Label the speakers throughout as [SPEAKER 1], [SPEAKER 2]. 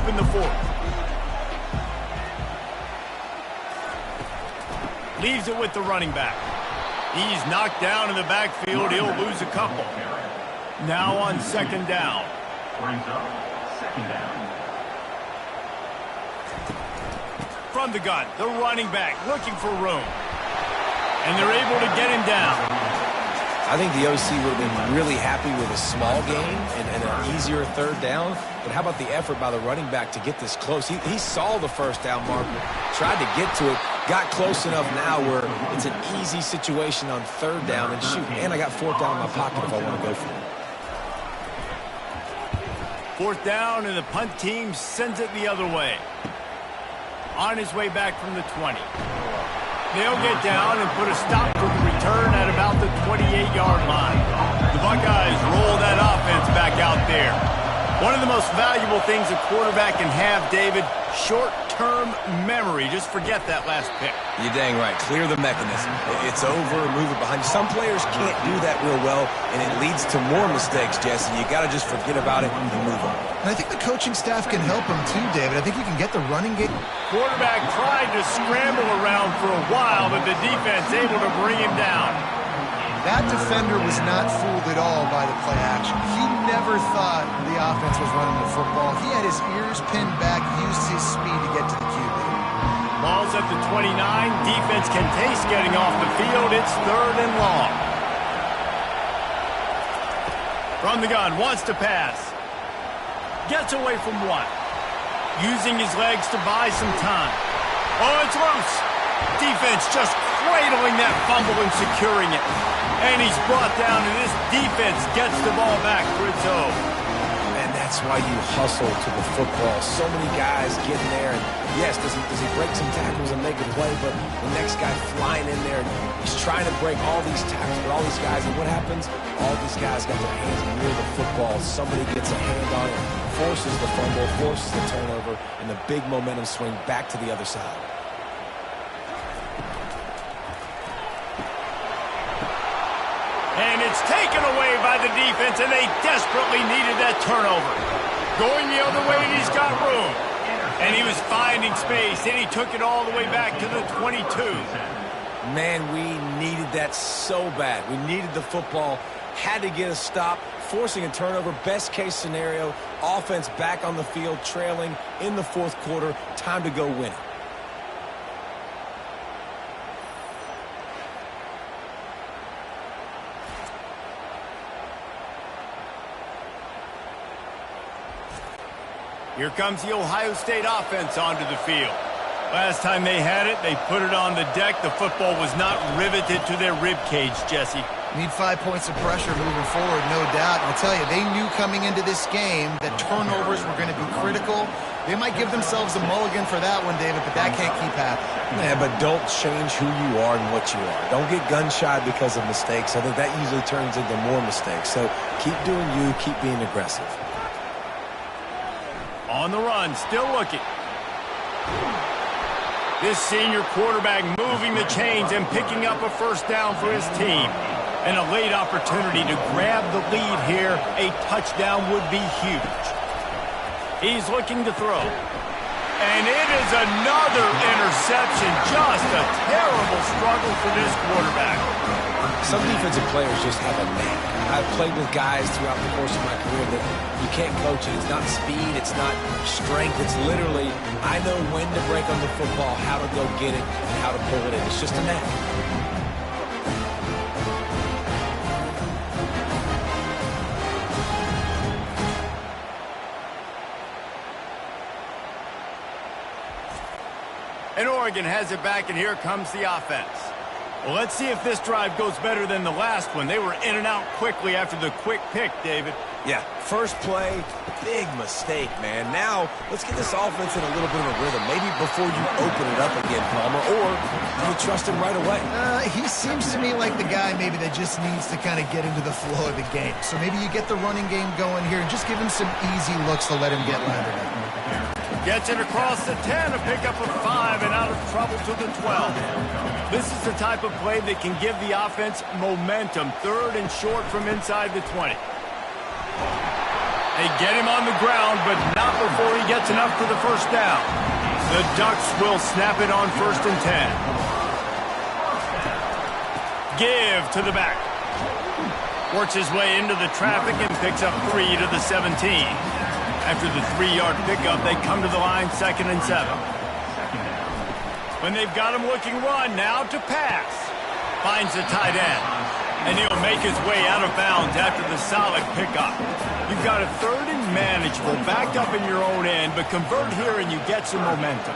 [SPEAKER 1] open the fourth. Leaves it with the running back. He's knocked down in the backfield. He'll lose a couple. Now on second down.
[SPEAKER 2] Brings up second down.
[SPEAKER 1] From the gun, the running back looking for room. And they're able to get him down.
[SPEAKER 3] I think the OC would have been really happy with a small gain and an easier third down. But how about the effort by the running back to get this close? He saw the first down marker, tried to get to it, got close enough now where it's an easy situation on third down. And shoot, and I got fourth down in my pocket if I want to go for it.
[SPEAKER 1] Fourth down, and the punt team sends it the other way. On his way back from the 20. They'll get down and put a stop to the return at about the 28-yard line. The Buckeyes roll that offense back out there. One of the most valuable things a quarterback can have, David, short-term memory. Just forget that last pick.
[SPEAKER 3] You're dang right. Clear the mechanism. It's over, move it behind you. Some players can't do that real well, and it leads to more mistakes, Jesse. You got to just forget about it and move on.
[SPEAKER 4] And I think the coaching staff can help him too, David. I think you can get the running game.
[SPEAKER 1] Quarterback tried to scramble around for a while, but the defense able to bring him down.
[SPEAKER 4] That defender was not fooled at all by the play action. He never thought the offense was running the football. He had his ears pinned back, used his speed to get to the QB.
[SPEAKER 1] Ball's at the 29. Defense can taste getting off the field. It's third and long. From the gun, wants to pass. Gets away from one. Using his legs to buy some time. Oh, it's loose. Defense just cradling that fumble and securing it. And he's brought down, and this defense gets the ball back for its own.
[SPEAKER 3] And that's why you hustle to the football. So many guys getting there, and yes, does he break some tackles and make a play, but the next guy flying in there, and he's trying to break all these tackles with all these guys, and what happens? All these guys got their hands near the football. Somebody gets a hand on it, forces the fumble, forces the turnover, and the big momentum swing back to the other side.
[SPEAKER 1] And it's taken away by the defense, and they desperately needed that turnover. Going the other way, and he's got room. And he was finding space, and he took it all the way back to the 22.
[SPEAKER 3] Man, we needed that so bad. We needed the football, had to get a stop, forcing a turnover, best case scenario, offense back on the field, trailing in the fourth quarter, time to go win it.
[SPEAKER 1] Here comes the Ohio State offense onto the field. Last time they had it, they put it on the deck. The football was not riveted to their rib cage, Jesse.
[SPEAKER 4] Need 5 points of pressure moving forward, no doubt. And I'll tell you, they knew coming into this game that turnovers were going to be critical. They might give themselves a mulligan for that one, David, but that can't keep happening.
[SPEAKER 3] Yeah, but don't change who you are and what you are. Don't get gun-shy because of mistakes. I think that usually turns into more mistakes. So keep doing you, keep being aggressive.
[SPEAKER 1] On the run, still looking. This senior quarterback moving the chains and picking up a first down for his team. And a late opportunity to grab the lead here. A touchdown would be huge. He's looking to throw. And it is another interception. Just a terrible struggle for this quarterback.
[SPEAKER 3] Some defensive players just have a knack. I've played with guys throughout the course of my career that you can't coach it. It's not speed, it's not strength. It's literally, I know when to break on the football, how to go get it, and how to pull it in. It's just a knack.
[SPEAKER 1] And Oregon has it back, and here comes the offense. Well, let's see if this drive goes better than the last one. They were in and out quickly after the quick pick, David.
[SPEAKER 3] Yeah, first play, big mistake, man. Now, let's get this offense in a little bit of a rhythm. Maybe before you open it up again, Palmer, or you trust him right away.
[SPEAKER 4] He seems to me like the guy maybe that just needs to kind of get into the flow of the game. So maybe you get the running game going here and just give him some easy looks to let him get landed in.
[SPEAKER 1] Gets it across the 10, a pickup of 5, and out of trouble to the 12. This is the type of play that can give the offense momentum. Third and short from inside the 20. They get him on the ground, but not before he gets enough for the first down. The Ducks will snap it on 1st and 10. Give to the back. Works his way into the traffic and picks up 3 to the 17. After the 3-yard pickup, they come to the line 2nd and 7. When they've got him looking run, now to pass. Finds the tight end. And he'll make his way out of bounds after the solid pickup. You've got a 3rd and manageable, backed up in your own end, but convert here and you get some momentum.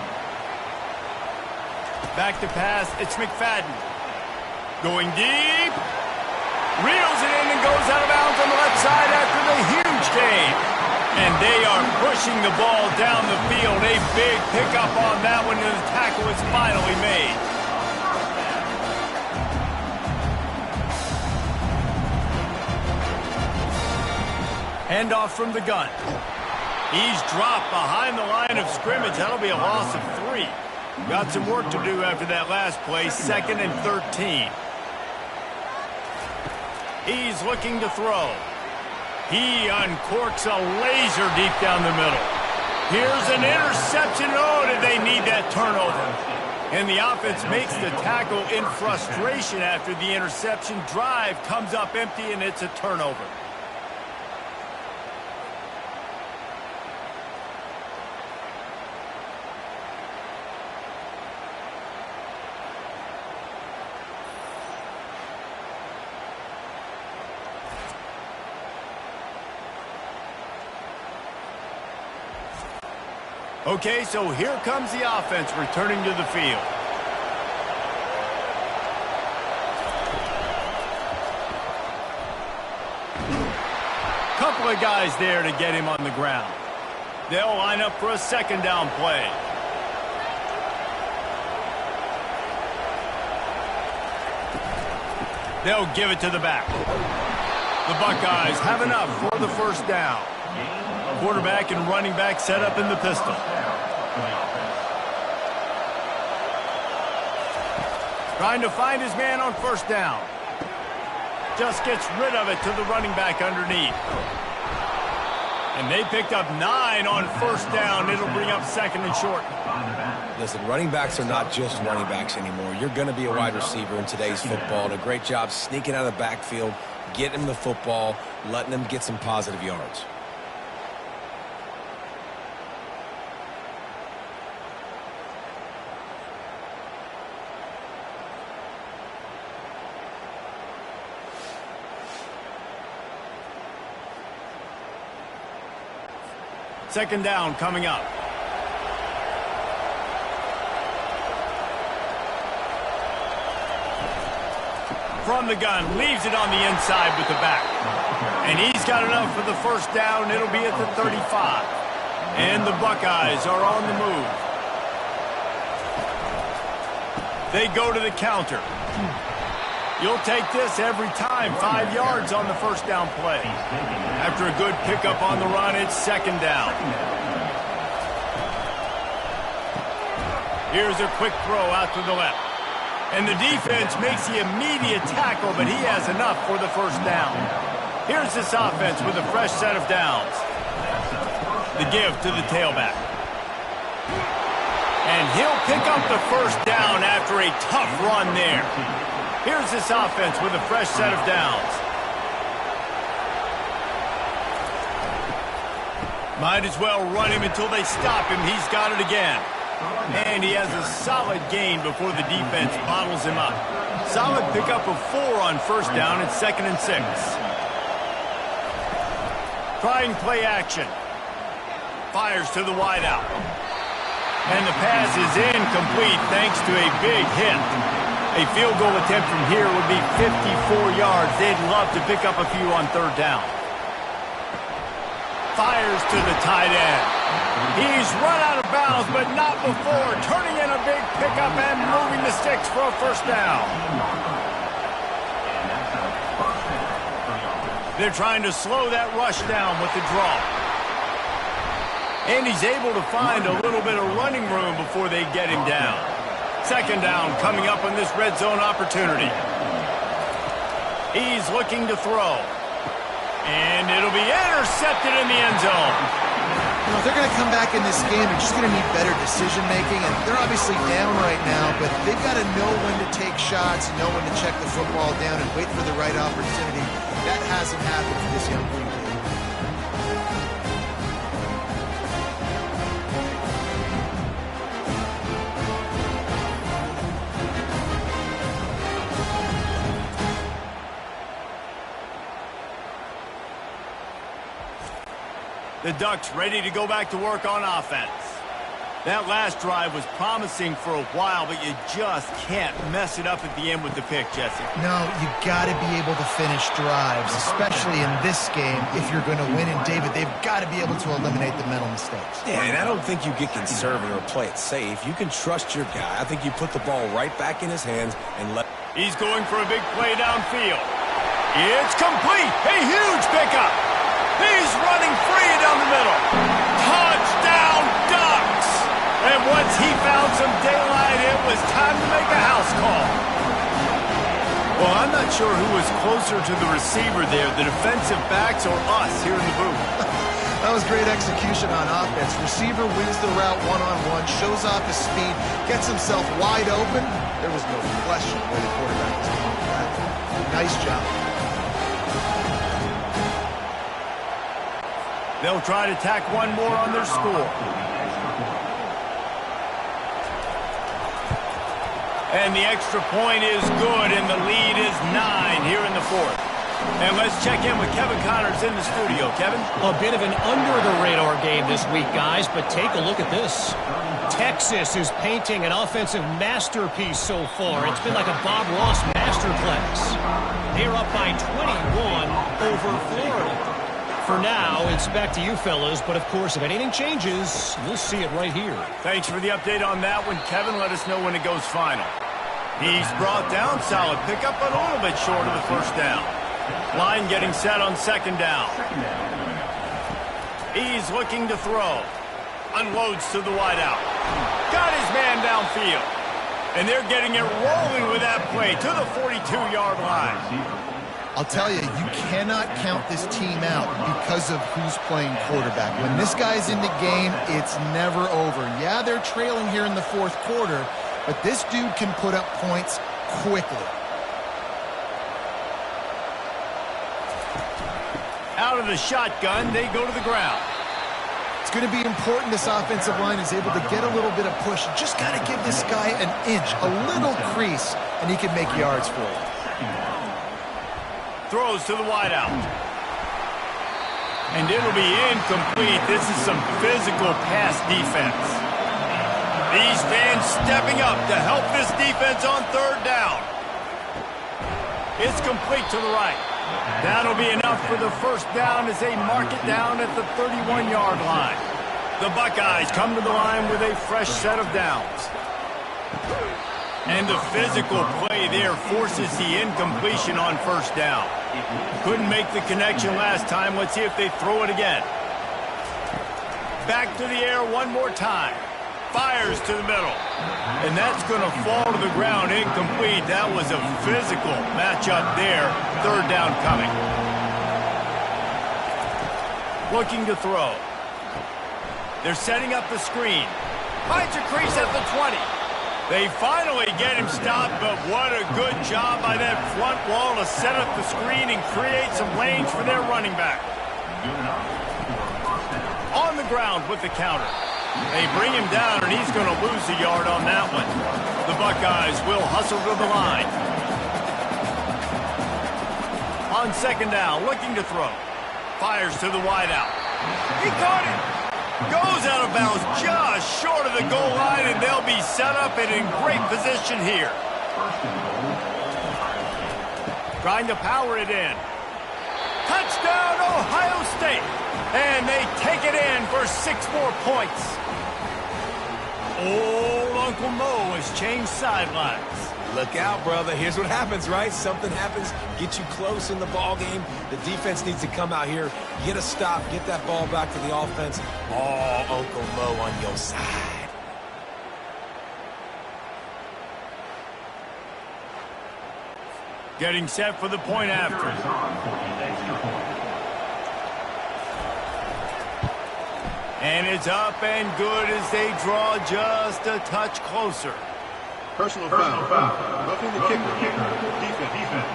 [SPEAKER 1] Back to pass, it's McFadden. Going deep. Reels it in and goes out of bounds on the left side after the huge gain. And they are pushing the ball down the field. A big pickup on that one, and the tackle is finally made. Handoff from the gun. He's dropped behind the line of scrimmage. That'll be a loss of 3. Got some work to do after that last play. 2nd and 13. He's looking to throw. He uncorks a laser deep down the middle. Here's an interception. Oh, did they need that turnover? And the offense makes the tackle in frustration after the interception. Drive comes up empty, and it's a turnover. Okay, so here comes the offense returning to the field. Couple of guys there to get him on the ground. They'll line up for a 2nd down play. They'll give it to the back. The Buckeyes have enough for the 1st down. Quarterback and running back set up in the pistol. Trying to find his man on 1st down. Just gets rid of it to the running back underneath. And they picked up 9 on 1st down. It'll bring up 2nd and short.
[SPEAKER 3] Listen, running backs are not just running backs anymore. You're going to be a wide receiver in today's football. And a great job sneaking out of the backfield, getting him the football, letting him get some positive yards.
[SPEAKER 1] Second down coming up. From the gun, leaves it on the inside with the back. And he's got enough for the 1st down. It'll be at the 35. And the Buckeyes are on the move. They go to the counter. You'll take this every time. 5 yards on the 1st down play. After a good pickup on the run, it's 2nd down. Here's a quick throw out to the left. And the defense makes the immediate tackle, but he has enough for the 1st down. Here's this offense with a fresh set of downs. The give to the tailback. And he'll pick up the 1st down after a tough run there. Here's this offense with a fresh set of downs. Might as well run him until they stop him. He's got it again. And he has a solid gain before the defense bottles him up. Solid pickup of 4 on 1st down and 2nd and 6. Trying play action. Fires to the wideout. And the pass is incomplete thanks to a big hit. A field goal attempt from here would be 54 yards. They'd love to pick up a few on 3rd down. Fires to the tight end. He's run out of bounds, but not before. Turning in a big pickup and moving the sticks for a 1st down. They're trying to slow that rush down with the draw. And he's able to find a little bit of running room before they get him down. 2nd down coming up on this red zone opportunity. He's looking to throw. And it'll be intercepted in the end zone.
[SPEAKER 4] You know, if they're going to come back in this game, they're just going to need better decision-making, and they're obviously down right now, but they've got to know when to take shots, know when to check the football down, and wait for the right opportunity. That hasn't happened for this young Green team.
[SPEAKER 1] The Ducks ready to go back to work on offense. That last drive was promising for a while, but you just can't mess it up at the end with the pick, Jesse.
[SPEAKER 4] No, you got to be able to finish drives, especially in this game if you're going to win. And, David, they've got to be able to eliminate the mental mistakes.
[SPEAKER 3] Yeah, and I don't think you get conservative or play it safe. You can trust your guy. I think you put the ball right back in his hands and let...
[SPEAKER 1] He's going for a big play downfield. It's complete. A huge pickup. He's running free down the middle. Touchdown, Ducks! And once he found some daylight, it was time to make a house call. Well, I'm not sure who was closer to the receiver there, the defensive backs or us here in the booth.
[SPEAKER 4] That was great execution on offense. Receiver wins the route one-on-one, shows off his speed, gets himself wide open. There was no question where the quarterback was going for that. Nice job.
[SPEAKER 1] They'll try to tack one more on their score. And the extra point is good, and the lead is 9 here in the fourth. And let's check in with Kevin Connors in the studio. Kevin?
[SPEAKER 5] A bit of an under-the-radar game this week, guys, but take a look at this. Texas is painting an offensive masterpiece so far. It's been like a Bob Ross masterclass. They're up by 21 over Florida. For now, it's back to you fellas, but of course, if anything changes, you'll see it right here.
[SPEAKER 1] Thanks for the update on that one, Kevin. Let us know when it goes final. He's brought down, solid pickup, but a little bit short of the first down. Line getting set on second down. He's looking to throw. Unloads to the wideout. Got his man downfield. And they're getting it rolling with that play to the 42-yard line.
[SPEAKER 4] I'll tell you, you cannot count this team out because of who's playing quarterback. When this guy's in the game, it's never over. Yeah, they're trailing here in the fourth quarter, but this dude can put up points quickly.
[SPEAKER 1] Out of the shotgun, they go to the ground.
[SPEAKER 4] It's going to be important this offensive line is able to get a little bit of push. Just got to give this guy an inch, a little crease, and he can make yards for you.
[SPEAKER 1] Throws to the wideout. And it'll be incomplete. This is some physical pass defense. These fans stepping up to help this defense on third down. It's complete to the right. That'll be enough for the first down as they mark it down at the 31-yard line. The Buckeyes come to the line with a fresh set of downs. And the physical play there forces the incompletion on first down. Couldn't make the connection last time. Let's see if they throw it again. Back to the air one more time. Fires to the middle. And that's going to fall to the ground incomplete. That was a physical matchup there. Third down coming. Looking to throw. They're setting up the screen. Finds a crease at the 20. They finally get him stopped, but what a good job by that front wall to set up the screen and create some lanes for their running back. On the ground with the counter. They bring him down, and he's going to lose a yard on that one. The Buckeyes will hustle to the line. On second down, looking to throw. Fires to the wideout. He caught it. Goes out of bounds just short of the goal line, and they'll be set up and in great position here. Trying to power it in. Touchdown, Ohio State. And they take it in for 6 more points. Old Uncle Mo has changed sidelines.
[SPEAKER 3] Look out, brother. Here's what happens, right? Something happens, get you close in the ball game. The defense needs to come out here, get a stop, get that ball back to the offense. Oh, Uncle Mo on your side.
[SPEAKER 1] Getting set for the point after. And it's up and good as they draw just a touch closer.
[SPEAKER 6] Personal foul. Roughing the kicker. Defense.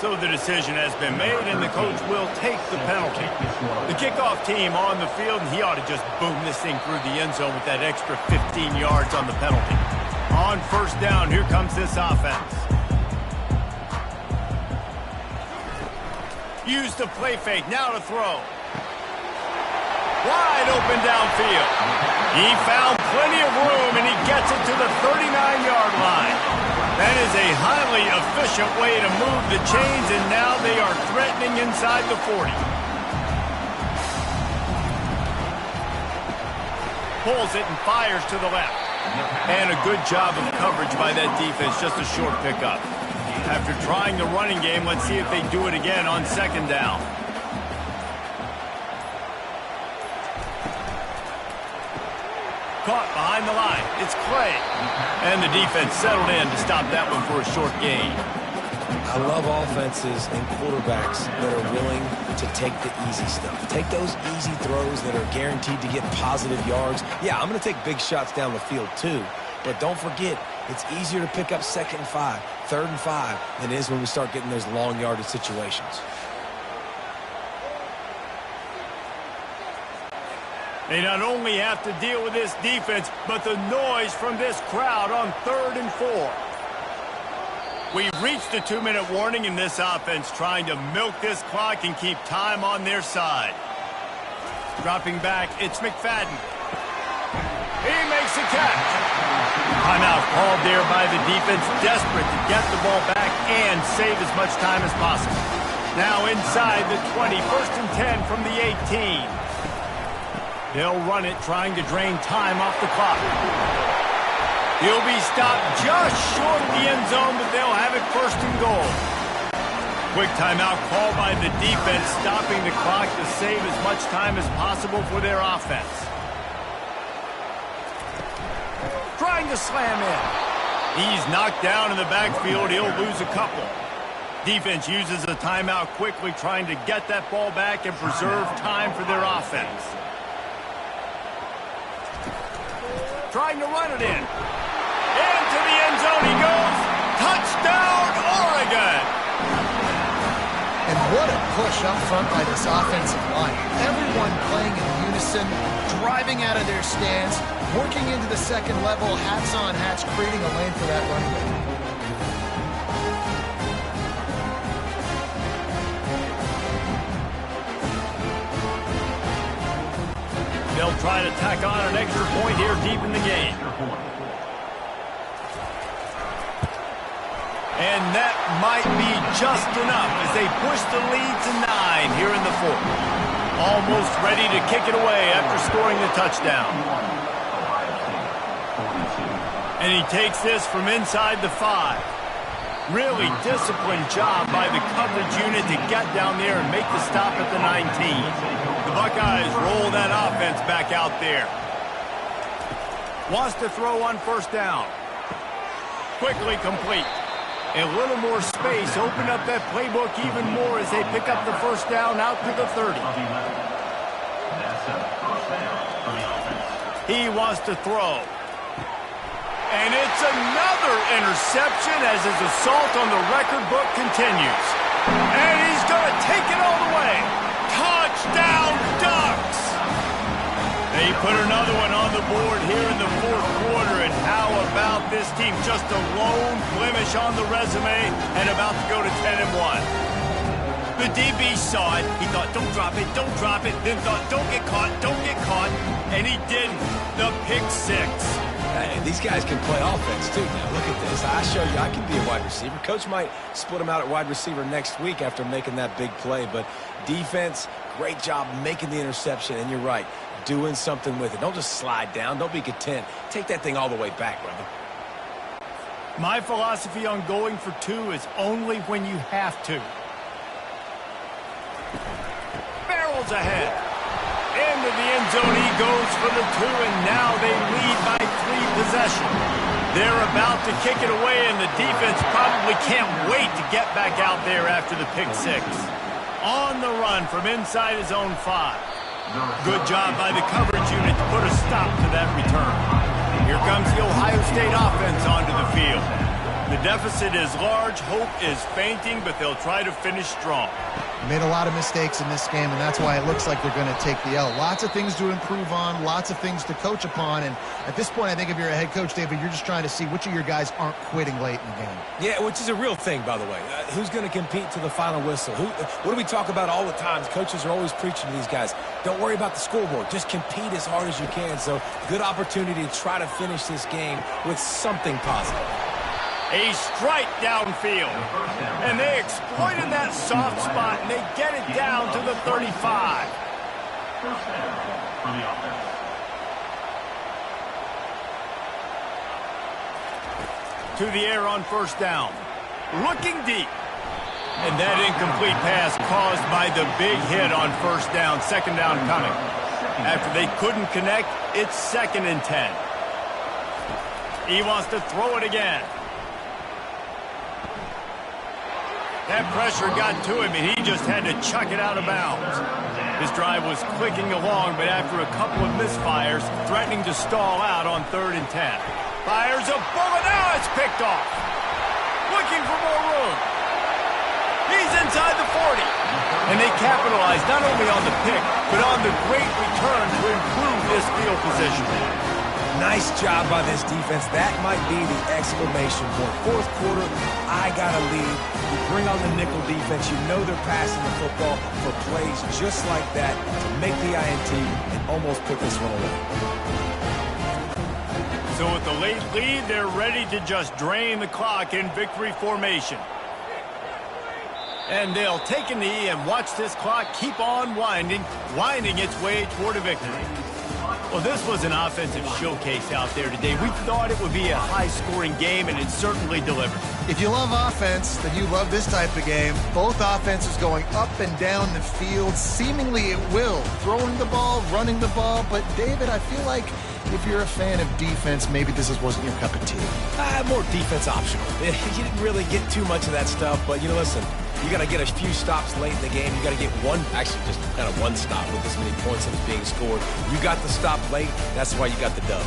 [SPEAKER 1] So the decision has been made, and the coach will take the penalty. The kickoff team on the field, and he ought to just boom this thing through the end zone with that extra 15 yards on the penalty. On first down, here comes this offense. Use the play fake, now to throw. Wide open downfield. He found plenty of room, and he gets it to the 39-yard line. That is a highly efficient way to move the chains, and now they are threatening inside the 40. Pulls it and fires to the left. And a good job of coverage by that defense, just a short pickup. After trying the running game, let's see if they do it again on second down. Caught behind the line. It's Clay. And the defense settled in to stop that one for a short gain.
[SPEAKER 3] I love offenses and quarterbacks that are willing to take the easy stuff. Take those easy throws that are guaranteed to get positive yards. Yeah, I'm going to take big shots down the field too. But don't forget, it's easier to pick up 2nd and 5, 3rd and 5 than it is when we start getting those long yardage situations.
[SPEAKER 1] They not only have to deal with this defense, but the noise from this crowd on 3rd and 4. We've reached a 2-minute warning in this offense, trying to milk this clock and keep time on their side. Dropping back, it's McFadden. He makes a catch. Timeout called there by the defense, desperate to get the ball back and save as much time as possible. Now inside the 20, 1st and 10 from the 18. They'll run it, trying to drain time off the clock. He'll be stopped just short of the end zone, but they'll have it 1st and goal. Quick timeout called by the defense, stopping the clock to save as much time as possible for their offense. Trying to slam in. He's knocked down in the backfield. He'll lose a couple. Defense uses a timeout quickly, trying to get that ball back and preserve time for their offense. Trying to run it in. Into the end zone he goes. Touchdown, Oregon!
[SPEAKER 4] And what a push up front by this offensive line. Everyone playing in unison, driving out of their stance, working into the second level, hats on hats, creating a lane for that running back.
[SPEAKER 1] They'll try to tack on an extra point here deep in the game. And that might be just enough as they push the lead to 9 here in the 4th. Almost ready to kick it away after scoring the touchdown. And he takes this from inside the 5. Really disciplined job by the coverage unit to get down there and make the stop at the 19. The Buckeyes roll that offense back out there. Wants to throw on 1st down. Quickly complete. A little more space, open up that playbook even more as they pick up the 1st down out to the 30. He wants to throw. And it's another interception as his assault on the record book continues. And he's going to take it all the way. Touchdown, Ducks! They put another one on the board here in the 4th quarter, and how about this team? Just a lone blemish on the resume and about to go to 10-1. The DB saw it. He thought, don't drop it, then thought, don't get caught, and he didn't. The pick 6.
[SPEAKER 3] Hey, these guys can play offense too now. Look at this. I show you I can be a wide receiver. Coach might split him out at wide receiver next week after making that big play, but defense, great job making the interception, and you're right, doing something with it. Don't just slide down. Don't be content. Take that thing all the way back, brother.
[SPEAKER 1] My philosophy on going for 2 is only when you have to. Barrels ahead. Into the end zone he goes for the 2, and now they lead by 3 possessions. They're about to kick it away, and the defense probably can't wait to get back out there after the pick 6. On the run from inside his own 5. Good job by the coverage unit to put a stop to that return. Here comes the Ohio State offense onto the field. The deficit is large, hope is fainting, but they'll try to finish strong.
[SPEAKER 4] Made a lot of mistakes in this game, and that's why it looks like they're going to take the L. Lots of things to improve on, lots of things to coach upon, and at this point, I think if you're a head coach, David, you're just trying to see which of your guys aren't quitting late in the game.
[SPEAKER 3] Yeah, which is a real thing, by the way. Who's going to compete to the final whistle? What do we talk about all the time? Coaches are always preaching to these guys. Don't worry about the scoreboard. Just compete as hard as you can. So, good opportunity to try to finish this game with something positive.
[SPEAKER 1] A strike downfield. And they exploited that soft spot, and they get it down to the 35.
[SPEAKER 2] First down for the offense.
[SPEAKER 1] To the air on first down. Looking deep. And that incomplete pass caused by the big hit on first down. Second down coming. After they couldn't connect, it's 2nd and 10. He wants to throw it again. That pressure got to him, and he just had to chuck it out of bounds. His drive was clicking along, but after a couple of misfires, threatening to stall out on 3rd and 10. Fires a bullet. Now it's picked off. Looking for more room. He's inside the 40. And they capitalized not only on the pick, but on the great return to improve this field position.
[SPEAKER 3] Nice job by this defense. That might be the exclamation point. Fourth quarter, I got a lead. You bring on the nickel defense. You know they're passing the football for plays just like that to make the INT and almost put this one away.
[SPEAKER 1] So with the late lead, they're ready to just drain the clock in victory formation. And they'll take a knee and watch this clock keep on winding its way toward a victory. Well, this was an offensive showcase out there today. We thought it would be a high-scoring game, and it certainly delivered.
[SPEAKER 4] If you love offense, then you love this type of game. Both offenses going up and down the field, seemingly at will. Throwing the ball, running the ball. But, David, I feel like if you're a fan of defense, maybe this wasn't your cup of tea.
[SPEAKER 3] More defense optional. You didn't really get too much of that stuff, but, listen, you got to get a few stops late in the game. You got to get just kind of one stop with this many points that's being scored. You got the stop late. That's why you got the dub.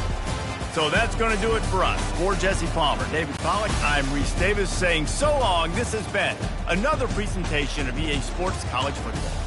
[SPEAKER 1] So that's going to do it for us. For Jesse Palmer, David Pollack, I'm Reese Davis saying so long. This has been another presentation of EA Sports College Football.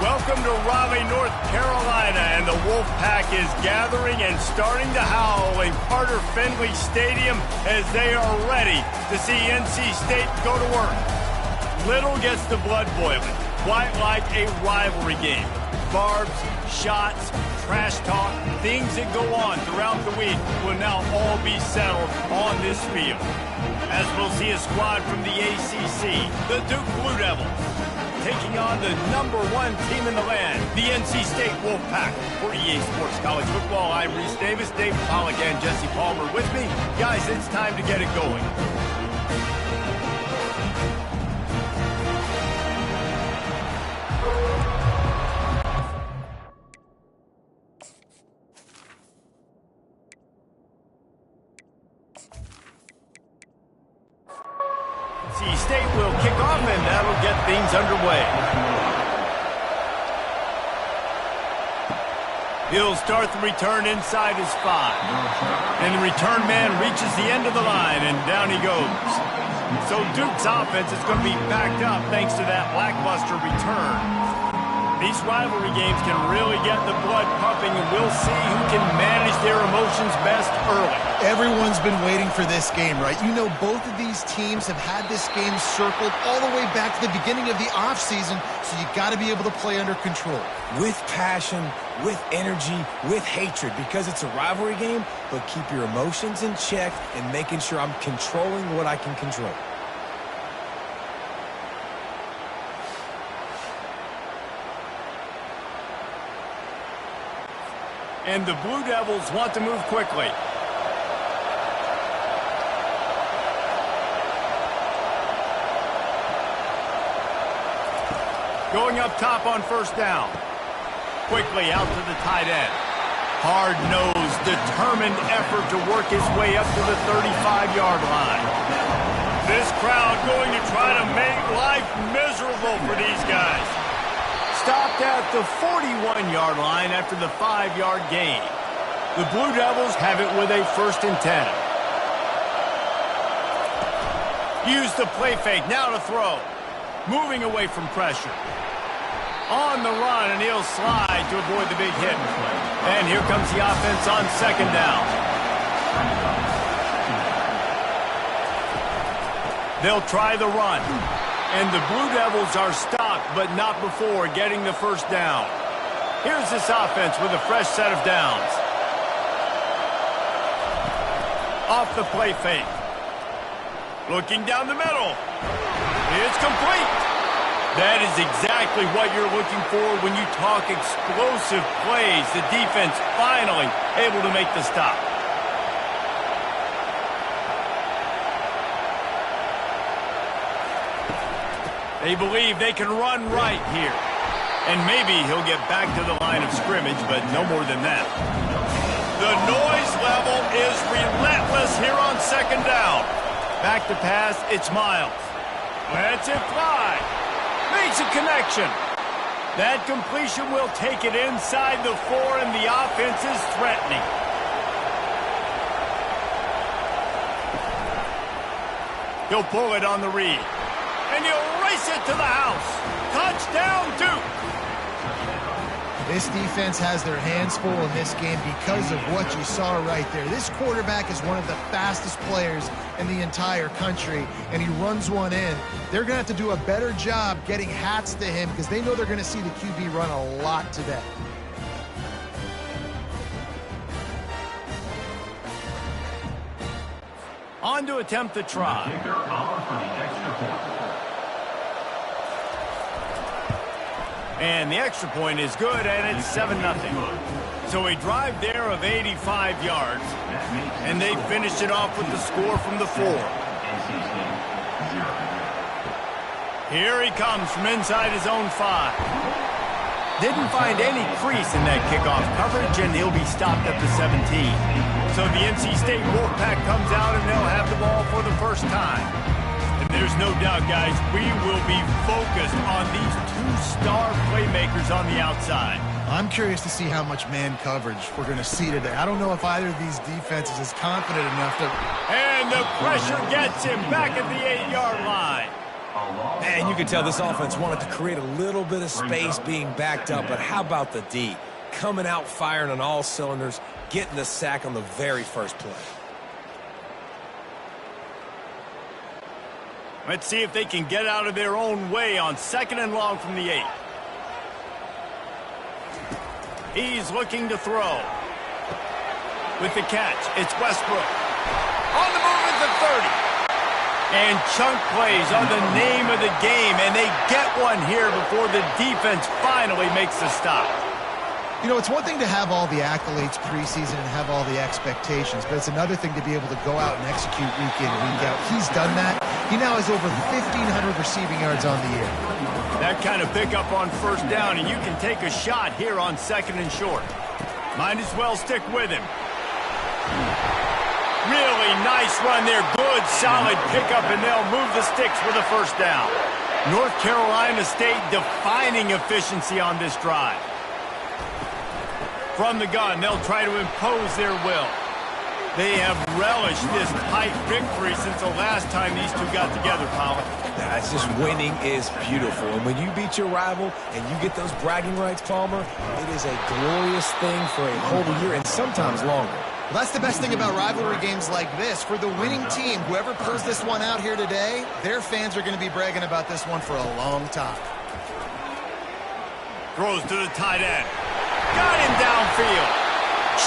[SPEAKER 1] Welcome to Raleigh, North Carolina, and the Wolfpack is gathering and starting to howl in Carter Finley Stadium as they are ready to see NC State go to work. Little gets the blood boiling, quite like a rivalry game. Barbs, shots, trash talk, things that go on throughout the week will now all be settled on this field. As we'll see a squad from the ACC, the Duke Blue Devils, taking on the #1 team in the land, the NC State Wolfpack. For EA Sports College Football, I'm Reese Davis, Dave Pollock, and Jesse Palmer with me. Guys, it's time to get it going. NC State will kick off, and that'll get things underway. He'll start the return inside his 5. And the return man reaches the end of the line, and down he goes. So Duke's offense is going to be backed up thanks to that lackluster return. These rivalry games can really get the blood pumping, and we'll see who can manage their emotions best early.
[SPEAKER 4] Everyone's been waiting for this game, right? You know, both of these teams have had this game circled all the way back to the beginning of the offseason, so you got to be able to play under control.
[SPEAKER 3] With passion, with energy, with hatred, because it's a rivalry game, but keep your emotions in check and making sure I'm controlling what I can control.
[SPEAKER 1] And the Blue Devils want to move quickly. Going up top on first down. Quickly out to the tight end. Hard-nosed, determined effort to work his way up to the 35-yard line. This crowd going to try to make life miserable for these guys. Stopped at the 41-yard line after the 5-yard gain. The Blue Devils have it with a 1st and 10. Use the play fake, now to throw. Moving away from pressure. On the run, and he'll slide to avoid the big hit. And here comes the offense on 2nd down. They'll try the run. And the Blue Devils are stopped, but not before getting the 1st down. Here's this offense with a fresh set of downs. Off the play fake. Looking down the middle. It's complete. That is exactly what you're looking for when you talk explosive plays. The defense finally able to make the stop. They believe they can run right here. And maybe he'll get back to the line of scrimmage, but no more than that. The noise level is relentless here on 2nd down. Back to pass, it's Miles. Lets it fly. Makes a connection. That completion will take it inside the 4, and the offense is threatening. He'll pull it on the read. And he'll race it to the house. Touchdown, Duke.
[SPEAKER 4] This defense has their hands full in this game because of what you saw right there. This quarterback is one of the fastest players in the entire country, and he runs one in. They're going to have to do a better job getting hats to him because they know they're going to see the QB run a lot today.
[SPEAKER 1] On to attempt the try. And the extra point is good, and it's 7-0. So a drive there of 85 yards, and they finished it off with the score from the 4. Here he comes from inside his own 5. Didn't find any crease in that kickoff coverage, and he'll be stopped at the 17. So the NC State Wolfpack comes out, and they'll have the ball for the first time. And there's no doubt, guys, we will be focused on these 2 star playmakers on the outside.
[SPEAKER 4] I'm curious to see how much man coverage we're going to see today. I don't know if either of these defenses is confident enough to...
[SPEAKER 1] And the pressure gets him back at the 8-yard line.
[SPEAKER 3] And you can tell this offense wanted to create a little bit of space being backed up, but how about the D? Coming out firing on all cylinders, getting the sack on the very first play.
[SPEAKER 1] Let's see if they can get out of their own way on 2nd and long from the 8. He's looking to throw. With the catch, it's Westbrook. On the move at the 30. And chunk plays are the name of the game, and they get one here before the defense finally makes the stop.
[SPEAKER 4] You know, it's one thing to have all the accolades preseason and have all the expectations, but it's another thing to be able to go out and execute week in, week out. He's done that. He now has over 1,500 receiving yards on the year.
[SPEAKER 1] That kind of pickup on 1st down, and you can take a shot here on 2nd and short. Might as well stick with him. Really nice run there. Good, solid pickup, and they'll move the sticks with a 1st down. North Carolina State defining efficiency on this drive. From the gun, they'll try to impose their will. They have relished this tight victory since the last time these two got together, Colin.
[SPEAKER 3] It's just winning is beautiful. And when you beat your rival and you get those bragging rights, Palmer, it is a glorious thing for a whole year and sometimes longer.
[SPEAKER 4] Well, that's the best thing about rivalry games like this. For the winning team, whoever pulls this one out here today, their fans are going to be bragging about this one for a long time.
[SPEAKER 1] Throws to the tight end. Got him downfield.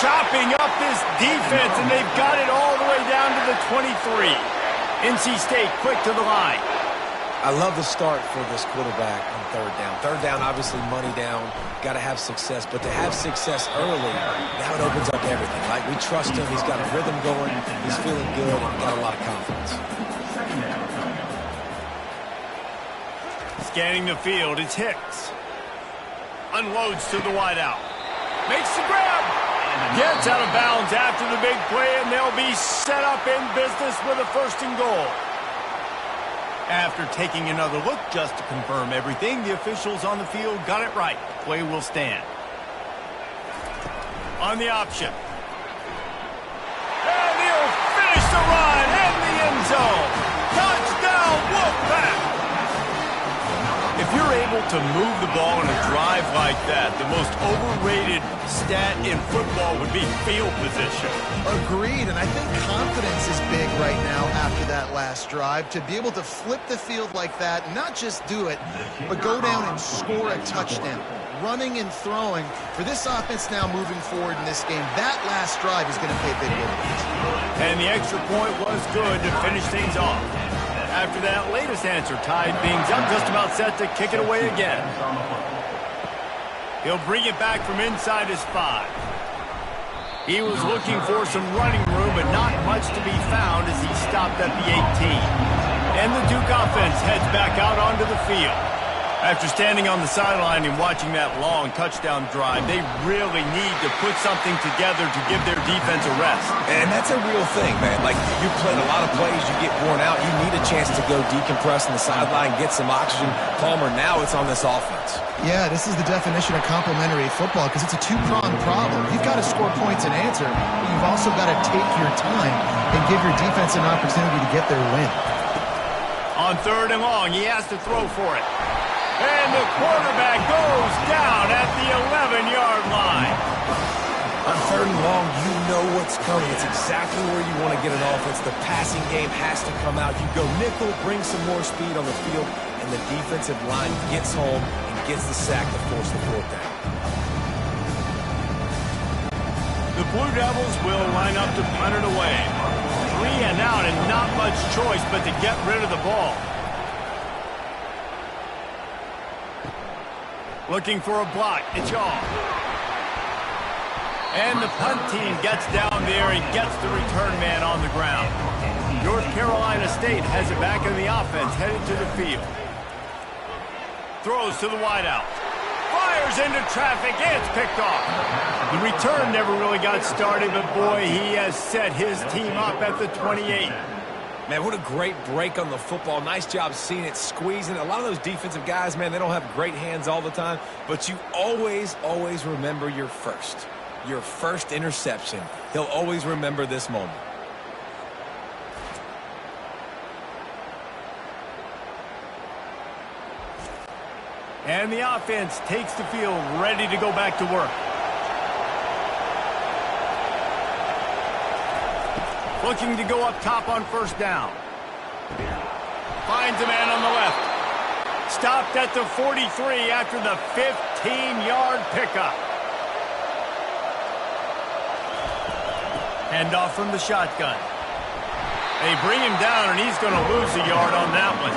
[SPEAKER 1] Chopping up this defense, and they've got it all the way down to the 23. NC State quick to the line.
[SPEAKER 3] I love the start for this quarterback on 3rd down. 3rd down, obviously money down, got to have success. But to have success early, now it opens up everything. Like, we trust him. He's got a rhythm going. He's feeling good and got a lot of confidence.
[SPEAKER 1] Scanning the field, it's Hicks. Unloads to the wideout. Makes the grab. Gets out of bounds after the big play, and they'll be set up in business with a 1st and goal. After taking another look just to confirm everything, the officials on the field got it right. Play will stand. On the option. And he'll finish the run in the end zone. Touchdown, Wolfpack! If you're able to move the ball in a drive like that, the most overrated stat in football would be field position.
[SPEAKER 4] Agreed, and I think confidence is big right now after that last drive. To be able to flip the field like that, not just do it, but go down and score a touchdown. Running and throwing. For this offense now moving forward in this game, that last drive is going to pay big dividends.
[SPEAKER 1] And the extra point was good to finish things off. After that latest answer tied things up, just about set to kick it away again. He'll bring it back from inside his 5. He was looking for some running room, but not much to be found as he stopped at the 18. And the Duke offense heads back out onto the field. After standing on the sideline and watching that long touchdown drive, they really need to put something together to give their defense a rest.
[SPEAKER 3] And that's a real thing, man. Like, you played a lot of plays, you get worn out, you need a chance to go decompress on the sideline, get some oxygen. Palmer, now it's on this offense.
[SPEAKER 4] Yeah, this is the definition of complementary football because it's a two-pronged problem. You've got to score points and answer, but you've also got to take your time and give your defense an opportunity to get their win.
[SPEAKER 1] On 3rd and long, he has to throw for it. And the quarterback goes down at the 11-yard line.
[SPEAKER 3] On 3rd and long, you know what's coming. It's exactly where you want to get an offense. The passing game has to come out. You go nickel, bring some more speed on the field, and the defensive line gets home and gets the sack to force the 4th down.
[SPEAKER 1] The Blue Devils will line up to punt it away. 3 and out and not much choice but to get rid of the ball. Looking for a block. It's Yaw. And the punt team gets down there and gets the return man on the ground. North Carolina State has it back in the offense, headed to the field. Throws to the wideout. Fires into traffic. It's picked off. The return never really got started, but boy, he has set his team up at the 28.
[SPEAKER 3] Man, what a great break on the football. Nice job seeing it, squeezing. A lot of those defensive guys, man, they don't have great hands all the time, but you always, always remember your first interception. He'll always remember this moment.
[SPEAKER 1] And the offense takes the field, ready to go back to work. Looking to go up top on first down. Finds a man on the left. Stopped at the 43 after the 15-yard pickup. Handoff from the shotgun. They bring him down, and he's going to lose a yard on that one.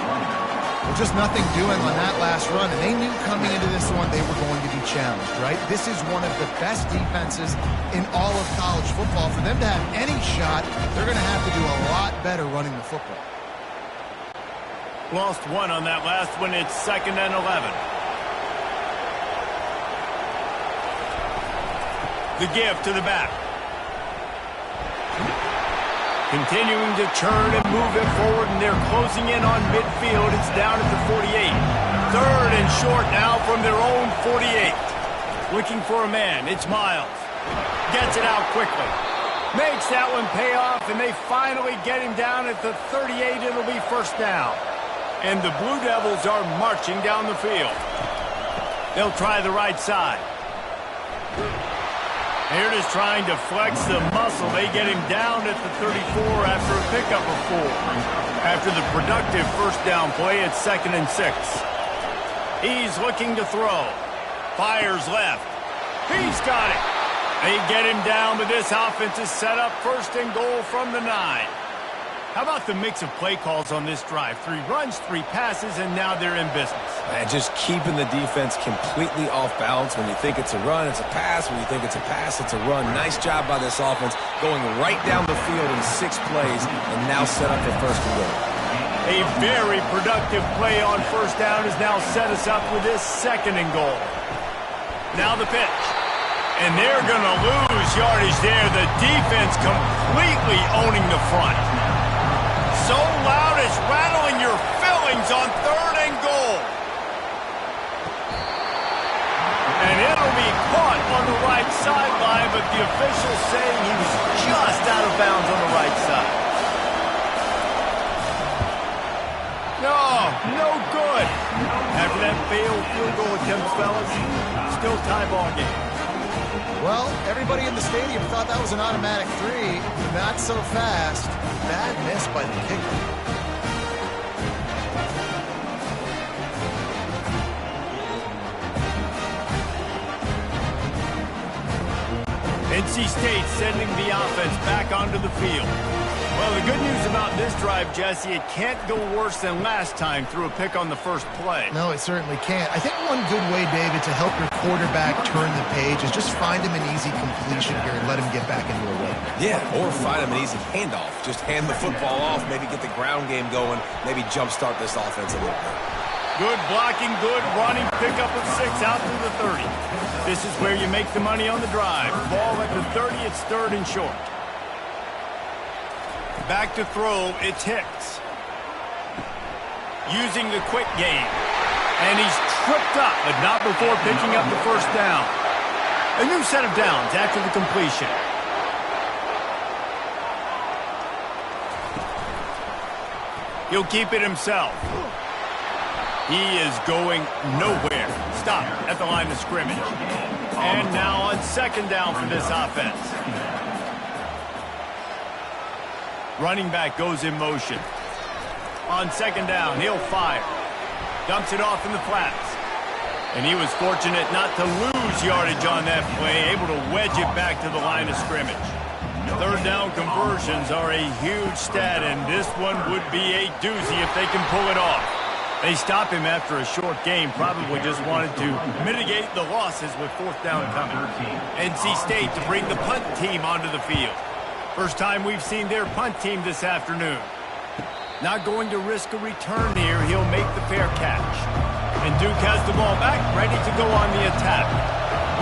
[SPEAKER 4] Well, just nothing doing on that last run, and they knew coming into this one they were going to be challenged, right? This is one of the best defenses in all of college football. For them to have any shot, they're going to have to do a lot better running the football.
[SPEAKER 1] Lost one on that last one. It's 2nd and 11. The give to the back. Continuing to churn and move it forward, and they're closing in on midfield. It's down at the 48. 3rd and short now from their own 48. Looking for a man. It's Miles. Gets it out quickly. Makes that one pay off, and they finally get him down at the 38. It'll be first down. And the Blue Devils are marching down the field. They'll try the right side. They're just trying to flex the muscle. They get him down at the 34 after a pickup of 4. After the productive first down play, it's 2nd and 6. He's looking to throw. Fires left. He's got it. They get him down, but this offense is set up 1st and goal from the 9. How about the mix of play calls on this drive? 3 runs, 3 passes, and now they're in business.
[SPEAKER 3] And just keeping the defense completely off balance. When you think it's a run, it's a pass. When you think it's a pass, it's a run. Nice job by this offense going right down the field in 6 plays and now set up for 1st and goal.
[SPEAKER 1] A very productive play on first down has now set us up with this 2nd and goal. Now the pitch. And they're going to lose yardage there. The defense completely owning the front. So loud it's rattling your fillings on 3rd and goal. And it'll be caught on the right sideline, but the officials saying he was just out of bounds on the right side. No good. After that failed field goal attempt, fellas, still tie ball game.
[SPEAKER 4] Well, everybody in the stadium thought that was an automatic 3. Not so fast. Bad miss by the kicker.
[SPEAKER 1] NC State sending the offense back onto the field. Well, the good news about this drive, Jesse, it can't go worse than last time through a pick on the first play.
[SPEAKER 4] No, it certainly can't. I think one good way, David, to help your quarterback turn the page is just find him an easy completion here and let him get back into a rhythm.
[SPEAKER 3] Yeah, or find him an easy handoff. Just hand the football off, maybe get the ground game going, maybe jumpstart this offense a little bit.
[SPEAKER 1] Good blocking, good running, pickup of 6 out to the 30. This is where you make the money on the drive. Ball at the 30, it's 3rd and short. Back to throw, it's Hicks. Using the quick game. And he's tripped up, but not before picking up the first down. A new set of downs after the completion. He'll keep it himself. He is going nowhere. Stop at the line of scrimmage. And now on 2nd down for this offense. Running back goes in motion. On 2nd down, he'll fire. Dumps it off in the flats. And he was fortunate not to lose yardage on that play, able to wedge it back to the line of scrimmage. 3rd down conversions are a huge stat, and this one would be a doozy if they can pull it off. They stop him after a short game, probably just wanted to mitigate the losses with 4th down coming. NC State to bring the punt team onto the field. First time we've seen their punt team this afternoon. Not going to risk a return here. He'll make the fair catch. And Duke has the ball back, ready to go on the attack.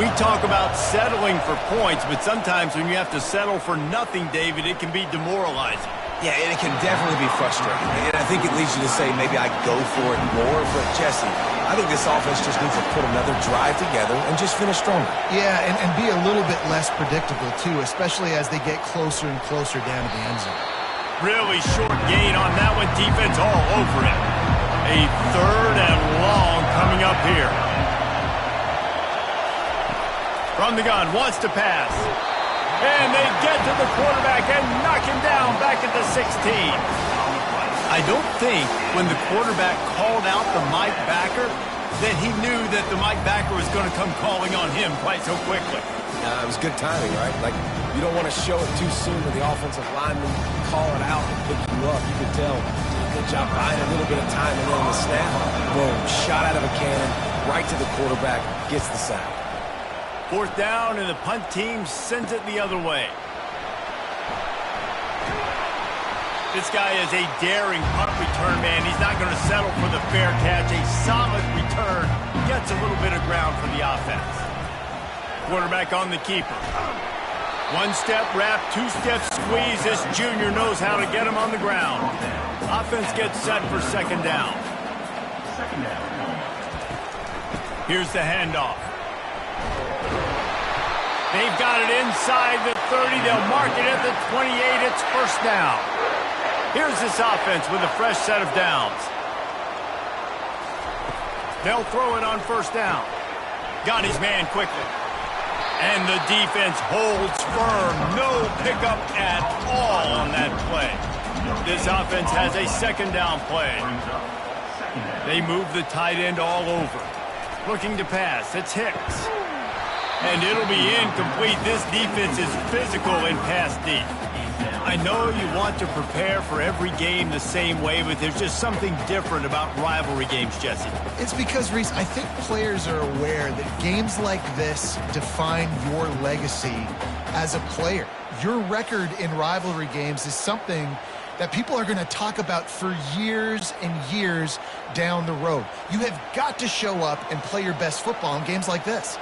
[SPEAKER 1] We talk about settling for points, but sometimes when you have to settle for nothing, David, it can be demoralizing.
[SPEAKER 3] Yeah, and it can definitely be frustrating. And I think it leads you to say maybe I go for it more. But, Jesse, I think this offense just needs to put another drive together and just finish stronger.
[SPEAKER 4] Yeah, and be a little bit less predictable, too, especially as they get closer and closer down to the end zone.
[SPEAKER 1] Really short gain on that one. Defense all over it. A third and long coming up here. From the gun, wants to pass. And they get to the quarterback and knock him down back at the 16. I don't think when the quarterback called out the Mike backer that he knew that the Mike backer was going to come calling on him quite so quickly.
[SPEAKER 3] It was good timing, right? Like, you don't want to show it too soon to the offensive lineman, call it out and pick you up. You could tell, good job buying a little bit of time, and then the snap, boom, shot out of a cannon, right to the quarterback, gets the sack.
[SPEAKER 1] Fourth down, and the punt team sends it the other way. This guy is a daring punt return man. He's not going to settle for the fair catch. A solid return. Gets a little bit of ground for the offense. Quarterback on the keeper. One step wrap, two step squeeze. This junior knows how to get him on the ground. Offense gets set for second down. Here's the handoff. They've got it inside the 30. They'll mark it at the 28. It's first down. Here's this offense with a fresh set of downs. They'll throw it on first down. Got his man quickly. And the defense holds firm. No pickup at all on that play. This offense has a second down play. They move the tight end all over. Looking to pass. It's Hicks. And it'll be incomplete. This defense is physical in pass deep. I know you want to prepare for every game the same way, but there's just something different about rivalry games, Jesse.
[SPEAKER 4] It's because, Reese, I think players are aware that games like this define your legacy as a player. Your record in rivalry games is something that people are going to talk about for years and years down the road. You have got to show up and play your best football in games like this.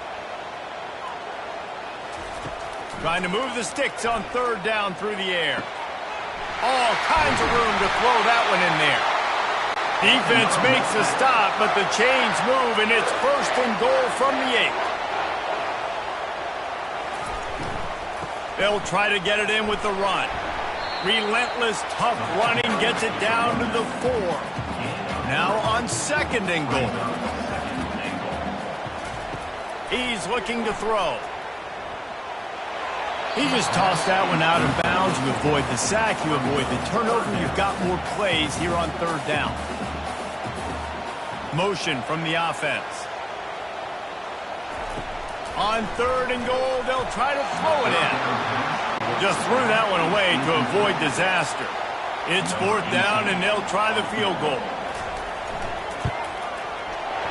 [SPEAKER 1] Trying to move the sticks on third down through the air. All kinds of room to throw that one in there. Defense makes a stop, but the chains move, and it's first and goal from the 8. They'll try to get it in with the run. Relentless, tough running gets it down to the 4. Now on second and goal. He's looking to throw. He just tossed that one out of bounds. You avoid the sack, you avoid the turnover. You've got more plays here on third down. Motion from the offense. On third and goal, they'll try to throw it in. Just threw that one away to avoid disaster. It's fourth down, and they'll try the field goal.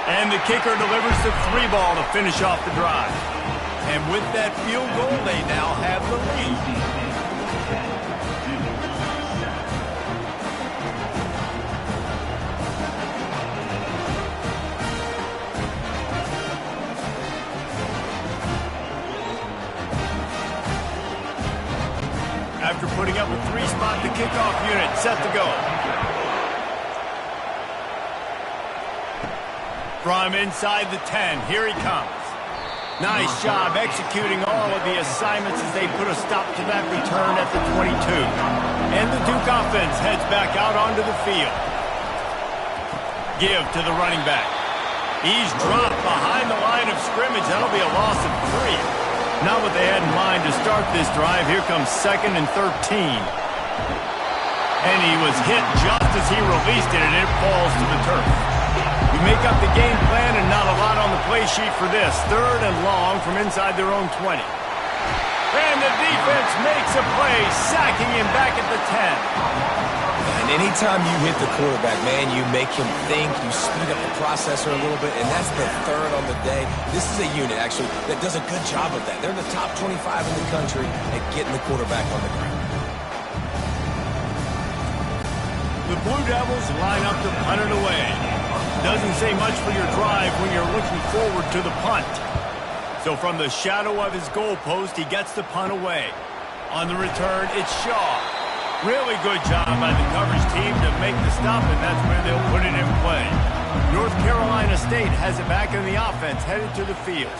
[SPEAKER 1] And the kicker delivers the 3 ball to finish off the drive. And with that field goal, they now have the lead. After putting up a 3-spot, the kickoff unit set to go. From inside the 10, here he comes. Nice job executing all of the assignments as they put a stop to that return at the 22. And the Duke offense heads back out onto the field. Give to the running back. He's dropped behind the line of scrimmage. That'll be a loss of 3. Not what they had in mind to start this drive. Here comes second and 13. And he was hit just as he released it, and it falls to the turf. You make up the game plan and not a lot on the play sheet for this. Third and long from inside their own 20. And the defense makes a play, sacking him back at the 10.
[SPEAKER 3] And anytime you hit the quarterback, man, you make him think, you speed up the processor a little bit, and that's the third on the day. This is a unit, actually, that does a good job of that. They're in the top 25 in the country at getting the quarterback on the ground.
[SPEAKER 1] The Blue Devils line up to punt it away. Doesn't say much for your drive when you're looking forward to the punt. So from the shadow of his goalpost, he gets the punt away. On the return, it's Shaw. Really good job by the coverage team to make the stop, and that's where they'll put it in play. North Carolina State has it back in the offense, headed to the field.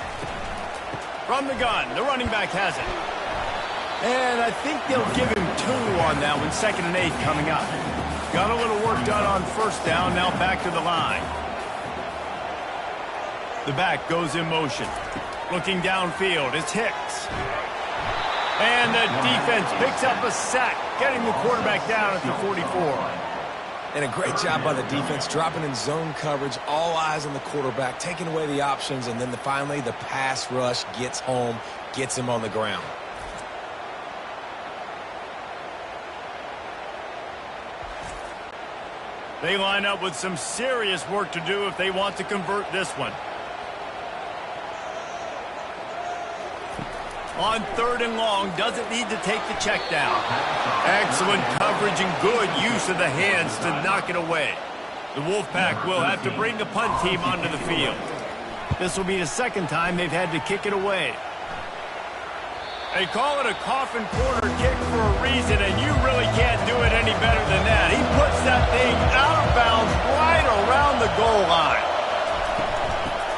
[SPEAKER 1] From the gun, the running back has it. And I think they'll give him 2 on that one, second and 8 coming up. Got a little work done on first down, now back to the line. The back goes in motion. Looking downfield, it's Hicks. And the defense picks up a sack, getting the quarterback down at the 44.
[SPEAKER 3] And a great job by the defense, dropping in zone coverage, all eyes on the quarterback, taking away the options, and then finally the pass rush gets home, gets him on the ground.
[SPEAKER 1] They line up with some serious work to do if they want to convert this one. On 3rd and long, doesn't need to take the check down. Excellent coverage and good use of the hands to knock it away. The Wolfpack will have to bring the punt team onto the field. This will be the second time they've had to kick it away. They call it a coffin corner kick for a reason, and you really can't do it any better than that. He puts that thing out of bounds right around the goal line.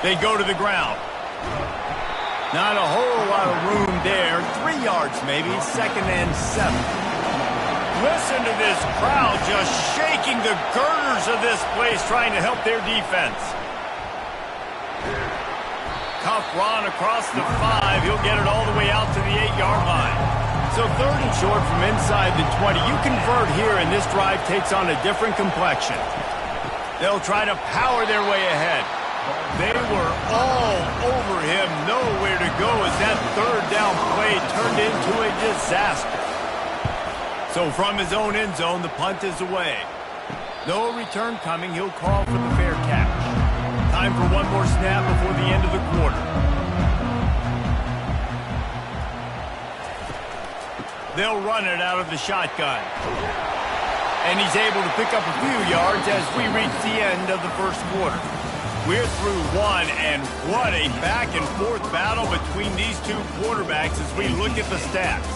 [SPEAKER 1] They go to the ground. Not a whole lot of room there. 3 yards maybe, 2nd and 7. Listen to this crowd just shaking the girders of this place trying to help their defense. Tough run across the 5. He'll get it all the way out to the 8-yard line. So 3rd and short from inside the 20. You convert here and this drive takes on a different complexion. They'll try to power their way ahead. They were all over him, nowhere to go as that 3rd down play turned into a disaster. So from his own end zone, the punt is away. No return coming. He'll call for the fair catch. Time for one more snap before the end of the quarter. They'll run it out of the shotgun. And he's able to pick up a few yards as we reach the end of the first quarter. We're through one, and what a back-and-forth battle between these two quarterbacks as we look at the stats.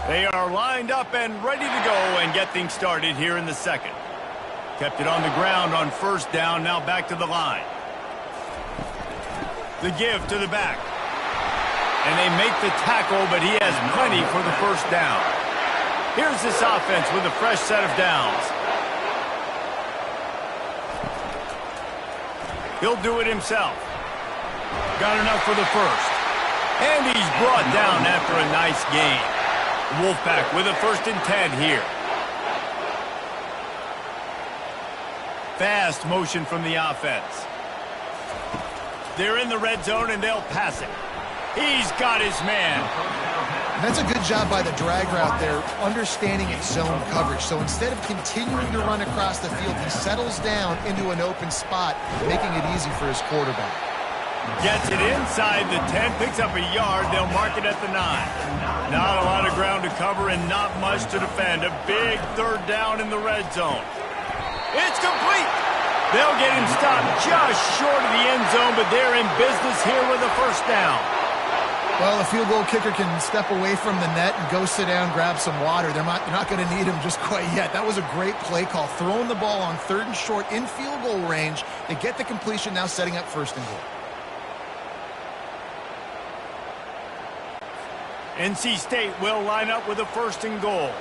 [SPEAKER 1] They are lined up and ready to go and get things started here in the second. Kept it on the ground on first down, now back to the line. The give to the back. And they make the tackle, but he has plenty for the first down. Here's this offense with a fresh set of downs. He'll do it himself. Got enough for the first. And he's brought down after a nice gain. Wolfpack with a 1st and 10 here. Fast motion from the offense. They're in the red zone and they'll pass it. He's got his man.
[SPEAKER 4] That's a good job by the drag route there, understanding its zone coverage. So instead of continuing to run across the field, he settles down into an open spot, making it easy for his quarterback.
[SPEAKER 1] Gets it inside the 10, picks up a yard. They'll mark it at the 9. Not a lot of ground to cover and not much to defend. A big 3rd down in the red zone. It's complete. They'll get him stopped just short of the end zone, but they're in business here with a first down.
[SPEAKER 4] Well, a field goal kicker can step away from the net and go sit down, grab some water. They're not going to need him just quite yet. That was a great play call. Throwing the ball on 3rd and short in field goal range. They get the completion, now setting up 1st and goal.
[SPEAKER 1] NC State will line up with a 1st and goal.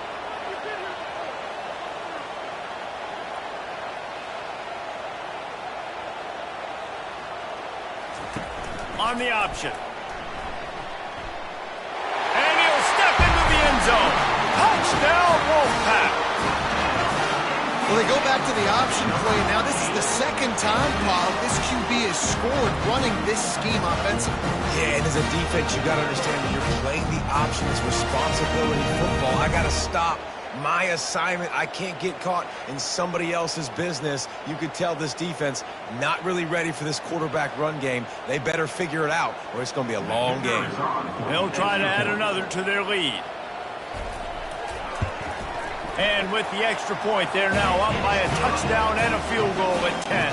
[SPEAKER 1] On the option. And he'll step into the end zone. Touchdown, Wolfpack.
[SPEAKER 4] Well, they go back to the option play. Now this is the second time, Paul, this QB has scored running this scheme offensively.
[SPEAKER 3] Yeah, and as a defense, you got to understand when you're playing the options responsibility football, I got to stop my assignment. I can't get caught in somebody else's business. You could tell this defense not really ready for this quarterback run game. They better figure it out or it's going to be a long game.
[SPEAKER 1] They'll try to add another to their lead. And with the extra point, they're now up by a touchdown and a field goal at 10.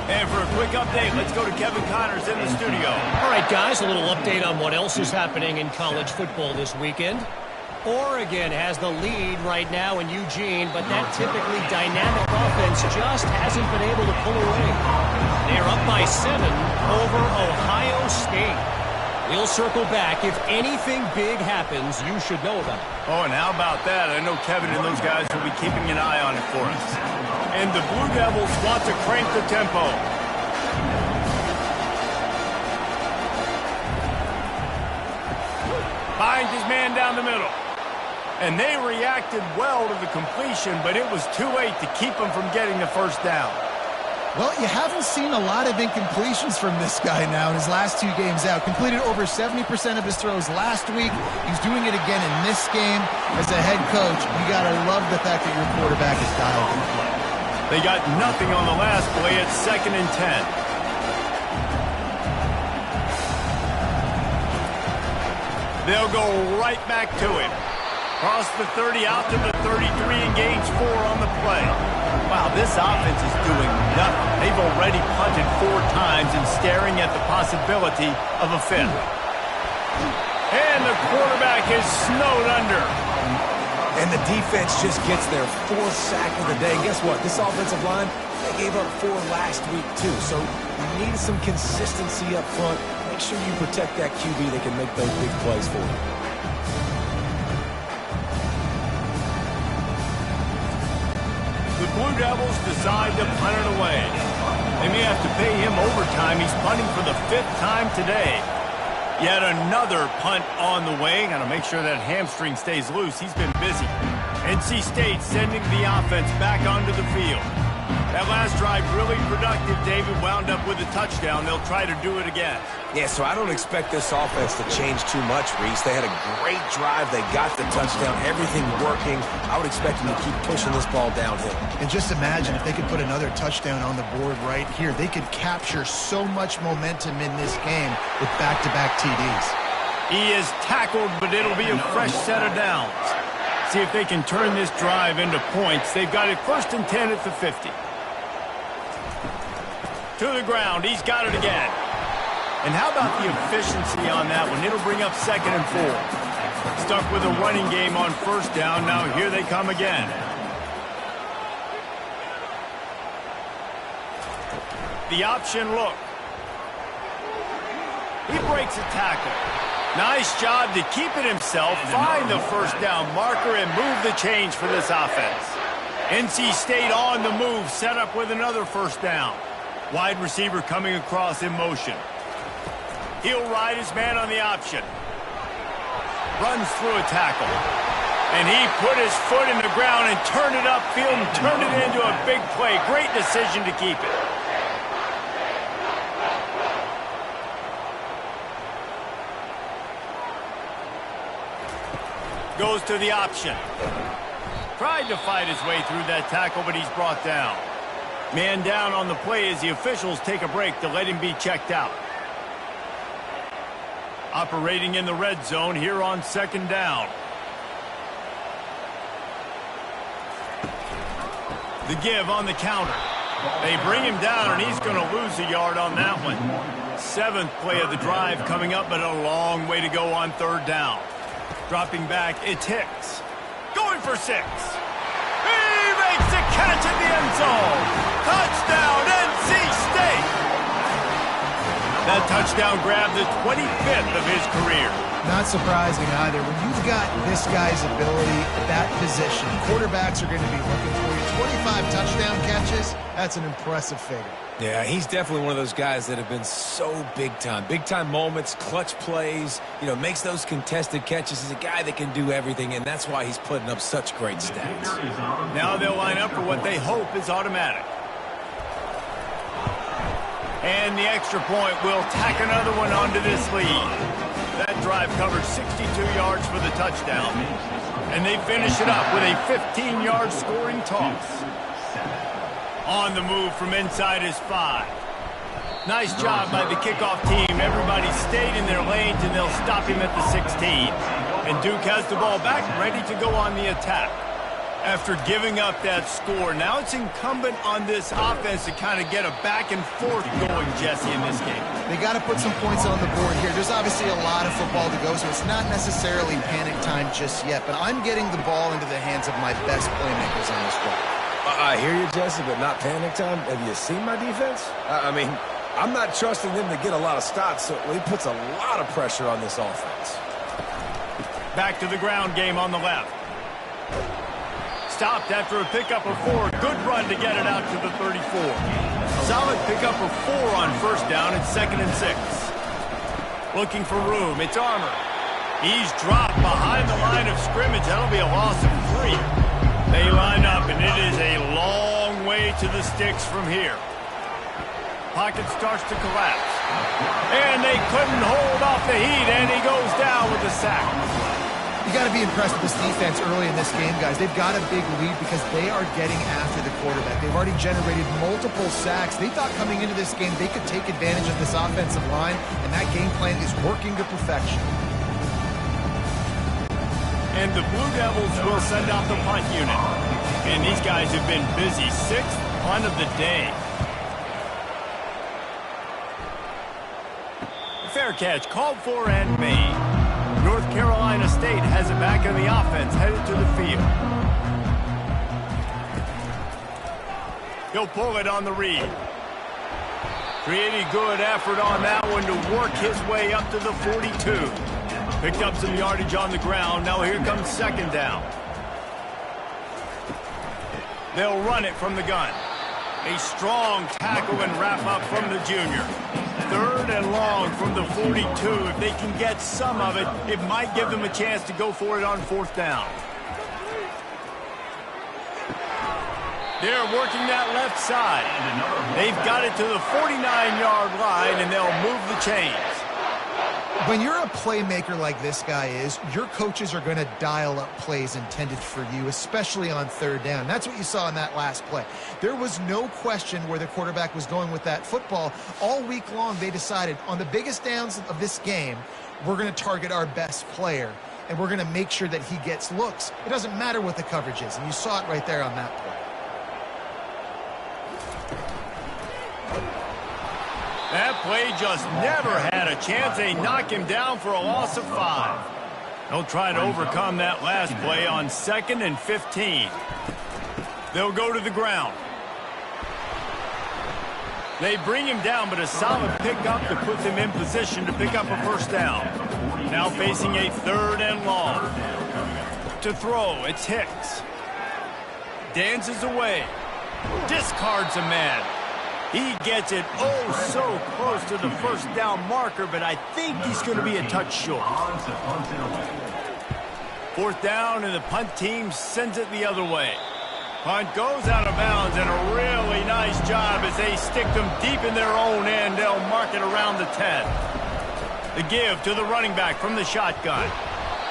[SPEAKER 1] And for a quick update, let's go to Kevin Connors in the studio.
[SPEAKER 5] All right, guys, a little update on what else is happening in college football this weekend. Oregon has the lead right now in Eugene, but that typically dynamic offense just hasn't been able to pull away. They're up by 7 over Ohio State. We'll circle back. If anything big happens, you should know about it.
[SPEAKER 1] Oh, and how about that? I know Kevin and those guys will be keeping an eye on it for us. And the Blue Devils want to crank the tempo. Finds his man down the middle. And they reacted well to the completion, but it was too late to keep them from getting the first down.
[SPEAKER 4] Well, you haven't seen a lot of incompletions from this guy now in his last 2 games out. Completed over 70% of his throws last week. He's doing it again in this game. As a head coach, you got to love the fact that your quarterback is dialed in.
[SPEAKER 1] They got nothing on the last play at 2nd and 10. They'll go right back to him. Cross the 30 out to the 33 and gains 4 on the play. Wow, this offense is doing nothing. They've already punted 4 times and staring at the possibility of a 5th. And the quarterback is snowed under.
[SPEAKER 3] And the defense just gets their 4th sack of the day. And guess what? This offensive line, they gave up 4 last week too. So you need some consistency up front. Make sure you protect that QB that can make those big plays for you.
[SPEAKER 1] The Blue Devils decide to punt it away. They may have to pay him overtime. He's punting for the 5th time today. Yet another punt on the way. Got to make sure that hamstring stays loose. He's been busy. NC State sending the offense back onto the field. That last drive really productive. David wound up with a touchdown. They'll try to do it again.
[SPEAKER 3] Yeah, so I don't expect this offense to change too much, Reese. They had a great drive. They got the touchdown. Everything working. I would expect them to keep pushing this ball downhill.
[SPEAKER 4] And just imagine if they could put another touchdown on the board right here. They could capture so much momentum in this game with back-to-back TDs.
[SPEAKER 1] He is tackled, but it'll be a fresh set of downs. See if they can turn this drive into points. They've got it 1st and 10 at the 50. To the ground. He's got it again. And how about the efficiency on that one? It'll bring up 2nd and 4. Stuck with a running game on 1st down. Now here they come again. The option look. He breaks a tackle. Nice job to keep it himself, find the 1st down marker, and move the change for this offense. NC State on the move, set up with another 1st down. Wide receiver coming across in motion. He'll ride his man on the option. Runs through a tackle. And he put his foot in the ground and turned it upfield and turned it into a big play. Great decision to keep it. Goes to the option. Tried to fight his way through that tackle, but he's brought down. Man down on the play as the officials take a break to let him be checked out. Operating in the red zone here on 2nd down. The give on the counter. They bring him down, and he's going to lose a yard on that one. 7th play of the drive coming up, but a long way to go on 3rd down. Dropping back, it's Hicks. Going for 6. He makes the catch in the end zone. Touchdown, NC State. That touchdown grabbed the 25th of his career.
[SPEAKER 4] Not surprising either. When you've got this guy's ability at that position, quarterbacks are going to be looking for you. 25 touchdown catches, that's an impressive figure.
[SPEAKER 3] Yeah, he's definitely one of those guys that have been so big time. Big time moments, clutch plays, makes those contested catches. He's a guy that can do everything, and that's why he's putting up such great stats.
[SPEAKER 1] Now they'll line up for what they hope is automatic. And the extra point will tack another one onto this lead. That drive covered 62 yards for the touchdown. And they finish it up with a 15-yard scoring toss. On the move from inside his 5. Nice job by the kickoff team. Everybody stayed in their lanes, and they'll stop him at the 16. And Duke has the ball back, ready to go on the attack. After giving up that score, now it's incumbent on this offense to kind of get a back and forth going, Jesse, in this game.
[SPEAKER 4] They got to put some points on the board here. There's obviously a lot of football to go, so it's not necessarily panic time just yet, but I'm getting the ball into the hands of my best playmakers on this drive.
[SPEAKER 3] I hear you, Jesse, but not panic time. Have you seen my defense? I mean, I'm not trusting them to get a lot of stops, so he puts a lot of pressure on this offense.
[SPEAKER 1] Back to the ground game on the left. Stopped after a pickup of 4. Good run to get it out to the 34. Solid pickup of 4 on first down. It's 2nd and 6. Looking for room. It's Armour. He's dropped behind the line of scrimmage. That'll be a loss of 3. They line up, and it is a long way to the sticks from here. Pocket starts to collapse. And they couldn't hold off the heat, and he goes down with a sack.
[SPEAKER 4] You got to be impressed with this defense early in this game, guys. They've got a big lead because they are getting after the quarterback. They've already generated multiple sacks. They thought coming into this game they could take advantage of this offensive line, and that game plan is working to perfection.
[SPEAKER 1] And the Blue Devils will send out the punt unit. And these guys have been busy. 6th punt of the day. Fair catch called for and made. North Carolina State has it back in the offense, headed to the field. He'll pull it on the read. Pretty good effort on that one to work his way up to the 42. Picked up some yardage on the ground. Now here comes 2nd down. They'll run it from the gun. A strong tackle and wrap up from the junior. 3rd and long from the 42. If they can get some of it, it might give them a chance to go for it on 4th down. They're working that left side. They've got it to the 49-yard line, and they'll move the chains.
[SPEAKER 4] When you're a playmaker like this guy is, your coaches are going to dial up plays intended for you, especially on 3rd down. That's what you saw in that last play. There was no question where the quarterback was going with that football. All week long, they decided on the biggest downs of this game, we're going to target our best player, and we're going to make sure that he gets looks. It doesn't matter what the coverage is, and you saw it right there on that play.
[SPEAKER 1] That play just never had a chance. They knock him down for a loss of 5. They'll try to overcome that last play on 2nd and 15. They'll go to the ground. They bring him down, but a solid pickup to put them in position to pick up a 1st down. Now facing a 3rd and long. To throw, it's Hicks. Dances away. Discards a man. He gets it so close to the 1st down marker, but I think he's going to be a touch short. 4th down, and the punt team sends it the other way. Punt goes out of bounds, and a really nice job as they stick them deep in their own end. They'll mark it around the 10. The give to the running back from the shotgun.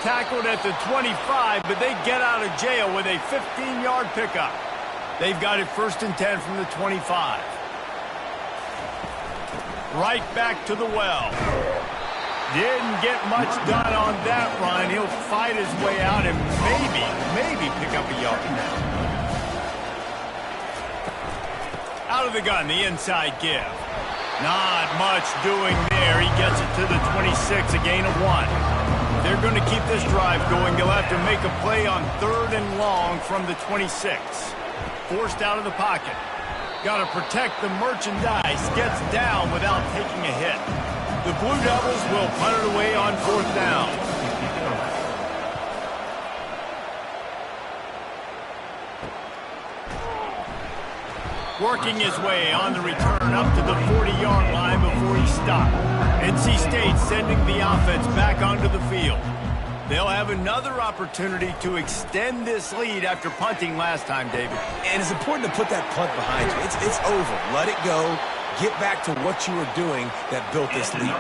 [SPEAKER 1] Tackled at the 25, but they get out of jail with a 15-yard pickup. They've got it 1st and 10 from the 25. Right back to the well. Didn't get much done on that run. He'll fight his way out and maybe pick up a yard. Out of the gun, the inside give. Not much doing there. He gets it to the 26, a gain of 1. They're going to keep this drive going. They'll have to make a play on 3rd and long from the 26. Forced out of the pocket. Got to protect the merchandise. Gets down without taking a hit. The Blue Devils will punt it away on 4th down. Working his way on the return up to the 40-yard line before he stopped. NC State sending the offense back onto the field. They'll have another opportunity to extend this lead after punting last time, David.
[SPEAKER 3] And it's important to put that punt behind you. It's over. Let it go. Get back to what you were doing that built this lead.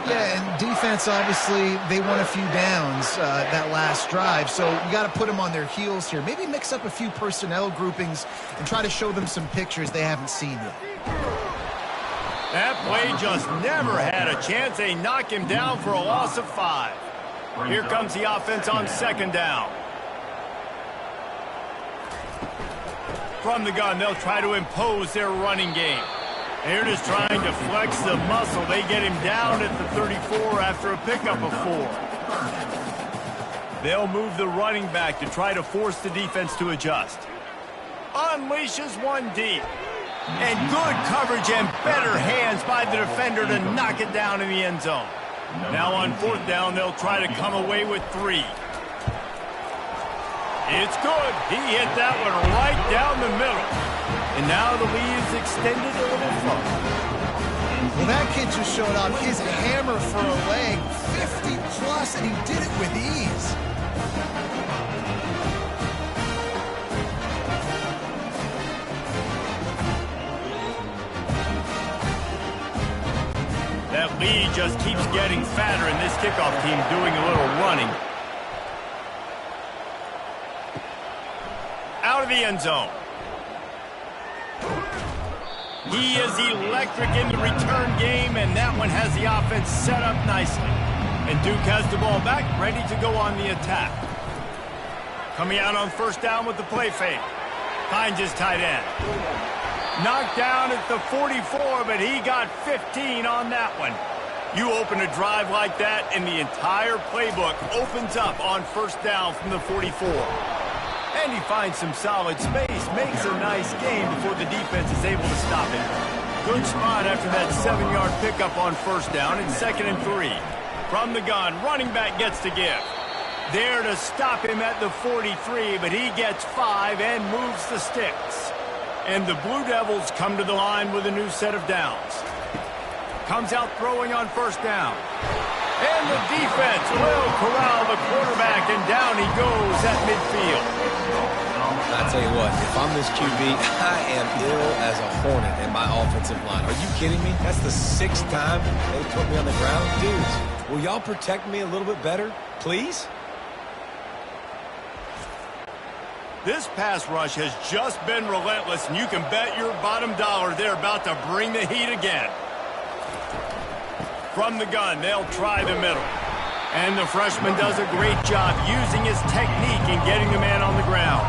[SPEAKER 4] Yeah, and defense, obviously, they won a few downs that last drive, so you got to put them on their heels here. Maybe mix up a few personnel groupings and try to show them some pictures they haven't seen yet.
[SPEAKER 1] That play just never had a chance. They knock him down for a loss of 5. Here comes the offense on 2nd down. From the gun, they'll try to impose their running game. They're just trying to flex the muscle. They get him down at the 34 after a pickup of 4. They'll move the running back to try to force the defense to adjust. Unleashes one deep. And good coverage and better hands by the defender to knock it down in the end zone. Now on fourth down, they'll try to come away with 3. It's good. He hit that one right down the middle. And now the lead is extended a little further.
[SPEAKER 4] Well, that kid just showed off his hammer for a leg, 50 plus, and he did it with ease.
[SPEAKER 1] That lead just keeps getting fatter, and this kickoff team doing a little running. Out of the end zone. He is electric in the return game, and that one has the offense set up nicely. And Duke has the ball back, ready to go on the attack. Coming out on first down with the play fake. Finds his tight end. Knocked down at the 44, but he got 15 on that one. You open a drive like that, and the entire playbook opens up on first down from the 44. And he finds some solid space, makes a nice game before the defense is able to stop him. Good spot after that 7-yard pickup on first down and 2nd and 3. From the gun, running back gets to give. There to stop him at the 43, but he gets 5 and moves the sticks. And the Blue Devils come to the line with a new set of downs. Comes out throwing on first down. And the defense will corral the quarterback, and down he goes at midfield.
[SPEAKER 3] I tell you what, if I'm this QB, I am ill as a hornet in my offensive line. Are you kidding me? That's the 6th time they put me on the ground. Dudes, will y'all protect me a little bit better, please?
[SPEAKER 1] This pass rush has just been relentless, and you can bet your bottom dollar they're about to bring the heat again. From the gun, they'll try the middle. And the freshman does a great job using his technique and getting the man on the ground.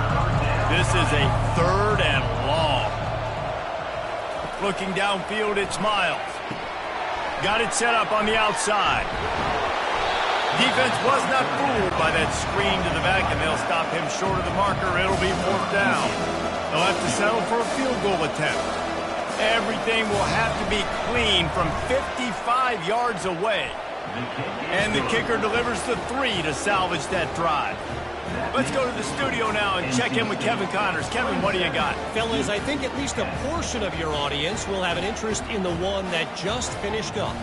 [SPEAKER 1] This is a 3rd and long. Looking downfield, it's Miles. Got it set up on the outside. Defense was not fooled by that screen to the back, and they'll stop him short of the marker. It'll be 4th down. They'll have to settle for a field goal attempt. Everything will have to be clean from 55 yards away. And the kicker delivers the 3 to salvage that drive. Let's go to the studio now and check in with Kevin Connors. Kevin, what do you got?
[SPEAKER 5] Fellas, I think at least a portion of your audience will have an interest in the one that just finished up.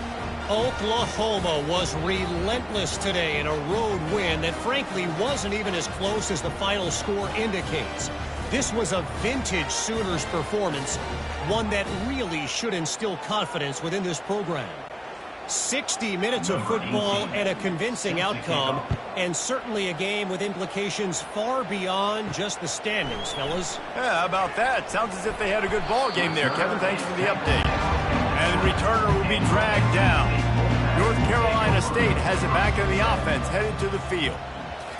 [SPEAKER 5] Oklahoma was relentless today in a road win that frankly wasn't even as close as the final score indicates. This was a vintage Sooners performance, one that really should instill confidence within this program. 60 minutes of football and a convincing outcome, and certainly a game with implications far beyond just the standings, fellas.
[SPEAKER 1] Yeah, how about that? Sounds as if they had a good ball game there. Kevin, thanks for the update. And the returner will be dragged down. North Carolina State has it back in the offense, headed to the field.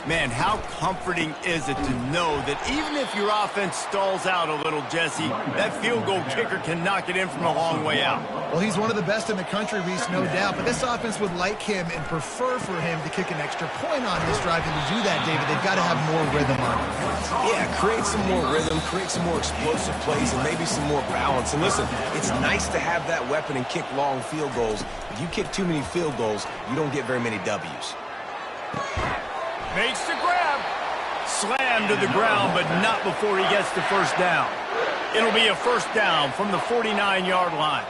[SPEAKER 1] Man, how comforting is it to know that even if your offense stalls out a little, Jesse, that field goal kicker can knock it in from a long way out.
[SPEAKER 4] Well, he's one of the best in the country, Reese, no doubt. But this offense would like him and prefer for him to kick an extra point on this drive. And to do that, David, they've got to have more rhythm on it.
[SPEAKER 3] Yeah, create some more rhythm, create some more explosive plays, and maybe some more balance. And listen, it's nice to have that weapon and kick long field goals. If you kick too many field goals, you don't get very many W's.
[SPEAKER 1] Makes the grab. Slammed to the ground, but not before he gets the first down. It'll be a first down from the 49-yard line.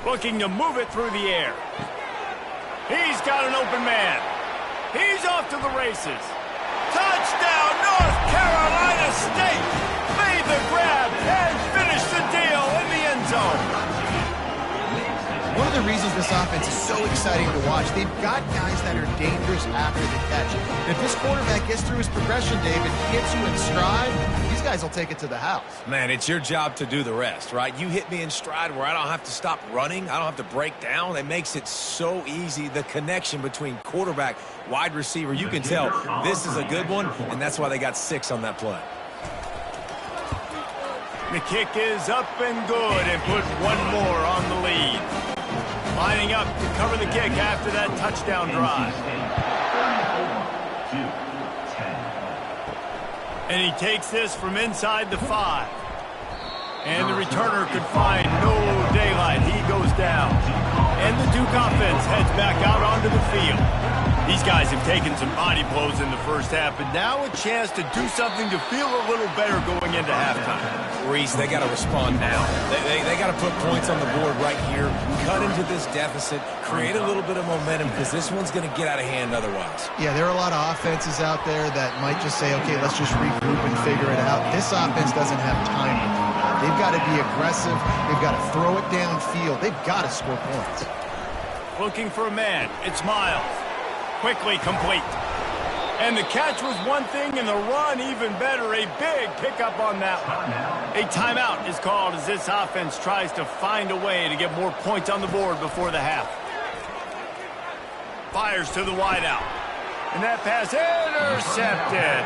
[SPEAKER 1] Looking to move it through the air. He's got an open man. He's off to the races. Touchdown, North Carolina State. Made the grab and finished the deal in the end zone.
[SPEAKER 4] One of the reasons this offense is so exciting to watch, they've got guys that are dangerous after the catch. And if this quarterback gets through his progression, David, hits you in stride, these guys will take it to the house.
[SPEAKER 3] Man, it's your job to do the rest, right? You hit me in stride where I don't have to stop running. I don't have to break down. It makes it so easy. The connection between quarterback, wide receiver, you can tell this is a good one, and that's why they got 6 on that play.
[SPEAKER 1] The kick is up and good and put one more on the lead. Lining up to cover the kick after that touchdown drive. And he takes this from inside the 5. And the returner could find no daylight. He goes down. And the Duke offense heads back out onto the field. These guys have taken some body blows in the first half, but now a chance to do something to feel a little better going into halftime.
[SPEAKER 3] Reese, they got to respond now. They got to put points on the board right here, cut into this deficit, create a little bit of momentum, because this one's going to get out of hand otherwise.
[SPEAKER 4] Yeah, there are a lot of offenses out there that might just say, okay, let's just regroup and figure it out. This offense doesn't have time to do that. They've got to be aggressive. They've got to throw it downfield. They've got to score points.
[SPEAKER 1] Looking for a man. It's Miles. Quickly complete. And the catch was one thing, and the run even better. A big pickup on that one. A timeout is called as this offense tries to find a way to get more points on the board before the half. Fires to the wideout. And that pass intercepted.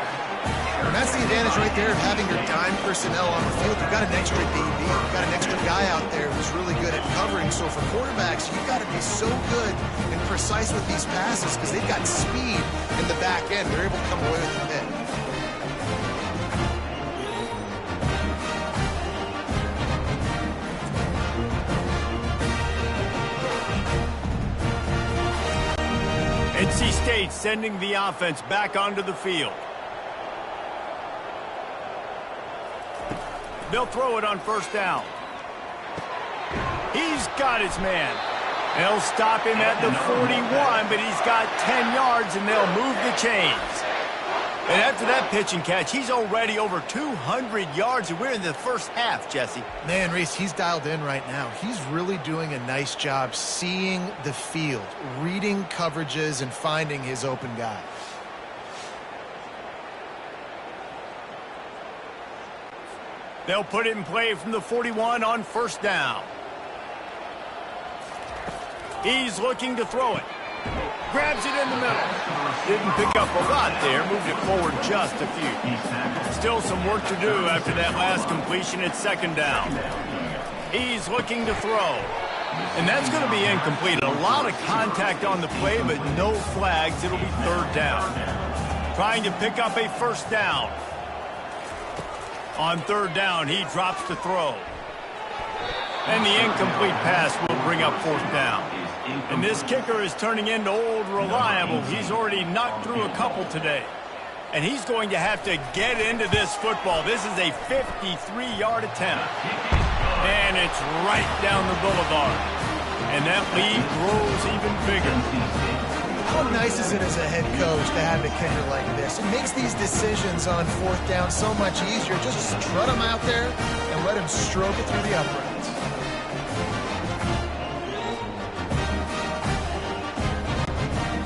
[SPEAKER 4] And that's the advantage right there of having your dime personnel on the field. You've got an extra DB. You've got an extra guy out there who's really good at covering. So for quarterbacks, you've got to be so good and precise with these passes because they've got speed in the back end. They're able to come away with the pick.
[SPEAKER 1] NC State sending the offense back onto the field. They'll throw it on first down. He's got his man. They'll stop him at the 41, but he's got 10 yards, and they'll move the chains. And after that pitch and catch, he's already over 200 yards, and we're in the first half, Jesse.
[SPEAKER 4] Man, Reese, he's dialed in right now. He's really doing a nice job seeing the field, reading coverages, and finding his open guy.
[SPEAKER 1] They'll put it in play from the 41 on first down. He's looking to throw it. Grabs it in the middle. Didn't pick up a lot there. Moved it forward just a few. Still some work to do after that last completion at second down. He's looking to throw. And that's going to be incomplete. A lot of contact on the play, but no flags. It'll be third down. Trying to pick up a first down. On third down, he drops to throw. And the incomplete pass will bring up fourth down. And this kicker is turning into old reliable. He's already knocked through a couple today. And he's going to have to get into this football. This is a 53-yard attempt. And it's right down the boulevard. And that lead grows even bigger.
[SPEAKER 4] How nice is it as a head coach to have a kicker like this? It makes these decisions on fourth down so much easier. Just strut him out there and let him stroke it through the uprights.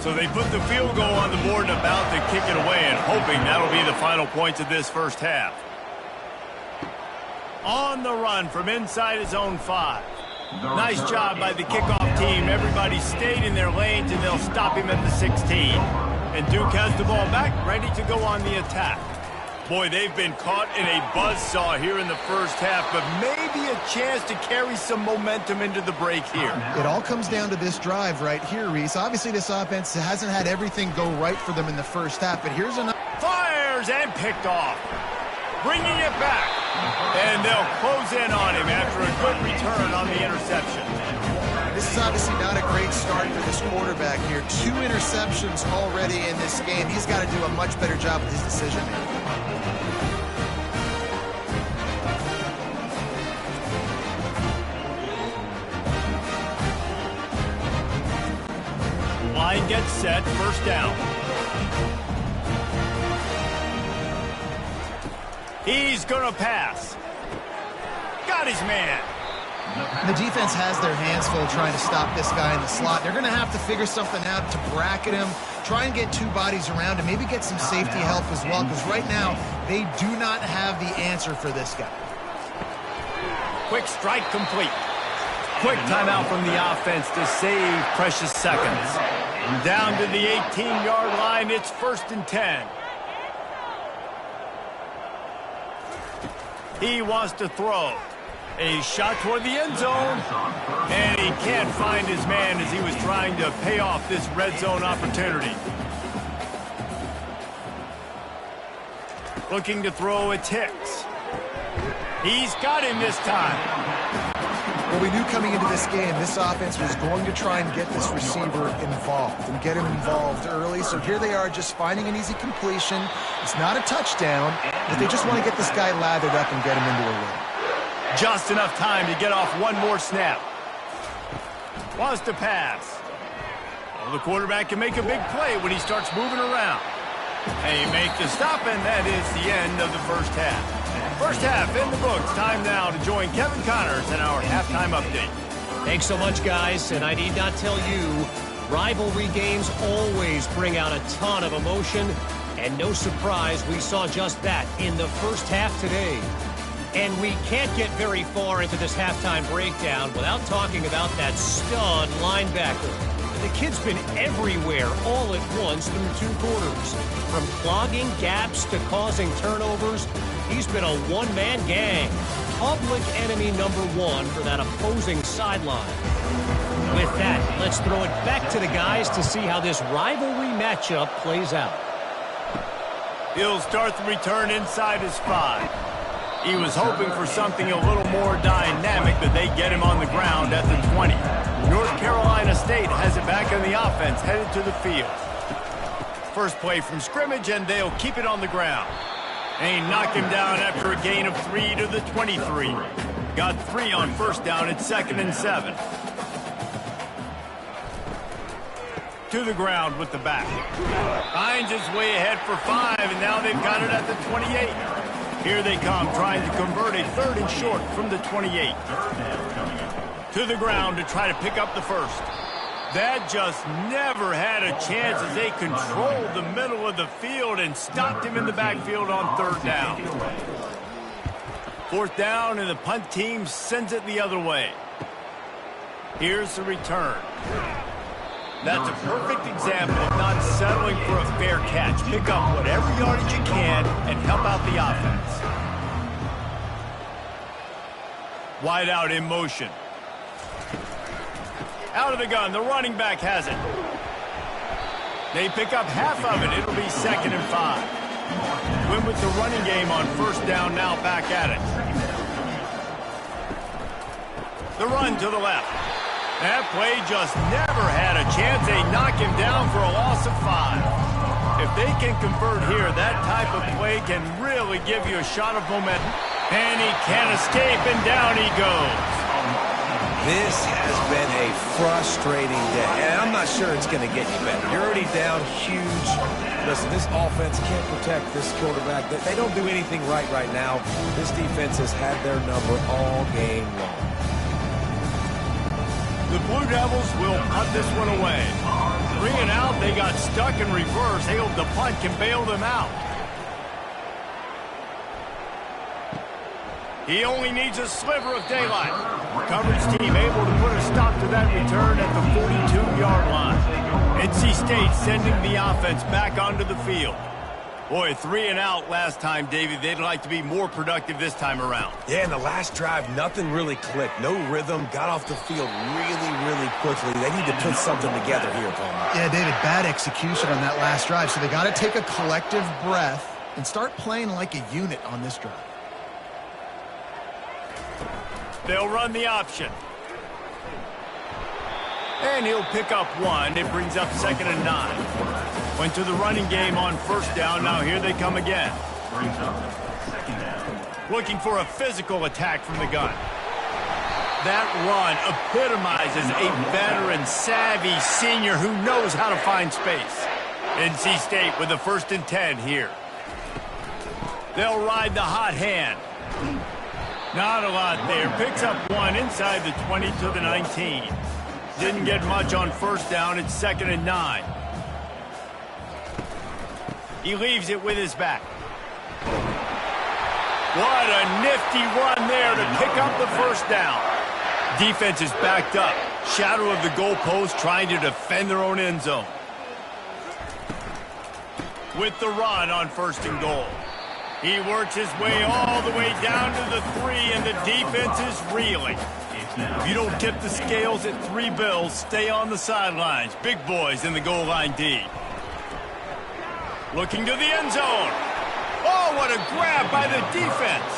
[SPEAKER 1] So they put the field goal on the board and about to kick it away, and hoping that'll be the final points of this first half. On the run from inside his own 5. Nice job by the kickoff team. Everybody stayed in their lanes, and they'll stop him at the 16. And Duke has the ball back, ready to go on the attack. Boy, they've been caught in a buzzsaw here in the first half, but maybe a chance to carry some momentum into the break here.
[SPEAKER 4] It all comes down to this drive right here, Reese. Obviously, this offense hasn't had everything go right for them in the first half, but here's another.
[SPEAKER 1] Fires and picked off. Bringing it back. And they'll close in on him after a good return on the interception.
[SPEAKER 4] This is obviously not a great start for this quarterback here. 2 interceptions already in this game. He's got to do a much better job with his decision-making.
[SPEAKER 1] Line gets set, first down. He's going to pass. Got his man.
[SPEAKER 4] The defense has their hands full trying to stop this guy in the slot. They're going to have to figure something out to bracket him, try and get 2 bodies around him, maybe get some safety help as well, because right now they do not have the answer for this guy.
[SPEAKER 1] Quick strike complete. Quick timeout from the offense to save precious seconds. Down to the 18-yard line, it's 1st and 10. He wants to throw. A shot toward the end zone. And he can't find his man as he was trying to pay off this red zone opportunity. Looking to throw, it's Hicks. He's got him this time.
[SPEAKER 4] Well, we knew coming into this game, this offense was going to try and get this receiver involved and get him involved early. So here they are just finding an easy completion. It's not a touchdown, but they just want to get this guy lathered up and get him into a win.
[SPEAKER 1] Just enough time to get off one more snap. Wants to pass. Well, the quarterback can make a big play when he starts moving around. They make the stop, and that is the end of the first half. First half in the books. Time now to join Kevin Connors in our halftime update.
[SPEAKER 5] Thanks so much, guys. And I need not tell you, rivalry games always bring out a ton of emotion. And no surprise, we saw just that in the first half today. And we can't get very far into this halftime breakdown without talking about that stud linebacker. The kid's been everywhere all at once through 2 quarters. From clogging gaps to causing turnovers, he's been a one-man gang. Public enemy #1 for that opposing sideline. With that, let's throw it back to the guys to see how this rivalry matchup plays out.
[SPEAKER 1] He'll start the return inside his 5. He was hoping for something a little more dynamic, but they get him on the ground at the 20. North Carolina State has it back on the offense, headed to the field. First play from scrimmage, and they'll keep it on the ground. They knock him down after a gain of 3 to the 23. Got 3 on first down at 2nd and 7. To the ground with the back. Hines is way ahead for 5, and now they've got it at the 28. Here they come, trying to convert a 3rd and short from the 28. To the ground to try to pick up the first. That just never had a chance as they controlled the middle of the field and stopped him in the backfield on 3rd down. 4th down, and the punt team sends it the other way. Here's the return. That's a perfect example of not settling for a fair catch. Pick up whatever yardage you can and help out the offense. Wide out in motion. Out of the gun, the running back has it. They pick up half of it. It'll be 2nd and 5. Win with the running game on 1st down, now back at it. The run to the left. That play just never had a chance. They knock him down for a loss of 5. If they can convert here, that type of play can really give you a shot of momentum. And he can't escape, and down he goes.
[SPEAKER 3] This has been a frustrating day, and I'm not sure it's going to get any better. You're already down huge. Listen, this offense can't protect this quarterback. They don't do anything right now. This defense has had their number all game long.
[SPEAKER 1] The Blue Devils will punt this one away. 3 and out, they got stuck in reverse. They hope the punt can bail them out. He only needs a sliver of daylight. Coverage team able to put a stop to that return at the 42-yard line. NC State sending the offense back onto the field. Boy, 3 and out last time, Davey. They'd like to be more productive this time around.
[SPEAKER 3] Yeah, in the last drive, nothing really clicked. No rhythm. Got off the field really quickly. They need to put something together here, Palmer.
[SPEAKER 4] Yeah, David, bad execution on that last drive. So they got to take a collective breath and start playing like a unit on this drive.
[SPEAKER 1] They'll run the option. And he'll pick up 1. It brings up 2nd and 9. Went to the running game on 1st down. Now here they come again.
[SPEAKER 2] Brings up 2nd down.
[SPEAKER 1] Looking for a physical attack from the gun. That run epitomizes a veteran, savvy senior who knows how to find space. NC State with a 1st and 10 here. They'll ride the hot hand. Not a lot there. Picks up 1 inside the 20 to the 19. Didn't get much on 1st down. It's 2nd and 9. He leaves it with his back. What a nifty run there to pick up the 1st down. Defense is backed up. Shadow of the goalpost, trying to defend their own end zone. With the run on 1st and goal. He works his way all the way down to the 3, and the defense is reeling. If you don't tip the scales at 3 bills, stay on the sidelines. Big boys in the goal line D. Looking to the end zone. Oh, what a grab by the defense.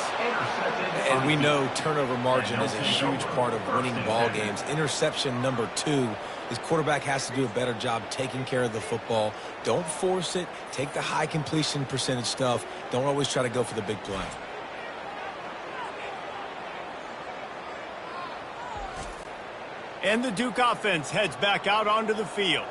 [SPEAKER 3] And we know turnover margin is a huge part of winning ball games. Interception number 2. His quarterback has to do a better job taking care of the football. Don't force it. Take the high completion percentage stuff. Don't always try to go for the big play.
[SPEAKER 1] And the Duke offense heads back out onto the field.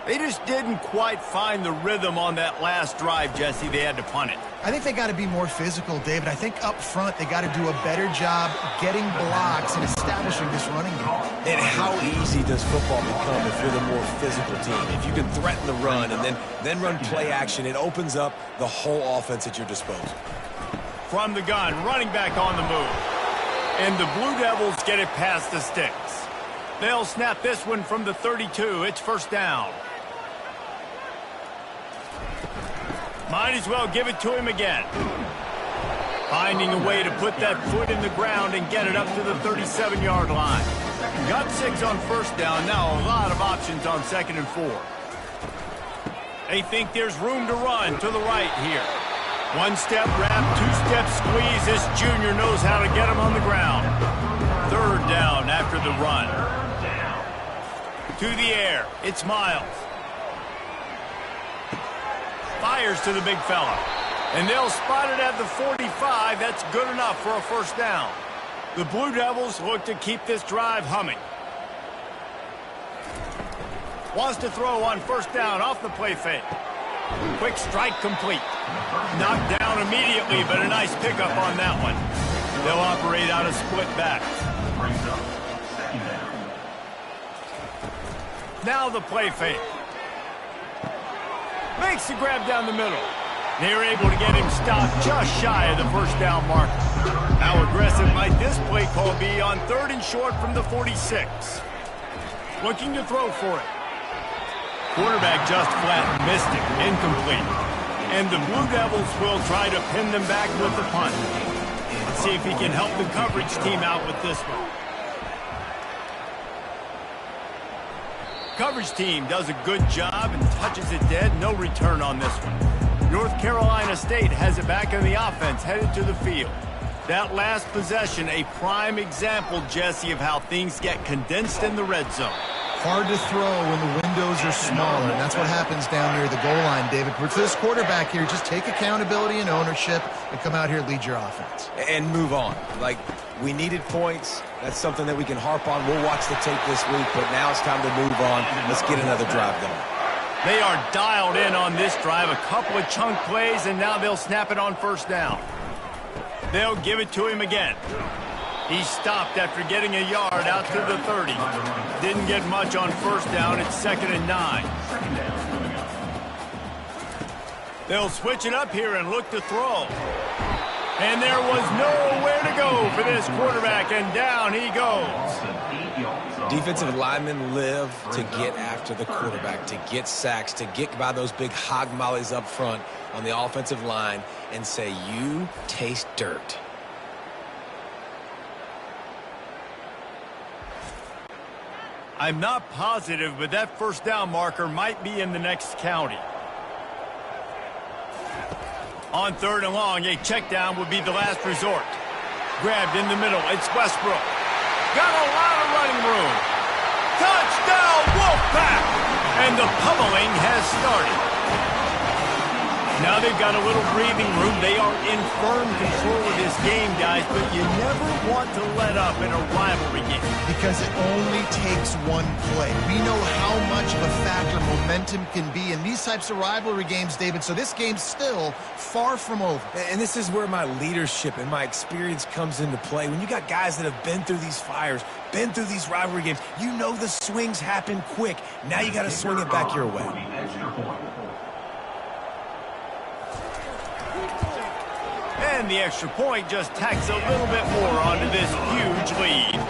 [SPEAKER 1] They just didn't quite find the rhythm on that last drive, Jesse. They had to punt it.
[SPEAKER 4] I think they got to be more physical, David. I think up front they got to do a better job getting blocks and establishing this running game.
[SPEAKER 3] And how easy does football become if you're the more physical team? If you can threaten the run and then run play action, it opens up the whole offense at your disposal.
[SPEAKER 1] From the gun, running back on the move. And the Blue Devils get it past the sticks. They'll snap this one from the 32. It's first down. Might as well give it to him again. Finding a way to put that foot in the ground and get it up to the 37-yard line. Got 6 on first down. Now a lot of options on 2nd and 4. They think there's room to run to the right here. 1-step wrap, 2-step squeeze. This junior knows how to get him on the ground. 3rd down after the run. To the air. It's Miles. Fires to the big fella. And they'll spot it at the 45. That's good enough for a first down. The Blue Devils look to keep this drive humming. Wants to throw on first down off the play fake. Quick strike complete. Knocked down immediately, but a nice pickup on that one. They'll operate out a split back. Now the play fake. Makes the grab down the middle. They're able to get him stopped just shy of the first down marker. How aggressive might this play call be on 3rd and short from the 46? Looking to throw for it. Quarterback just flat missed it. Incomplete. And the Blue Devils will try to pin them back with the punt. Let's see if he can help the coverage team out with this one. Coverage team does a good job and touches it dead. No return on this one. North Carolina State has it back in the offense, headed to the field. That last possession, a prime example, Jesse, of how things get condensed in the red zone.
[SPEAKER 4] Hard to throw when the windows are smaller, and that's what happens down near the goal line, David. For this quarterback here, just take accountability and ownership and come out here and lead your offense.
[SPEAKER 3] And move on. Like, we needed points. That's something that we can harp on. We'll watch the tape this week, but now it's time to move on. Let's get another drive going.
[SPEAKER 1] They are dialed in on this drive. A couple of chunk plays, and now they'll snap it on first down. They'll give it to him again. He stopped after getting a yard out to the 30. Didn't get much on first down. It's 2nd and 9. They'll switch it up here and look to throw. And there was nowhere to go for this quarterback, and down he goes.
[SPEAKER 3] Defensive linemen live to get after the quarterback, to get sacks, to get by those big hog mollies up front on the offensive line and say, you taste dirt.
[SPEAKER 1] I'm not positive, but that first down marker might be in the next county. On 3rd and long, a check down would be the last resort. Grabbed in the middle, it's Westbrook. Got a lot of running room. Touchdown, Wolfpack! And the pummeling has started. Now they've got a little breathing room. They are in firm control of this game, guys, but you never want to let up in a rivalry game.
[SPEAKER 4] Because it only takes one play. We know how much of a factor momentum can be in these types of rivalry games, David, so this game's still far from over.
[SPEAKER 3] And this is where my leadership and my experience comes into play. When you got guys that have been through these fires, been through these rivalry games, you know the swings happen quick. Now you got to swing it back your way.
[SPEAKER 1] And the extra point just tacks a little bit more onto this huge lead.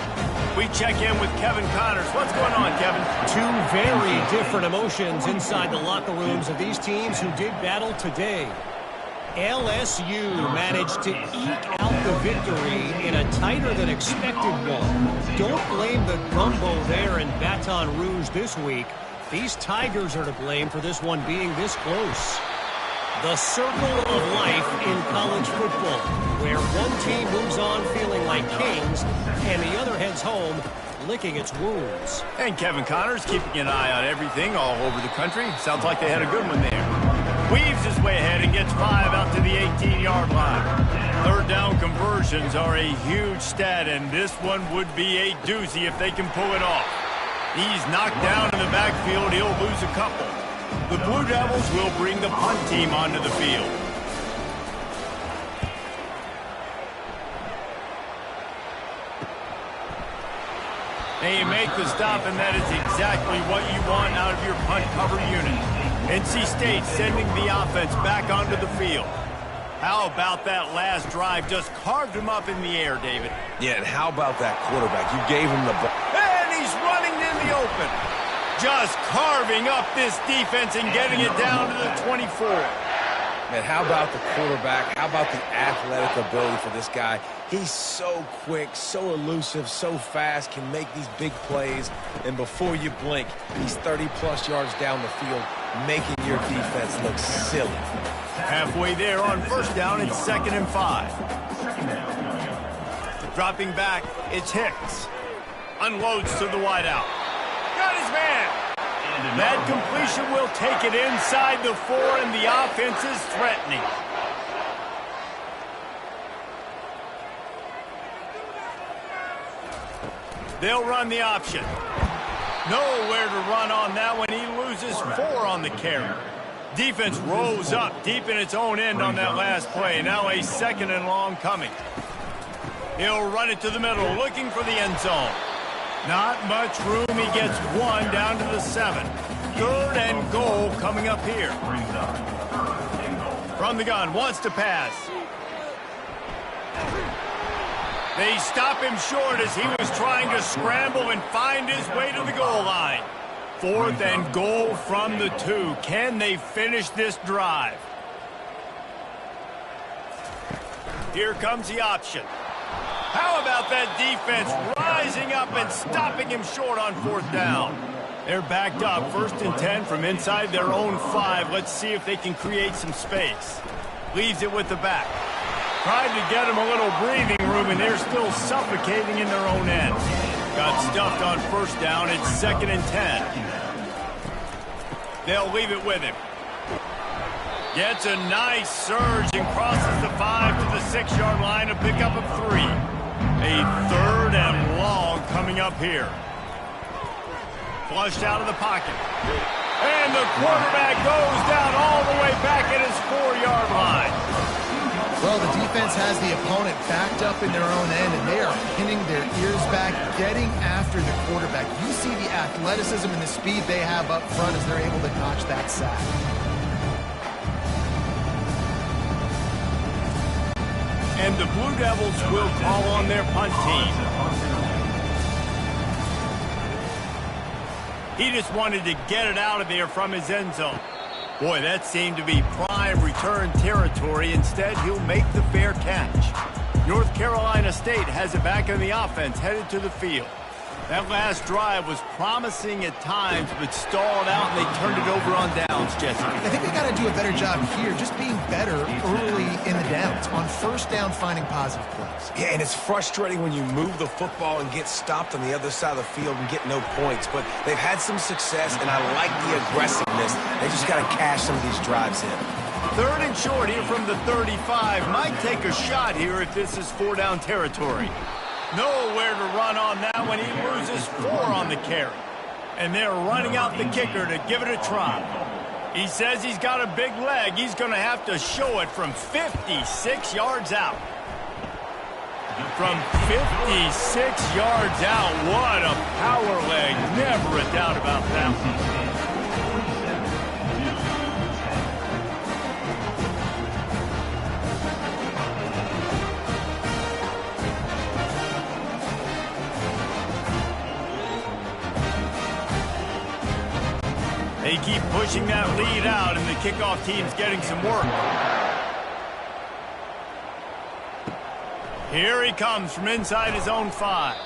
[SPEAKER 1] We check in with Kevin Connors. What's going on, Kevin?
[SPEAKER 5] Two very different emotions inside the locker rooms of these teams who did battle today. LSU managed to eke out the victory in a tighter than expected one. Don't blame the gumbo there in Baton Rouge this week. These Tigers are to blame for this one being this close. The circle of life in college football, where one team moves on feeling like kings and the other heads home licking its wounds.
[SPEAKER 1] And Kevin Connors keeping an eye on everything all over the country. Sounds like they had a good one there. Weaves his way ahead and gets 5 out to the 18-yard line. Third down conversions are a huge stat, and this one would be a doozy if they can pull it off. He's knocked down in the backfield. He'll lose a couple. The Blue Devils will bring the punt team onto the field. They make the stop, and that is exactly what you want out of your punt cover unit. NC State sending the offense back onto the field. How about that last drive? Just carved him up in the air, David.
[SPEAKER 3] Yeah, and how about that quarterback? You gave him the ball.
[SPEAKER 1] And he's running in the open. Just carving up this defense and getting it down to the 24.
[SPEAKER 3] Man, how about the quarterback? How about the athletic ability for this guy? He's so quick, so elusive, so fast, can make these big plays. And before you blink, he's 30-plus yards down the field, making your defense look silly.
[SPEAKER 1] Halfway there on first down, it's 2nd and 5. Dropping back, it's Hicks. Unloads to the wideout. Got his man. That completion will take it inside the 4, and the offense is threatening. They'll run the option. Nowhere to run on that one. He loses 4 on the carry. Defense rolls up deep in its own end on that last play. Now a 2nd and long coming. He'll run it to the middle, looking for the end zone. Not much room. He gets 1 down to the 7. 3rd and goal coming up here. From the gun, wants to pass. They stop him short as he was trying to scramble and find his way to the goal line. 4th and goal from the 2. Can they finish this drive? Here comes the option. How about that defense rising up and stopping him short on 4th down? They're backed up, 1st and 10 from inside their own 5. Let's see if they can create some space. Leaves it with the back. Tried to get him a little breathing room, and they're still suffocating in their own end. Got stuffed on 1st down. It's 2nd and 10. They'll leave it with him. Gets a nice surge and crosses the 5 to the 6-yard line, a pickup of 3. A 3rd and long coming up here. Flushed out of the pocket. And the quarterback goes down all the way back at his 4-yard line.
[SPEAKER 4] Well, the defense has the opponent backed up in their own end, and they are pinning their ears back, getting after the quarterback. You see the athleticism and the speed they have up front as they're able to notch that sack.
[SPEAKER 1] And the Blue Devils will call on their punt team. He just wanted to get it out of there from his end zone. Boy, that seemed to be prime return territory. Instead, he'll make the fair catch. North Carolina State has it back on the offense, headed to the field. That last drive was promising at times, but stalled out, and they turned it over on downs, Jesse.
[SPEAKER 4] I think they got to do a better job here, just being better early in the downs. On 1st down, finding positive plays.
[SPEAKER 3] Yeah, and it's frustrating when you move the football and get stopped on the other side of the field and get no points. But they've had some success, and I like the aggressiveness. They just got to cash some of these drives in.
[SPEAKER 1] 3rd and short here from the 35. Might take a shot here if this is 4-down territory. Nowhere to run on that one. He loses 4 on the carry. And they're running out the kicker to give it a try. He says he's got a big leg. He's going to have to show it from 56 yards out. From 56 yards out, what a power leg. Never a doubt about that one. They keep pushing that lead out, and the kickoff team's getting some work. Here he comes from inside his own 5.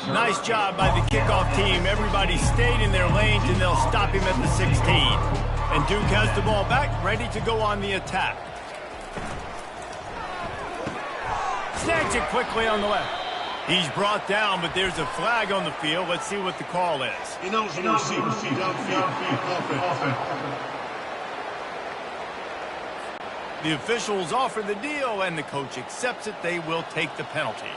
[SPEAKER 1] Nice job by the kickoff team. Everybody stayed in their lanes, and they'll stop him at the 16. And Duke has the ball back, ready to go on the attack. Snags it quickly on the left. He's brought down, but there's a flag on the field. Let's see what the call is.
[SPEAKER 6] He knows the receiver. Downfield.
[SPEAKER 1] The officials offer the deal, and the coach accepts it. They will take the penalty.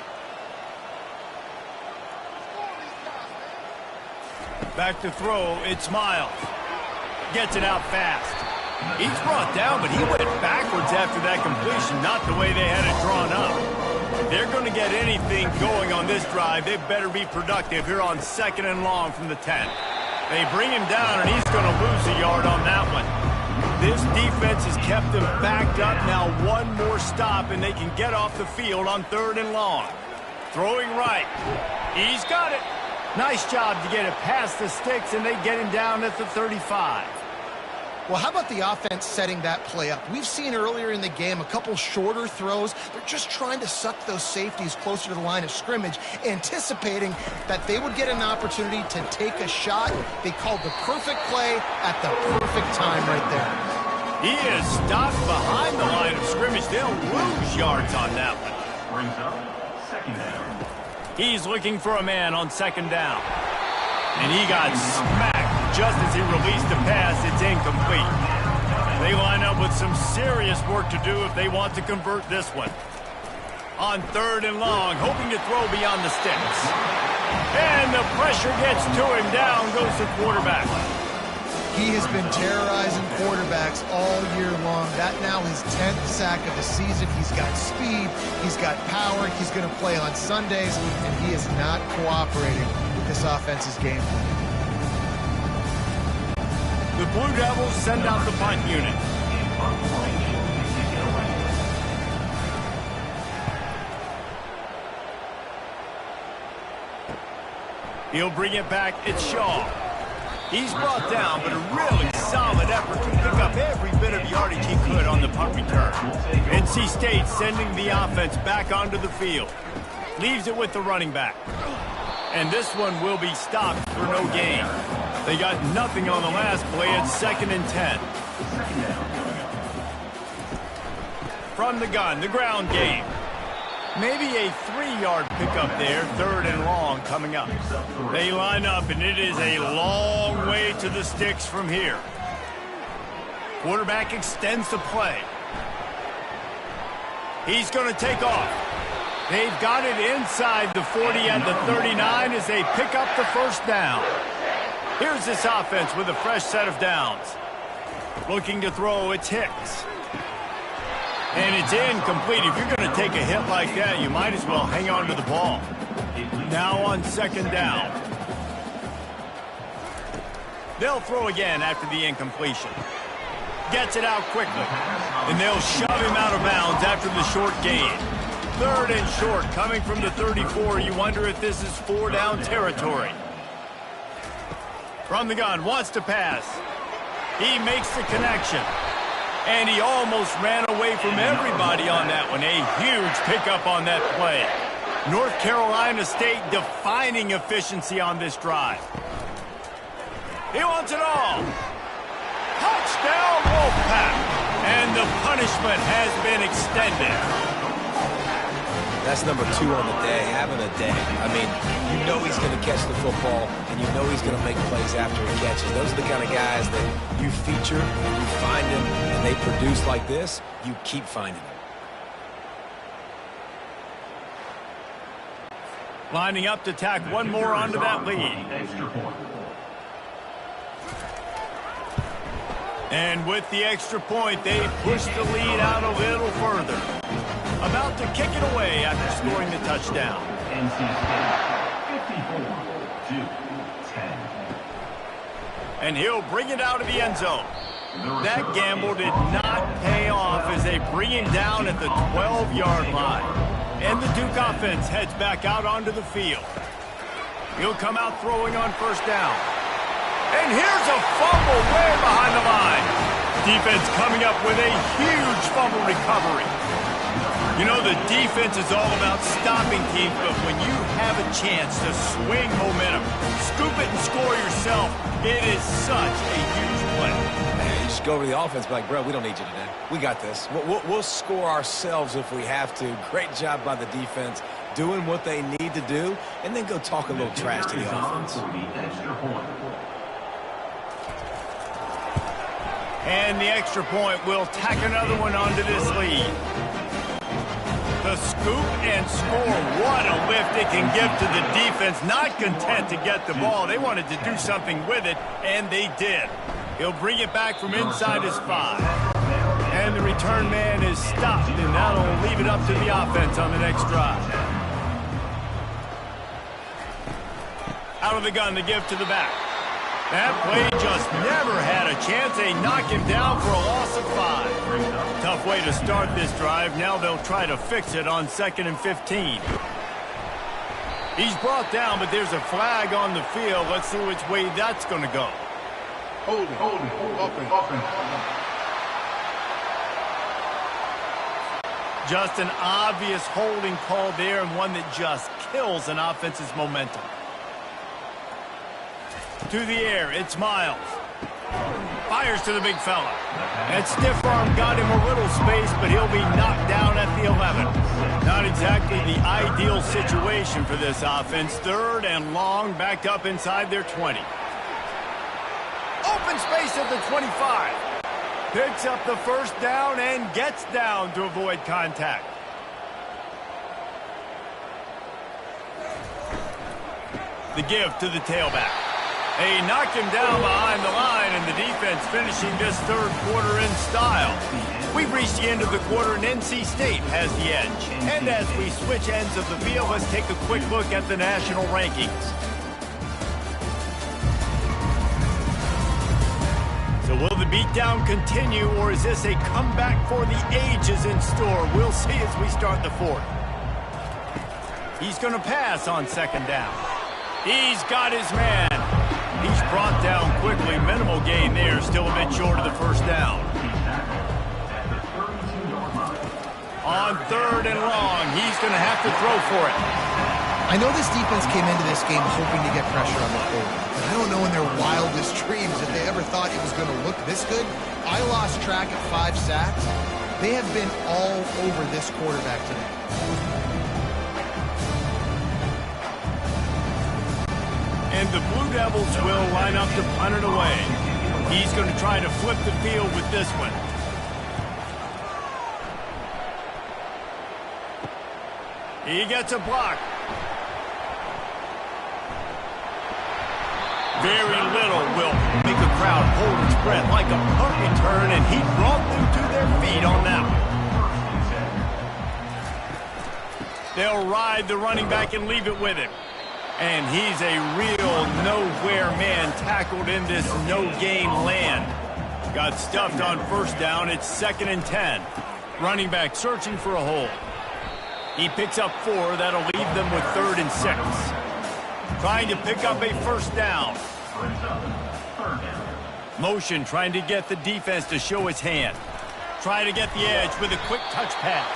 [SPEAKER 1] Back to throw, it's Miles. Gets it out fast. He's brought down, but he went backwards after that completion, not the way they had it drawn up. If they're going to get anything going on this drive, they better be productive here on 2nd and long from the 10. They bring him down, and he's going to lose a yard on that one. This defense has kept them backed up. Now one more stop, and they can get off the field on 3rd and long. Throwing right. He's got it. Nice job to get it past the sticks, and they get him down at the 35.
[SPEAKER 4] Well, how about the offense setting that play up? We've seen earlier in the game a couple shorter throws. They're just trying to suck those safeties closer to the line of scrimmage, anticipating that they would get an opportunity to take a shot. They called the perfect play at the perfect time right there.
[SPEAKER 1] He is stopped behind the line of scrimmage. They'll lose yards on that one.
[SPEAKER 2] Brings up 2nd down.
[SPEAKER 1] He's looking for a man on 2nd down. And he got smacked just as he released the pass. It's incomplete. They line up with some serious work to do if they want to convert this one. On 3rd and long, hoping to throw beyond the sticks. And the pressure gets to him. Down goes the quarterback.
[SPEAKER 4] He has been terrorizing quarterbacks all year long. That now his 10th sack of the season. He's got speed. He's got power. He's going to play on Sundays, and he is not cooperating with this offense's game plan.
[SPEAKER 1] The Blue Devils send out the punt unit. He'll bring it back. It's Shaw. He's brought down, but a really solid effort to pick up every bit of yardage he could on the punt return. NC State sending the offense back onto the field. Leaves it with the running back. And this one will be stopped for no gain. They got nothing on the last play. It's 2nd and 10. From the gun, the ground game. Maybe a 3-yard pickup there, 3rd and long coming up. They line up, and it is a long way to the sticks from here. Quarterback extends the play. He's going to take off. They've got it inside the 40 at the 39 as they pick up the 1st down. Here's this offense with a fresh set of downs. Looking to throw, it's Hicks. And it's incomplete. If you're going to take a hit like that, you might as well hang on to the ball. Now on 2nd down. They'll throw again after the incompletion. Gets it out quickly. And they'll shove him out of bounds after the short gain. 3rd and short coming from the 34. You wonder if this is 4-down territory. From the gun, wants to pass. He makes the connection. And he almost ran away from everybody on that one. A huge pickup on that play. North Carolina State defining efficiency on this drive. He wants it all. Touchdown, Wolfpack. And the punishment has been extended.
[SPEAKER 3] That's number 2 on the day, having a day. I mean, you know he's going to catch the football, and you know he's going to make plays after he catches. Those are the kind of guys that you feature, and you find them, and they produce like this, you keep finding them.
[SPEAKER 1] Lining up to tack one more onto that lead.
[SPEAKER 2] Extra point.
[SPEAKER 1] And with the extra point, they push the lead out a little further. About to kick it away after scoring the touchdown.
[SPEAKER 2] NC State 54-10.
[SPEAKER 1] And he'll bring it out of the end zone. That gamble did not pay off as they bring him down at the 12-yard line. And the Duke offense heads back out onto the field. He'll come out throwing on 1st down. And here's a fumble way behind the line. Defense coming up with a huge fumble recovery. You know, the defense is all about stopping teams, but when you have a chance to swing momentum, scoop it and score yourself, it is such a huge play.
[SPEAKER 3] You just go over to the offense, be like, bro, we don't need you today. We got this. We'll score ourselves if we have to. Great job by the defense doing what they need to do, and then go talk a little trash to the offense.
[SPEAKER 1] And the extra point will tack another one onto this lead. The scoop and score. What a lift it can give to the defense. Not content to get the ball. They wanted to do something with it, and they did. He'll bring it back from inside his 5. And the return man is stopped, and that'll leave it up to the offense on the next drive. Out of the gun, the give to the back. That play just never had a chance. They knock him down for a loss of 5. Tough way to start this drive. Now they'll try to fix it on 2nd and 15. He's brought down, but there's a flag on the field. Let's see which way that's going to go.
[SPEAKER 6] Holding. Offense.
[SPEAKER 1] Just an obvious holding call there, and one that just kills an offense's momentum. To the air, it's Miles. Fires to the big fella. That stiff arm got him a little space, but he'll be knocked down at the 11. Not exactly the ideal situation for this offense. 3rd and long, backed up inside their 20. Open space at the 25. Picks up the first down and gets down to avoid contact. The give to the tailback. They knock him down behind the line, and the defense finishing this 3rd quarter in style. We've reached the end of the quarter, and NC State has the edge. And as we switch ends of the field, let's take a quick look at the national rankings. So will the beatdown continue, or is this a comeback for the ages in store? We'll see as we start the 4th. He's going to pass on 2nd down. He's got his man. He's brought down quickly. Minimal gain there. Still a bit short of the first down. On 3rd and long, he's going to have to throw for it.
[SPEAKER 4] I know this defense came into this game hoping to get pressure on the quarterback, but I don't know in their wildest dreams if they ever thought it was going to look this good. I lost track at 5 sacks. They have been all over this quarterback today.
[SPEAKER 1] And the Blue Devils will line up to punt it away. He's going to try to flip the field with this one. He gets a block. Very little will make a crowd hold its breath like a punt return, and he brought them to their feet on that one. They'll ride the running back and leave it with him. And he's a real nowhere man tackled in this no-gain land. Got stuffed on 1st down. It's 2nd and 10. Running back searching for a hole. He picks up 4. That'll leave them with 3rd and 6. Trying to pick up a 1st down. Motion trying to get the defense to show his hand. Trying to get the edge with a quick touch pass.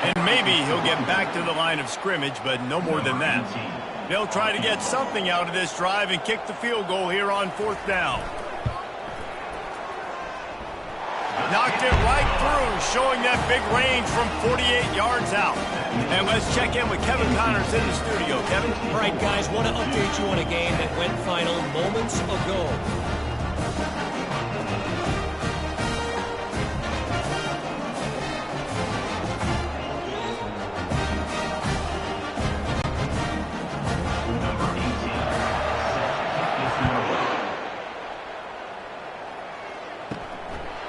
[SPEAKER 1] And maybe he'll get back to the line of scrimmage, but no more than that. They'll try to get something out of this drive and kick the field goal here on 4th down. Knocked it right through, showing that big range from 48 yards out. And let's check in with Kevin Connors in the studio. Kevin?
[SPEAKER 5] All right, guys, want to update you on a game that went final moments ago.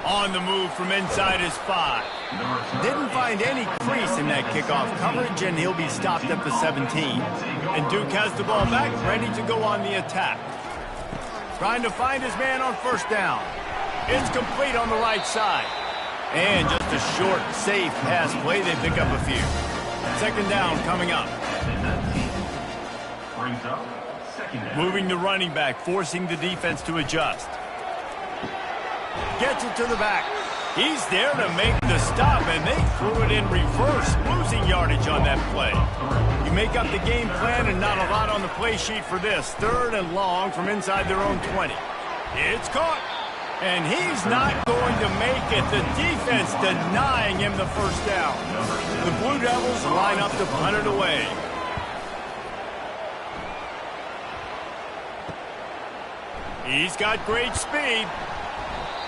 [SPEAKER 1] On the move from inside his 5. Didn't find any crease in that kickoff coverage, and he'll be stopped at the 17. And Duke has the ball back, ready to go on the attack. Trying to find his man on 1st down. It's complete on the right side. And just a short, safe pass play. They pick up a few. 2nd down coming up. Moving the running back, forcing the defense to adjust. Gets it to the back. He's there to make the stop, and they threw it in reverse, losing yardage on that play. You make up the game plan, and not a lot on the play sheet for this. 3rd and long from inside their own 20. It's caught. And he's not going to make it. The defense denying him the first down. The Blue Devils line up to punt it away. He's got great speed.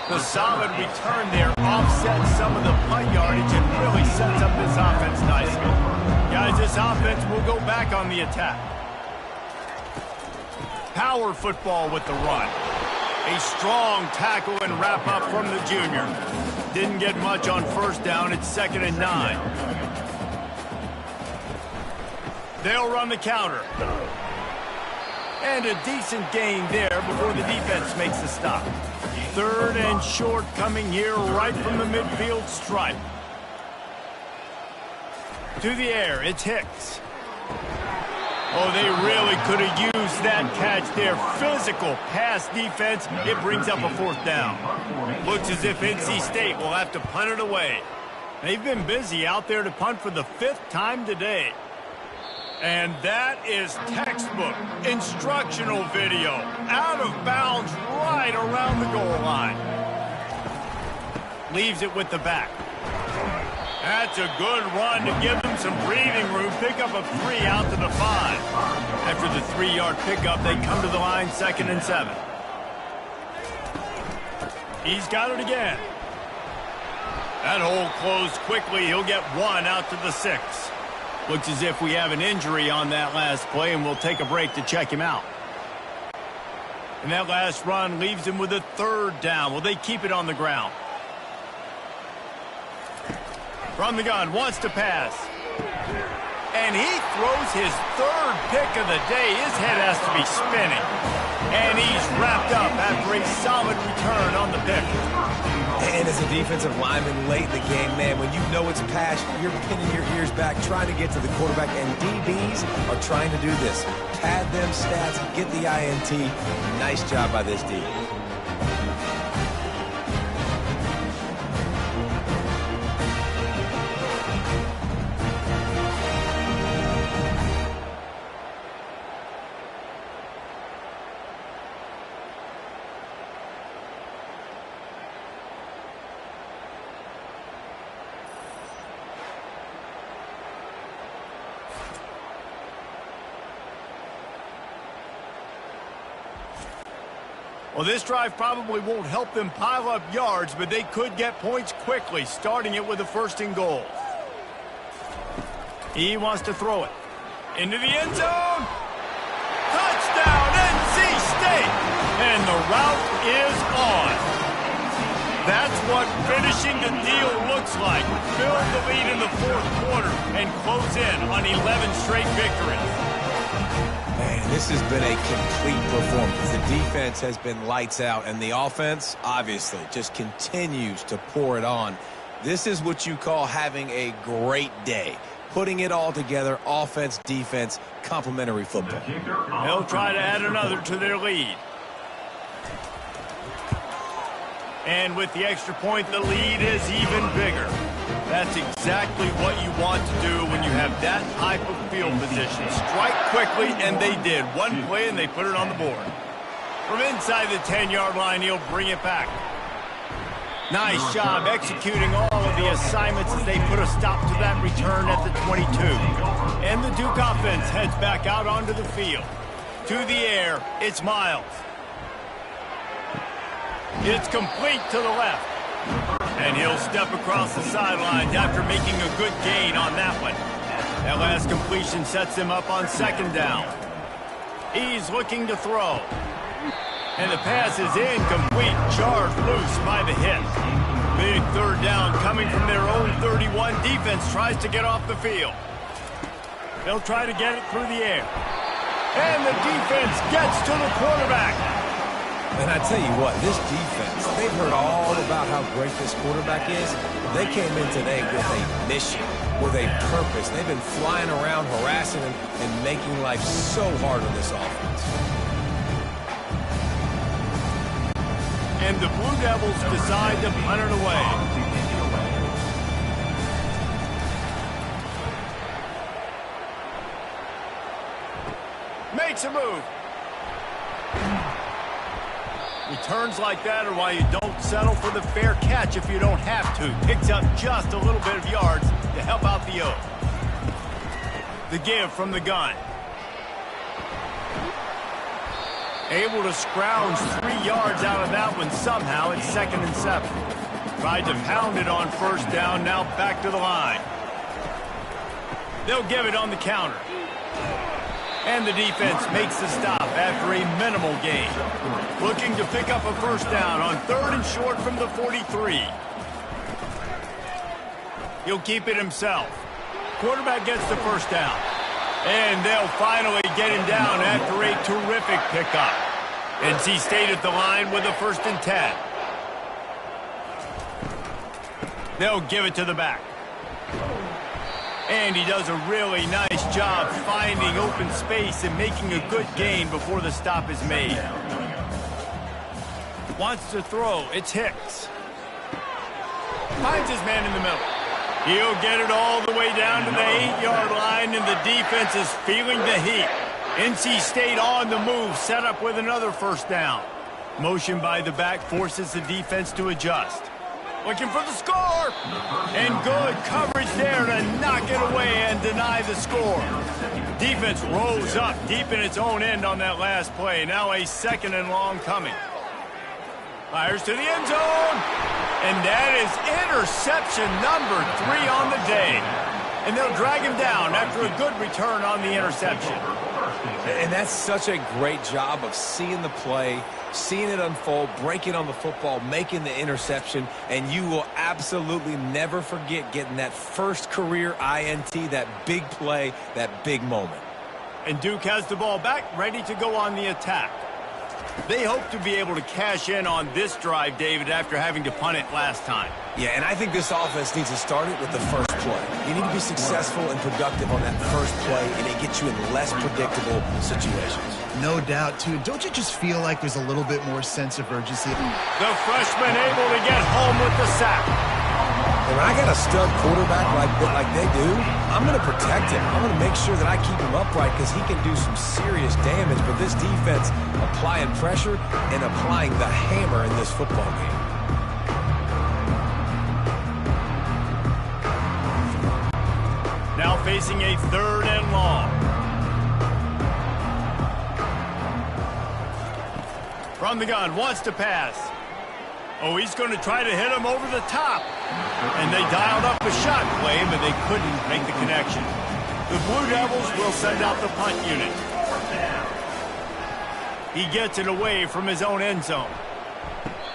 [SPEAKER 1] The solid return there offsets some of the punt yardage and really sets up this offense nicely. Guys, this offense will go back on the attack. Power football with the run. A strong tackle and wrap-up from the junior. Didn't get much on first down. It's 2nd and 9. They'll run the counter. And a decent gain there before the defense makes the stop. 3rd and short coming here right from the midfield stripe. To the air, it's Hicks. Oh, they really could have used that catch there. Physical pass defense. It brings up a 4th down. Looks as if NC State will have to punt it away. They've been busy out there to punt for the 5th time today. And that is textbook instructional video. Out of bounds right around the goal line. Leaves it with the back. That's a good run to give them some breathing room. Pick up a 3 out to the 5. After the 3-yard pickup, they come to the line 2nd and 7. He's got it again. That hole closed quickly. He'll get 1 out to the 6. Looks as if we have an injury on that last play, and we'll take a break to check him out. And that last run leaves him with a 3rd down. Will they keep it on the ground? From the gun, wants to pass. And he throws his 3rd pick of the day. His head has to be spinning. And he's wrapped up after a solid return on the pick.
[SPEAKER 3] And as a defensive lineman late in the game, man, when you know it's pass, you're pinning your ears back, trying to get to the quarterback. And DBs are trying to do this. Pad them stats, get the INT. Nice job by this D.
[SPEAKER 1] Well, this drive probably won't help them pile up yards, but they could get points quickly, starting it with a 1st and goal. He wants to throw it. Into the end zone. Touchdown, NC State! And the route is on. That's what finishing the deal looks like. Build the lead in the 4th quarter and close in on 11 straight victories.
[SPEAKER 3] Man, this has been a complete performance. The defense has been lights out, and the offense, obviously, just continues to pour it on. This is what you call having a great day. Putting it all together, offense, defense, complementary football.
[SPEAKER 1] They'll try to add another to their lead. And with the extra point, the lead is even bigger. That's exactly what you want to do when you have that type of field position. Strike quickly, and they did. One play, and they put it on the board. From inside the 10-yard line, he'll bring it back. Nice job executing all of the assignments as they put a stop to that return at the 22. And the Duke offense heads back out onto the field. To the air, it's Miles. It's complete to the left. And he'll step across the sidelines after making a good gain on that one. That last completion sets him up on 2nd down. He's looking to throw. And the pass is incomplete, charged loose by the hit. Big 3rd down coming from their own 31. Defense tries to get off the field. They'll try to get it through the air. And the defense gets to the quarterback.
[SPEAKER 3] And I tell you what, this defense, they've heard all about how great this quarterback is. They came in today with a mission, with a purpose. They've been flying around, harassing him, and making life so hard on this offense.
[SPEAKER 1] And the Blue Devils decide to punt it away. Makes a move. Returns like that are why you don't settle for the fair catch if you don't have to. Picks up just a little bit of yards to help out the O. The give from the gun. Able to scrounge 3 yards out of that one somehow. It's 2nd and 7. Tried to pound it on first down, now back to the line. They'll give it on the counter. And the defense makes the stop after a minimal gain. Looking to pick up a first down on 3rd and short from the 43. He'll keep it himself. Quarterback gets the first down. And they'll finally get him down after a terrific pickup. NC State at the line with a 1st and 10. They'll give it to the back. And he does a really nice job finding open space and making a good gain before the stop is made. Wants to throw. It's Hicks. Finds his man in the middle. He'll get it all the way down to the 8-yard line, and the defense is feeling the heat. NC State on the move, set up with another first down. Motion by the back forces the defense to adjust. Looking for the score. And good coverage there to knock it away and deny the score. Defense rolls up deep in its own end on that last play. Now a 2nd and long coming. Fires to the end zone. And that is interception number 3 on the day. And they'll drag him down after a good return on the interception.
[SPEAKER 3] And that's such a great job of seeing the play, seeing it unfold, breaking on the football, making the interception, and you will absolutely never forget getting that first career INT, that big play, that big moment.
[SPEAKER 1] And Duke has the ball back, ready to go on the attack. They hope to be able to cash in on this drive, David, after having to punt it last time.
[SPEAKER 3] Yeah, and I think this offense needs to start it with the first play. You need to be successful and productive on that first play, and it gets you in less predictable situations.
[SPEAKER 4] No doubt, too. Don't you just feel like there's a little bit more sense of urgency?
[SPEAKER 1] The freshman able to get home with the sack.
[SPEAKER 3] And when I got a stud quarterback like they do, I'm going to protect him. I'm going to make sure that I keep him upright because he can do some serious damage. But this defense applying pressure and applying the hammer in this football game.
[SPEAKER 1] Now facing a 3rd and long. From the gun, wants to pass. Oh, he's going to try to hit him over the top. And they dialed up a shot play, but they couldn't make the connection. The Blue Devils will send out the punt unit. He gets it away from his own end zone.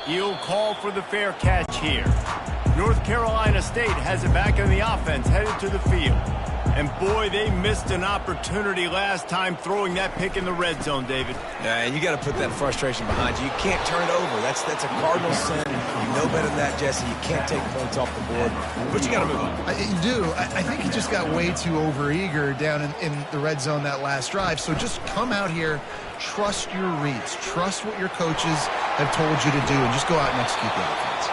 [SPEAKER 1] He'll call for the fair catch here. North Carolina State has it back in the offense, headed to the field. And boy, they missed an opportunity last time throwing that pick in the red zone, David.
[SPEAKER 3] Yeah, and you got to put that frustration behind you. You can't turn it over. That's a cardinal sin. You know better than that, Jesse. You can't take points off the board. But you got to move on.
[SPEAKER 4] You do. I think he just got way too overeager down in the red zone that last drive. So just come out here, trust your reads, trust what your coaches have told you to do, and just go out and execute the offense.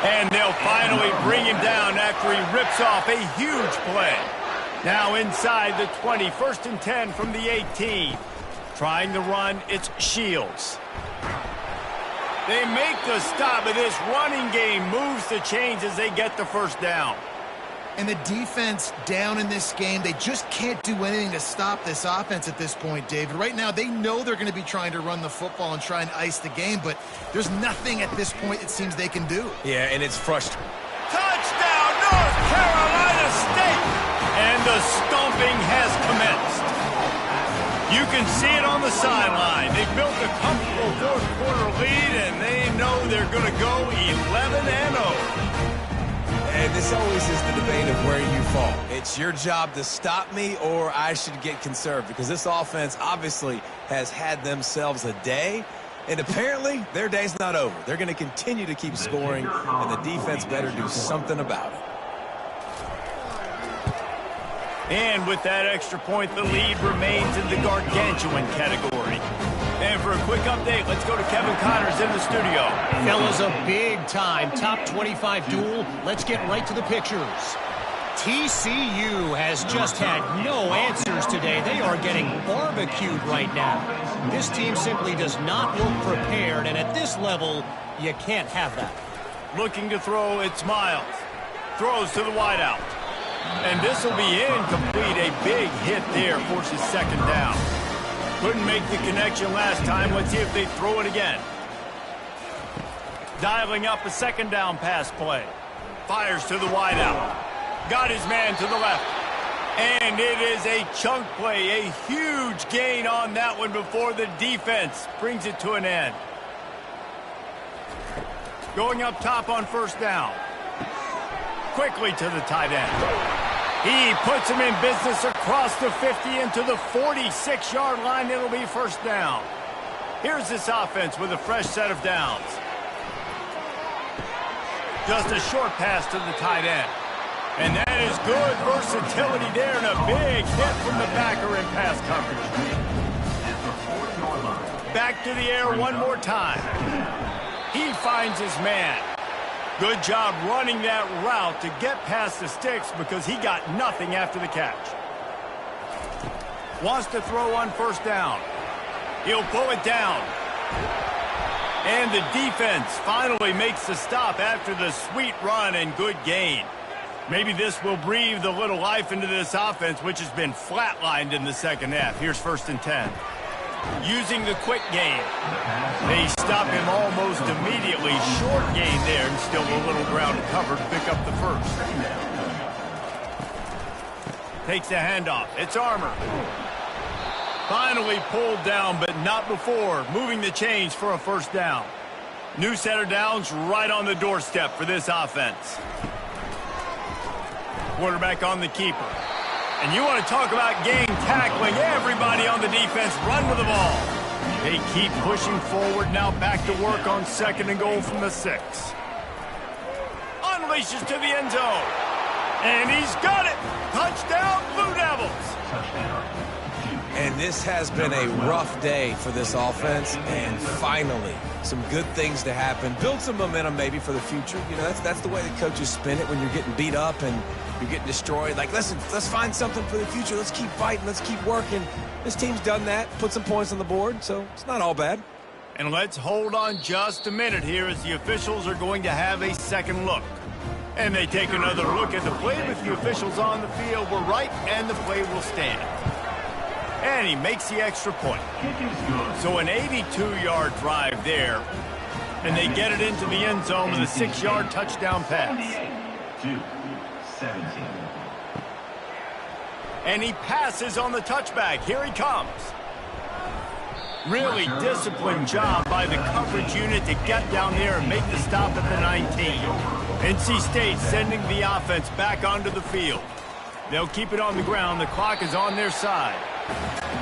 [SPEAKER 1] And they'll finally bring him down after he rips off a huge play. Now inside the 20, 1st and 10 from the 18. Trying to run, it's Shields. They make the stop, but this running game moves the chains as they get the first down.
[SPEAKER 4] And the defense down in this game, they just can't do anything to stop this offense at this point, David. Right now, they know they're going to be trying to run the football and try and ice the game, but there's nothing at this point it seems they can do.
[SPEAKER 3] Yeah, and it's frustrating.
[SPEAKER 1] Touchdown, North Carolina State! And the stomping has commenced. You can see it on the sideline. They built a comfortable 4th quarter lead, and they know they're going to go 11-0.
[SPEAKER 3] And this always is the debate of where you fall. It's your job to stop me, or I should get conserved, because this offense obviously has had themselves a day, and apparently their day's not over. They're going to continue to keep scoring, and the defense better do something about it.
[SPEAKER 1] And with that extra point, the lead remains in the gargantuan category. And for a quick update, let's go to Kevin Connors in the studio.
[SPEAKER 5] Fellas, a big-time top 25 duel. Let's get right to the pictures. TCU has just had no answers today. They are getting barbecued right now. This team simply does not look prepared, and at this level, you can't have that.
[SPEAKER 1] Looking to throw, it's Miles. Throws to the wideout. And this will be incomplete. A big hit there forces second down. Couldn't make the connection last time. Let's see if they throw it again. Dialing up a second down pass play. Fires to the wideout. Got his man to the left. And it is a chunk play. A huge gain on that one before the defense brings it to an end. Going up top on first down. Quickly to the tight end. He puts him in business across the 50 into the 46-yard line. It'll be first down. Here's this offense with a fresh set of downs. Just a short pass to the tight end. And that is good versatility there and a big hit from the backer in pass coverage. Back to the air one more time. He finds his man. Good job running that route to get past the sticks because he got nothing after the catch. Wants to throw on first down. He'll pull it down. And the defense finally makes the stop after the sweet run and good gain. Maybe this will breathe a little life into this offense, which has been flatlined in the second half. Here's 1st and 10. Using the quick game. They stop him almost immediately. Short gain there, and still a little ground covered to pick up the first. Takes the handoff. It's Armour. Finally pulled down, but not before. Moving the chains for a first down. New set of downs right on the doorstep for this offense. Quarterback on the keeper. And you want to talk about gang tackling. Everybody on the defense run with the ball. They keep pushing forward. Now back to work on 2nd and goal from the 6. Unleashes to the end zone. And he's got it. Touchdown, Blue Devils.
[SPEAKER 3] And this has been a rough day for this offense, and finally, some good things to happen. Build some momentum maybe for the future. You know, that's the way the coaches spin it when you're getting beat up and you're getting destroyed. Like, listen, let's find something for the future. Let's keep fighting. Let's keep working. This team's done that, put some points on the board, so it's not all bad.
[SPEAKER 1] And let's hold on just a minute here as the officials are going to have a second look. And they take another look at the play with the officials on the field. We're right, and the play will stand. And he makes the extra point. So an 82-yard drive there. And they get it into the end zone with a 6-yard touchdown pass.
[SPEAKER 2] 17.
[SPEAKER 1] And he passes on the touchback. Here he comes. Really disciplined job by the coverage unit to get down there and make the stop at the 19. NC State sending the offense back onto the field. They'll keep it on the ground. The clock is on their side.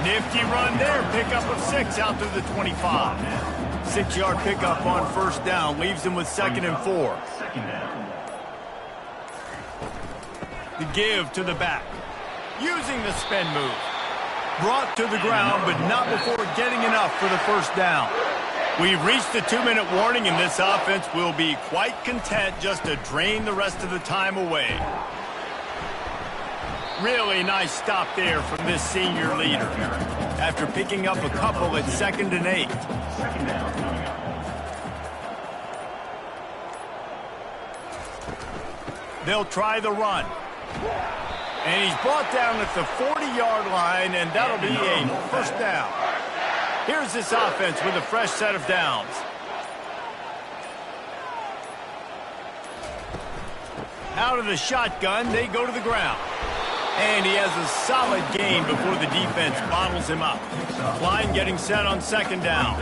[SPEAKER 1] Nifty run there. Pickup of 6 out to the 25. 6-yard pickup on first down. Leaves them with 2nd and 4. The give to the back. Using the spin move. Brought to the ground, but not before getting enough for the first down. We've reached the 2-minute warning, and this offense will be quite content just to drain the rest of the time away. Really nice stop there from this senior leader after picking up a couple at 2nd and 8. They'll try the run. And he's brought down at the 40-yard line, and that'll be a first down. Here's this offense with a fresh set of downs. Out of the shotgun, they go to the ground. And he has a solid gain before the defense bottles him up. Line getting set on 2nd down.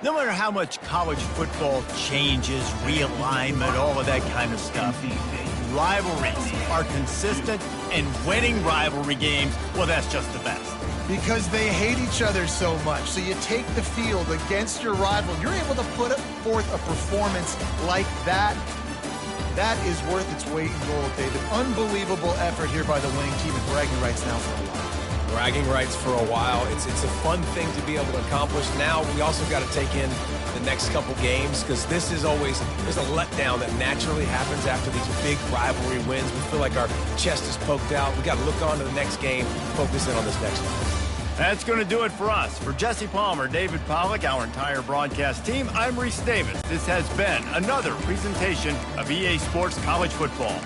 [SPEAKER 1] No matter how much college football changes, realignment, all of that kind of stuff, rivalries are consistent, and winning rivalry games, well, that's just the best.
[SPEAKER 4] Because they hate each other so much. So you take the field against your rival. You're able to put forth a performance like that. That is worth its weight in gold, David. Unbelievable effort here by the winning team, and bragging rights now for a while.
[SPEAKER 3] bragging rights for a while. It's a fun thing to be able to accomplish. Now we also got to take in the next couple games because there's a letdown that naturally happens after these big rivalry wins. We feel like our chest is poked out. We got to look on to the next game, focus in on this next one.
[SPEAKER 1] That's going to do it for us. For Jesse Palmer, David Pollack, our entire broadcast team, I'm Reese Davis. This has been another presentation of EA Sports College Football.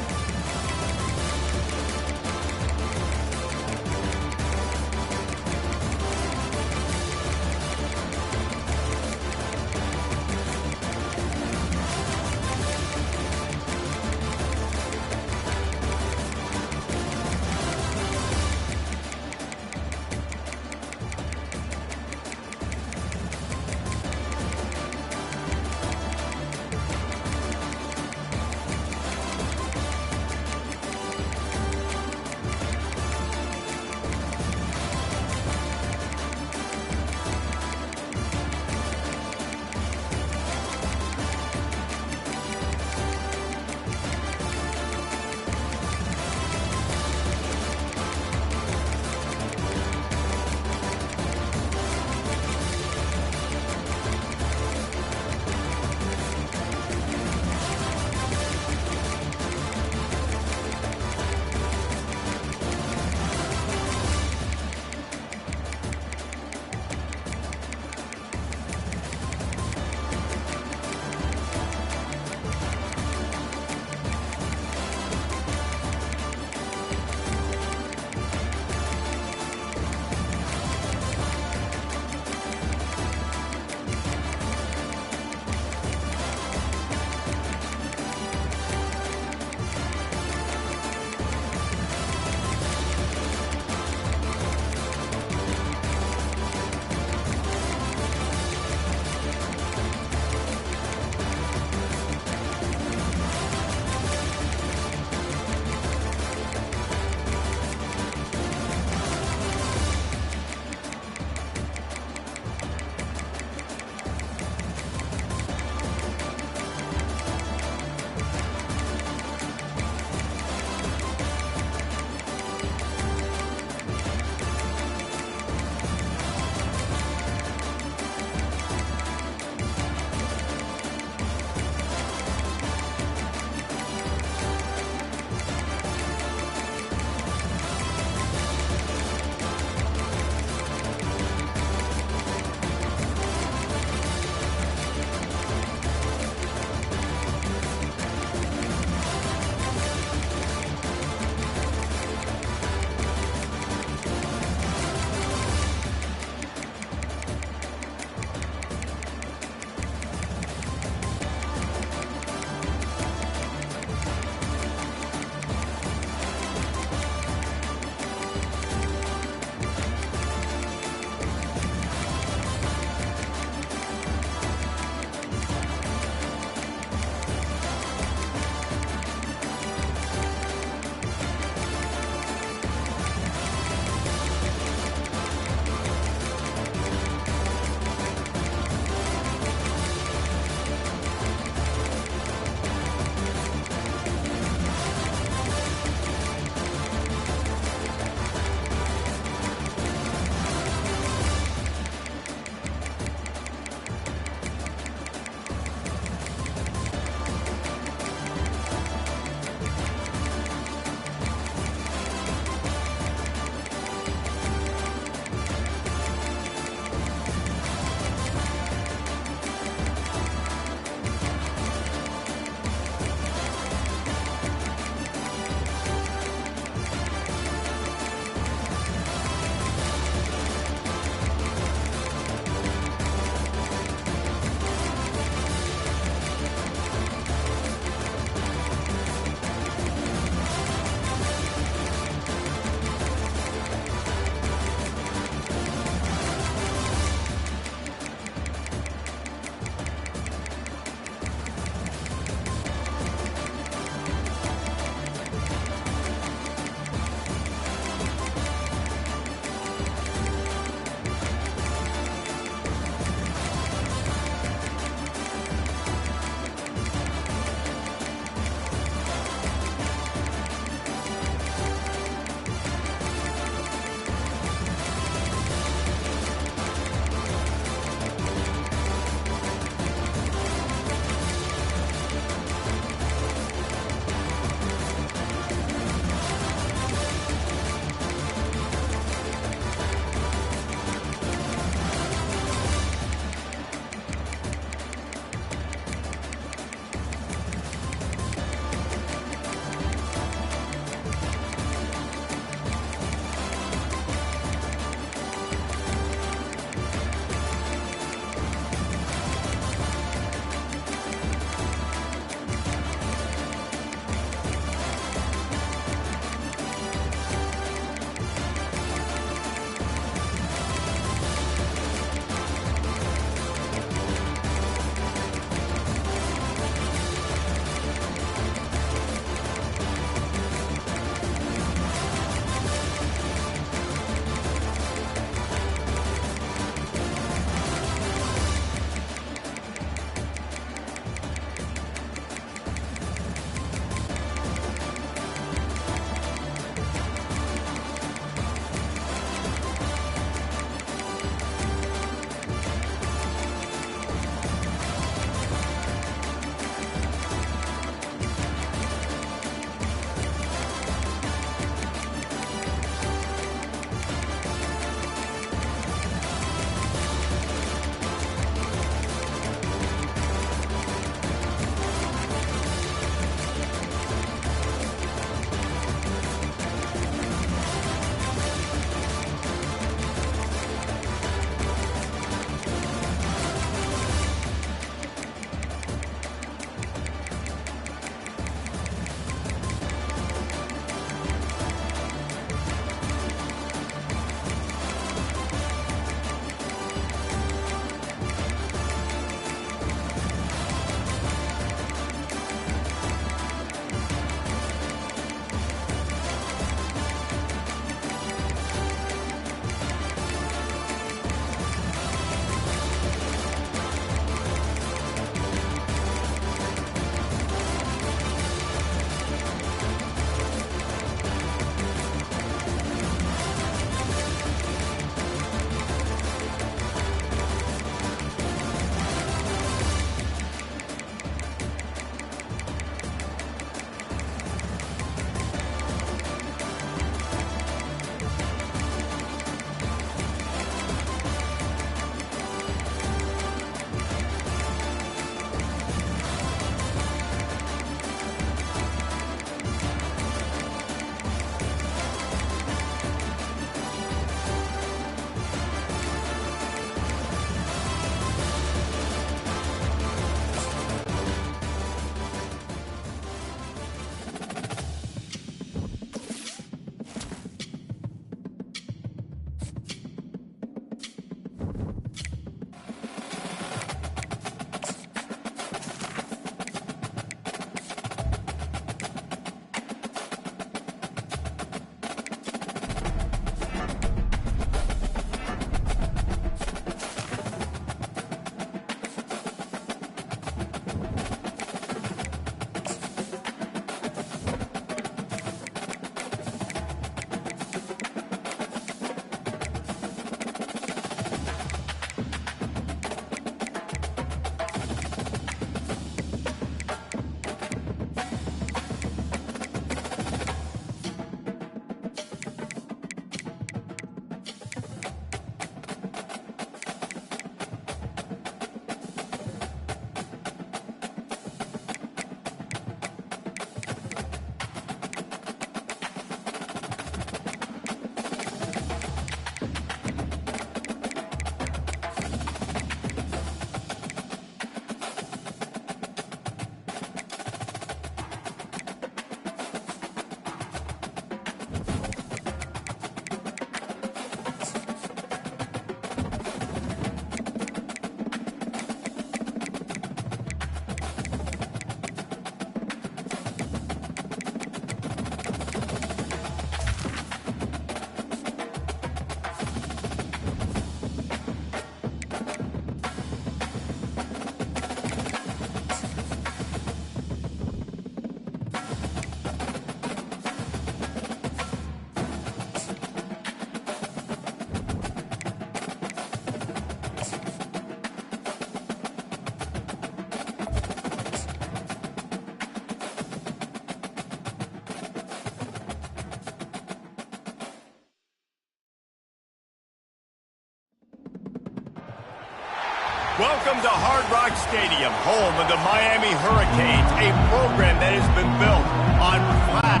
[SPEAKER 1] Welcome to Hard Rock Stadium, home of the Miami Hurricanes, a program that has been built on flat.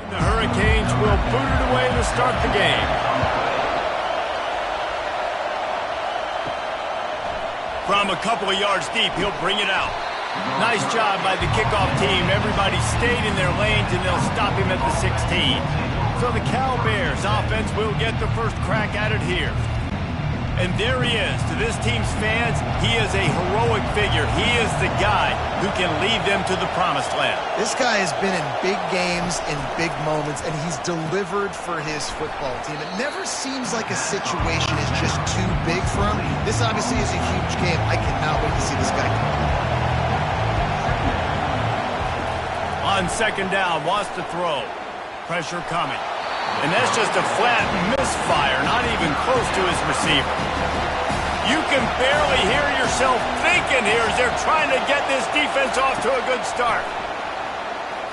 [SPEAKER 1] The Hurricanes will boot it away to start the game. From a couple of yards deep, he'll bring it out. Nice job by the kickoff team. Everybody stayed in their lanes, and they'll stop him at the 16. So the Cal Bears offense will get the first crack at it here. And there he is. To this team's fans, he is a heroic figure. He is the guy who can lead them to the promised land.
[SPEAKER 4] This guy has been in big games, in big moments, and he's delivered for his football team. It never seems like a situation is just too big for him. This obviously is a huge game. I cannot wait to see this guy come.
[SPEAKER 1] On second down, wants to throw. Pressure coming. And that's just a flat misfire, not even close to his receiver. You can barely hear yourself thinking here as they're trying to get this defense off to a good start.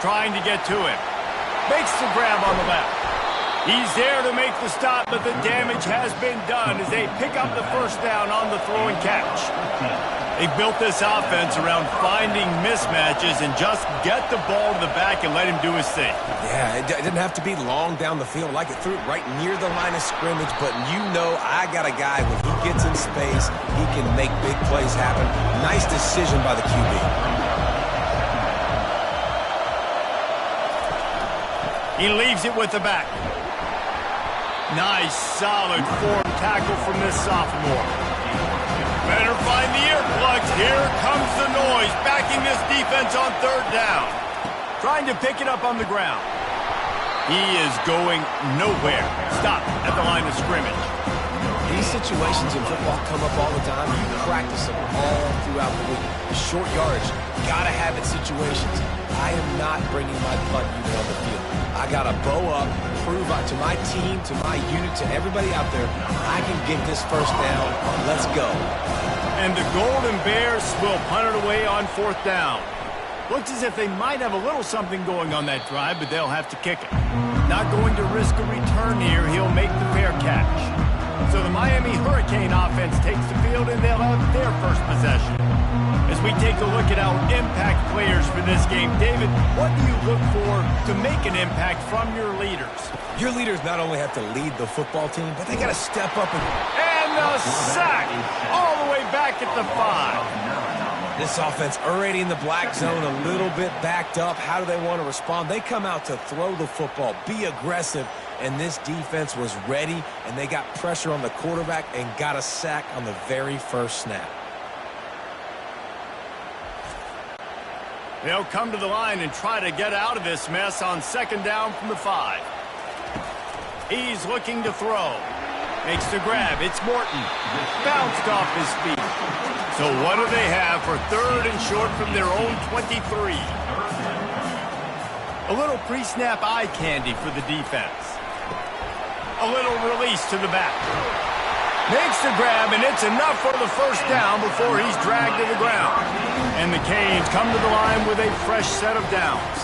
[SPEAKER 1] Trying to get to him. Makes the grab on the left. He's there to make the stop, but the damage has been done as they pick up the first down on the throw and catch. They built this offense around finding mismatches and just get the ball to the back and let him do his thing.
[SPEAKER 3] Yeah, it didn't have to be long down the field. Like it threw it right near the line of scrimmage, but you know I got a guy, when he gets in space, he can make big plays happen. Nice decision by the QB.
[SPEAKER 1] He leaves it with the back. Nice, solid form tackle from this sophomore. Better find the earplugs. Here comes the noise, backing this defense on third down. Trying to pick it up on the ground. He is going nowhere. Stop at the line of scrimmage.
[SPEAKER 3] These situations in football come up all the time. You practice them all throughout the week. Short yardage, gotta have it situations. I am not bringing my punt unit on the field. I gotta bow up, prove out to my team, to my unit, to everybody out there, I can get this first down. Let's go.
[SPEAKER 1] And the Golden Bears will punt it away on fourth down. Looks as if they might have a little something going on that drive, but they'll have to kick it. Not going to risk a return here. He'll make the fair catch. So the Miami Hurricane offense takes the field, and they'll have their first possession. As we take a look at our impact players for this game, David, what do you look for to make an impact from your leaders?
[SPEAKER 3] Your leaders not only have to lead the football team, but they got to step up
[SPEAKER 1] And the sack all the way back at the 5.
[SPEAKER 3] This offense already in the black zone, a little bit backed up. How do they want to respond? They come out to throw the football, be aggressive, and this defense was ready, and they got pressure on the quarterback and got a sack on the very first snap.
[SPEAKER 1] They'll come to the line and try to get out of this mess on second down from the 5. He's looking to throw. Makes the grab. It's Morton. Bounced off his feet. So what do they have for third and short from their own 23? A little pre-snap eye candy for the defense. A little release to the back. Makes the grab, and it's enough for the first down before he's dragged to the ground. And the Canes come to the line with a fresh set of downs.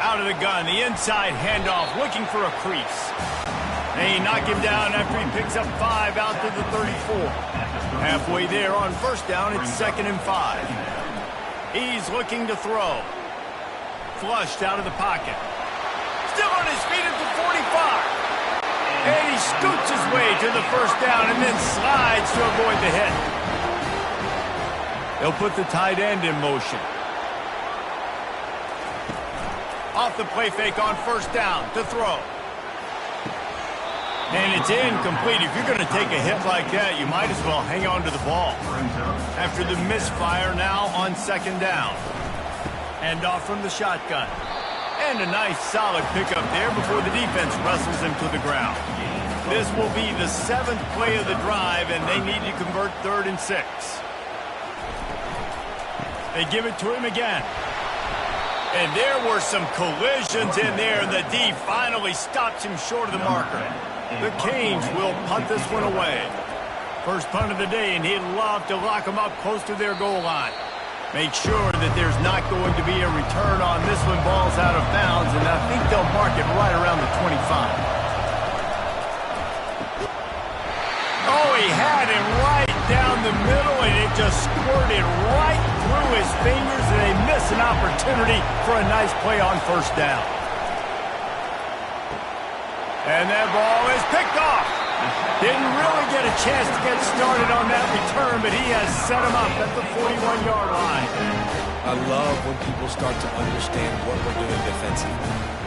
[SPEAKER 1] Out of the gun, the inside handoff, looking for a crease. They knock him down after he picks up 5 out to the 34. Halfway there on first down, it's 2nd and 5. He's looking to throw. Flushed out of the pocket. Still on his feet at the 45. And he scoots his way to the first down and then slides to avoid the hit. They'll put the tight end in motion. Off the play fake on first down to throw. And it's incomplete. If you're going to take a hit like that, you might as well hang on to the ball. After the misfire, now on second down. Hand off from the shotgun. And a nice solid pickup there before the defense wrestles him to the ground. This will be the 7th play of the drive, and they need to convert 3rd and 6. They give it to him again. And there were some collisions in there, and the D finally stops him short of the marker. The Canes will punt this one away. First punt of the day, and he'd love to lock them up close to their goal line. Make sure that there's not going to be a return on this one. Ball's out of bounds, and that it right around the 25. Oh, he had it right down the middle, and it just squirted right through his fingers, and they miss an opportunity for a nice play on first down. And that ball is picked off. Didn't really get a chance to get started on that return, but he has set him up at the 41-yard line.
[SPEAKER 3] I love when people start to understand what we're doing defensively.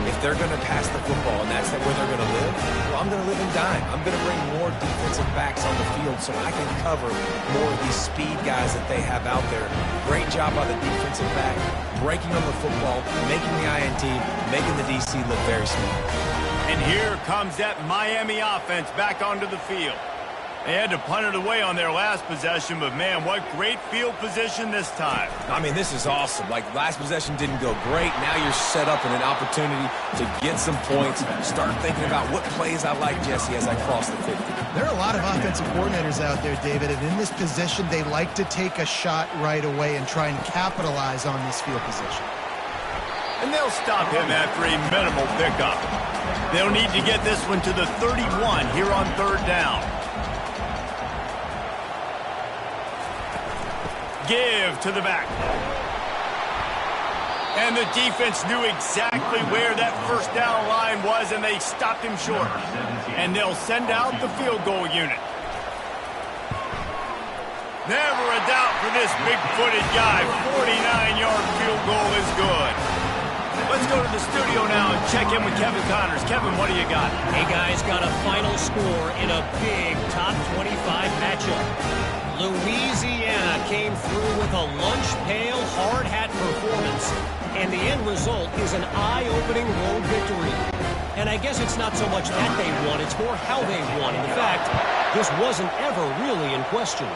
[SPEAKER 3] If they're going to pass the football and that's where they're going to live, well, I'm going to live and dime. I'm going to bring more defensive backs on the field so I can cover more of these speed guys that they have out there. Great job by the defensive back, breaking on the football, making the INT, making the DC look very small.
[SPEAKER 1] And here comes that Miami offense back onto the field. They had to punt it away on their last possession, but, man, what great field position this time.
[SPEAKER 3] I mean, this is awesome. Like, last possession didn't go great. Now you're set up in an opportunity to get some points. Start thinking about what plays I like, Jesse, as I cross the 50.
[SPEAKER 4] There are a lot of offensive coordinators out there, David, and in this position, they like to take a shot right away and try and capitalize on this field position.
[SPEAKER 1] And they'll stop him after a minimal pickup. They'll need to get this one to the 31 here on third down. Give to the back. And the defense knew exactly where that first down line was, and they stopped him short. And they'll send out the field goal unit. Never a doubt for this big-footed guy. 49-yard field goal is good. Let's go to the studio now and check in with Kevin Connors. Kevin, what do you got?
[SPEAKER 5] Hey, guys, got a final score in a big top 25 matchup. Louisiana came through with a lunch pail hard hat performance, and the end result is an eye-opening road victory. And I guess it's not so much that they won, it's more how they won. In fact, this wasn't ever really in question.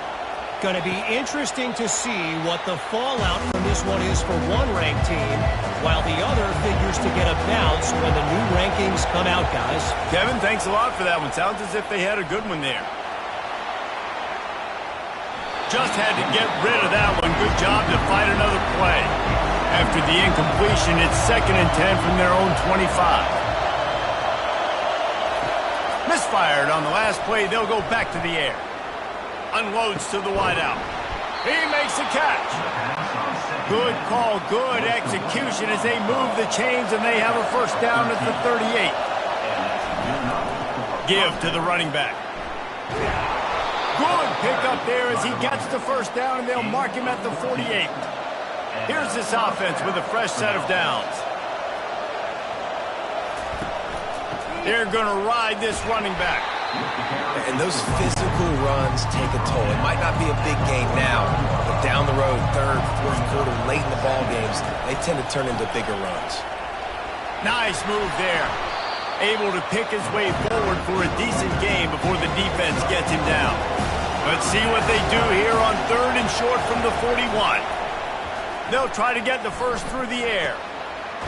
[SPEAKER 5] Going to be interesting to see what the fallout from this one is for one ranked team, while the other figures to get a bounce when the new rankings come out, guys.
[SPEAKER 1] Kevin, thanks a lot for that one. Sounds as if they had a good one there. Just had to get rid of that one. Good job to find another play. After the incompletion, it's 2nd and 10 from their own 25. Misfired on the last play. They'll go back to the air. Unloads to the wideout. He makes a catch. Good call, good execution as they move the chains, and they have a first down at the 38. Give to the running back. Good pickup there as he gets the first down, and they'll mark him at the 48. Here's this offense with a fresh set of downs. They're going to ride this running back.
[SPEAKER 3] And those physical runs take a toll. It might not be a big game now, but down the road, third, fourth quarter, late in the ball games, they tend to turn into bigger runs.
[SPEAKER 1] Nice move there. Able to pick his way forward for a decent game before the defense gets him down. Let's see what they do here on 3rd and short from the 41. They'll try to get the first through the air.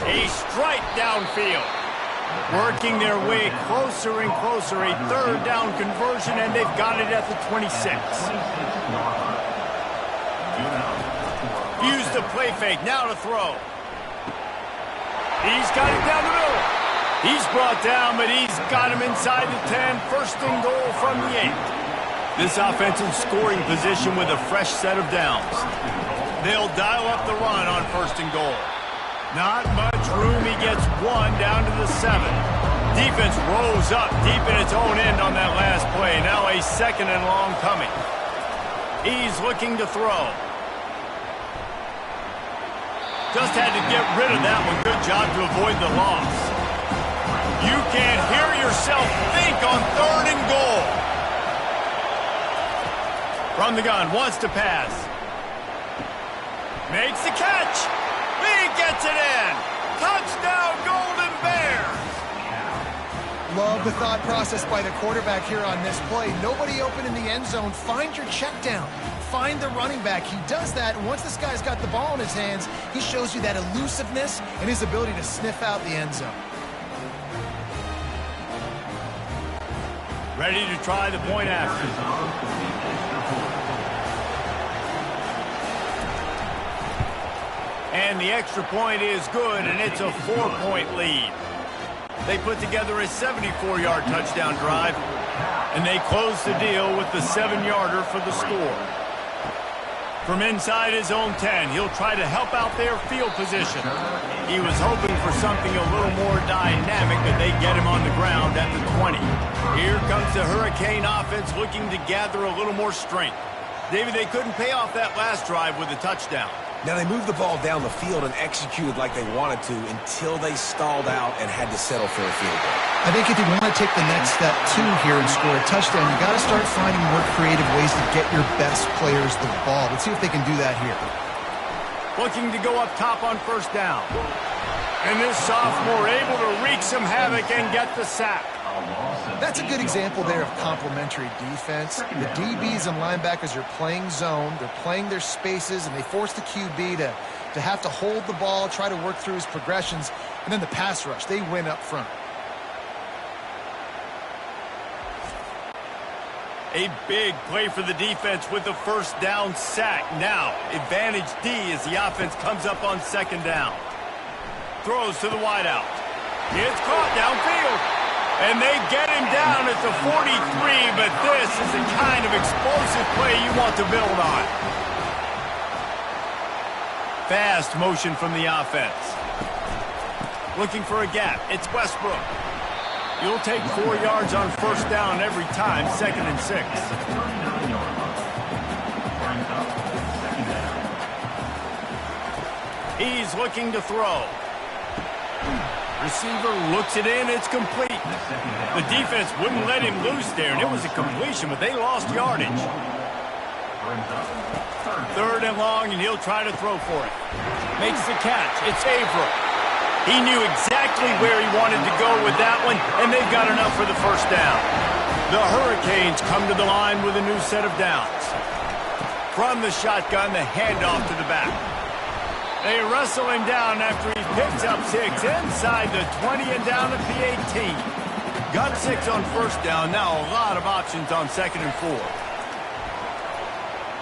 [SPEAKER 1] A strike downfield. Working their way closer and closer. A 3rd down conversion, and they've got it at the 26. Used the play fake. Now to throw. He's got it down the middle. He's brought down, but he's got him inside the 10. 1st and goal from the 8. This offensive scoring position with a fresh set of downs. They'll dial up the run on 1st and goal. Not much room. He gets one down to the 7. Defense rose up deep in its own end on that last play. Now a 2nd and long coming. He's looking to throw. Just had to get rid of that one. Good job to avoid the loss. You can't hear yourself think on 3rd and goal. From the gun, wants to pass. Makes the catch. He gets it in. Touchdown, Golden Bears.
[SPEAKER 4] Love the thought process by the quarterback here on this play. Nobody open in the end zone. Find your check down. Find the running back. He does that, and once this guy's got the ball in his hands, he shows you that elusiveness and his ability to sniff out the end zone.
[SPEAKER 1] Ready to try the point after. And the extra point is good, and it's a 4-point lead. They put together a 74-yard touchdown drive, and they close the deal with the 7-yarder for the score. From inside his own 10, he'll try to help out their field position. He was hoping for something a little more dynamic, but they get him on the ground at the 20. Here comes the Hurricane offense looking to gather a little more strength. David, they couldn't pay off that last drive with a touchdown.
[SPEAKER 3] Now, they moved the ball down the field and executed like they wanted to until they stalled out and had to settle for a field goal.
[SPEAKER 4] I think if you want to take the next step, too, here and score a touchdown, you got to start finding more creative ways to get your best players the ball. Let's see if they can do that here.
[SPEAKER 1] Looking to go up top on first down. And this sophomore able to wreak some havoc and get the sack.
[SPEAKER 4] That's a good example there of complementary defense. The DBs and linebackers are playing zone, they're playing their spaces, and they force the QB to have to hold the ball, try to work through his progressions, and then the pass rush, they win up front.
[SPEAKER 1] A big play for the defense with the first down sack. Now, advantage D as the offense comes up on second down. Throws to the wideout. It's caught downfield. And they get him down at the 43, but this is the kind of explosive play you want to build on. Fast motion from the offense. Looking for a gap. It's Westbrook. You'll take 4 yards on first down every time, 2nd and 6. He's looking to throw. Receiver looks it in, it's complete. The defense wouldn't let him loose there, and it was a completion, but they lost yardage. 3rd and long, and he'll try to throw for it. Makes the catch. It's Averill. He knew exactly where he wanted to go with that one, and they've got enough for the first down. The Hurricanes come to the line with a new set of downs. From the shotgun, the handoff to the back. They wrestle him down after he picks up 6 inside the 20 and down at the 18. Got 6 on first down. Now a lot of options on 2nd and 4.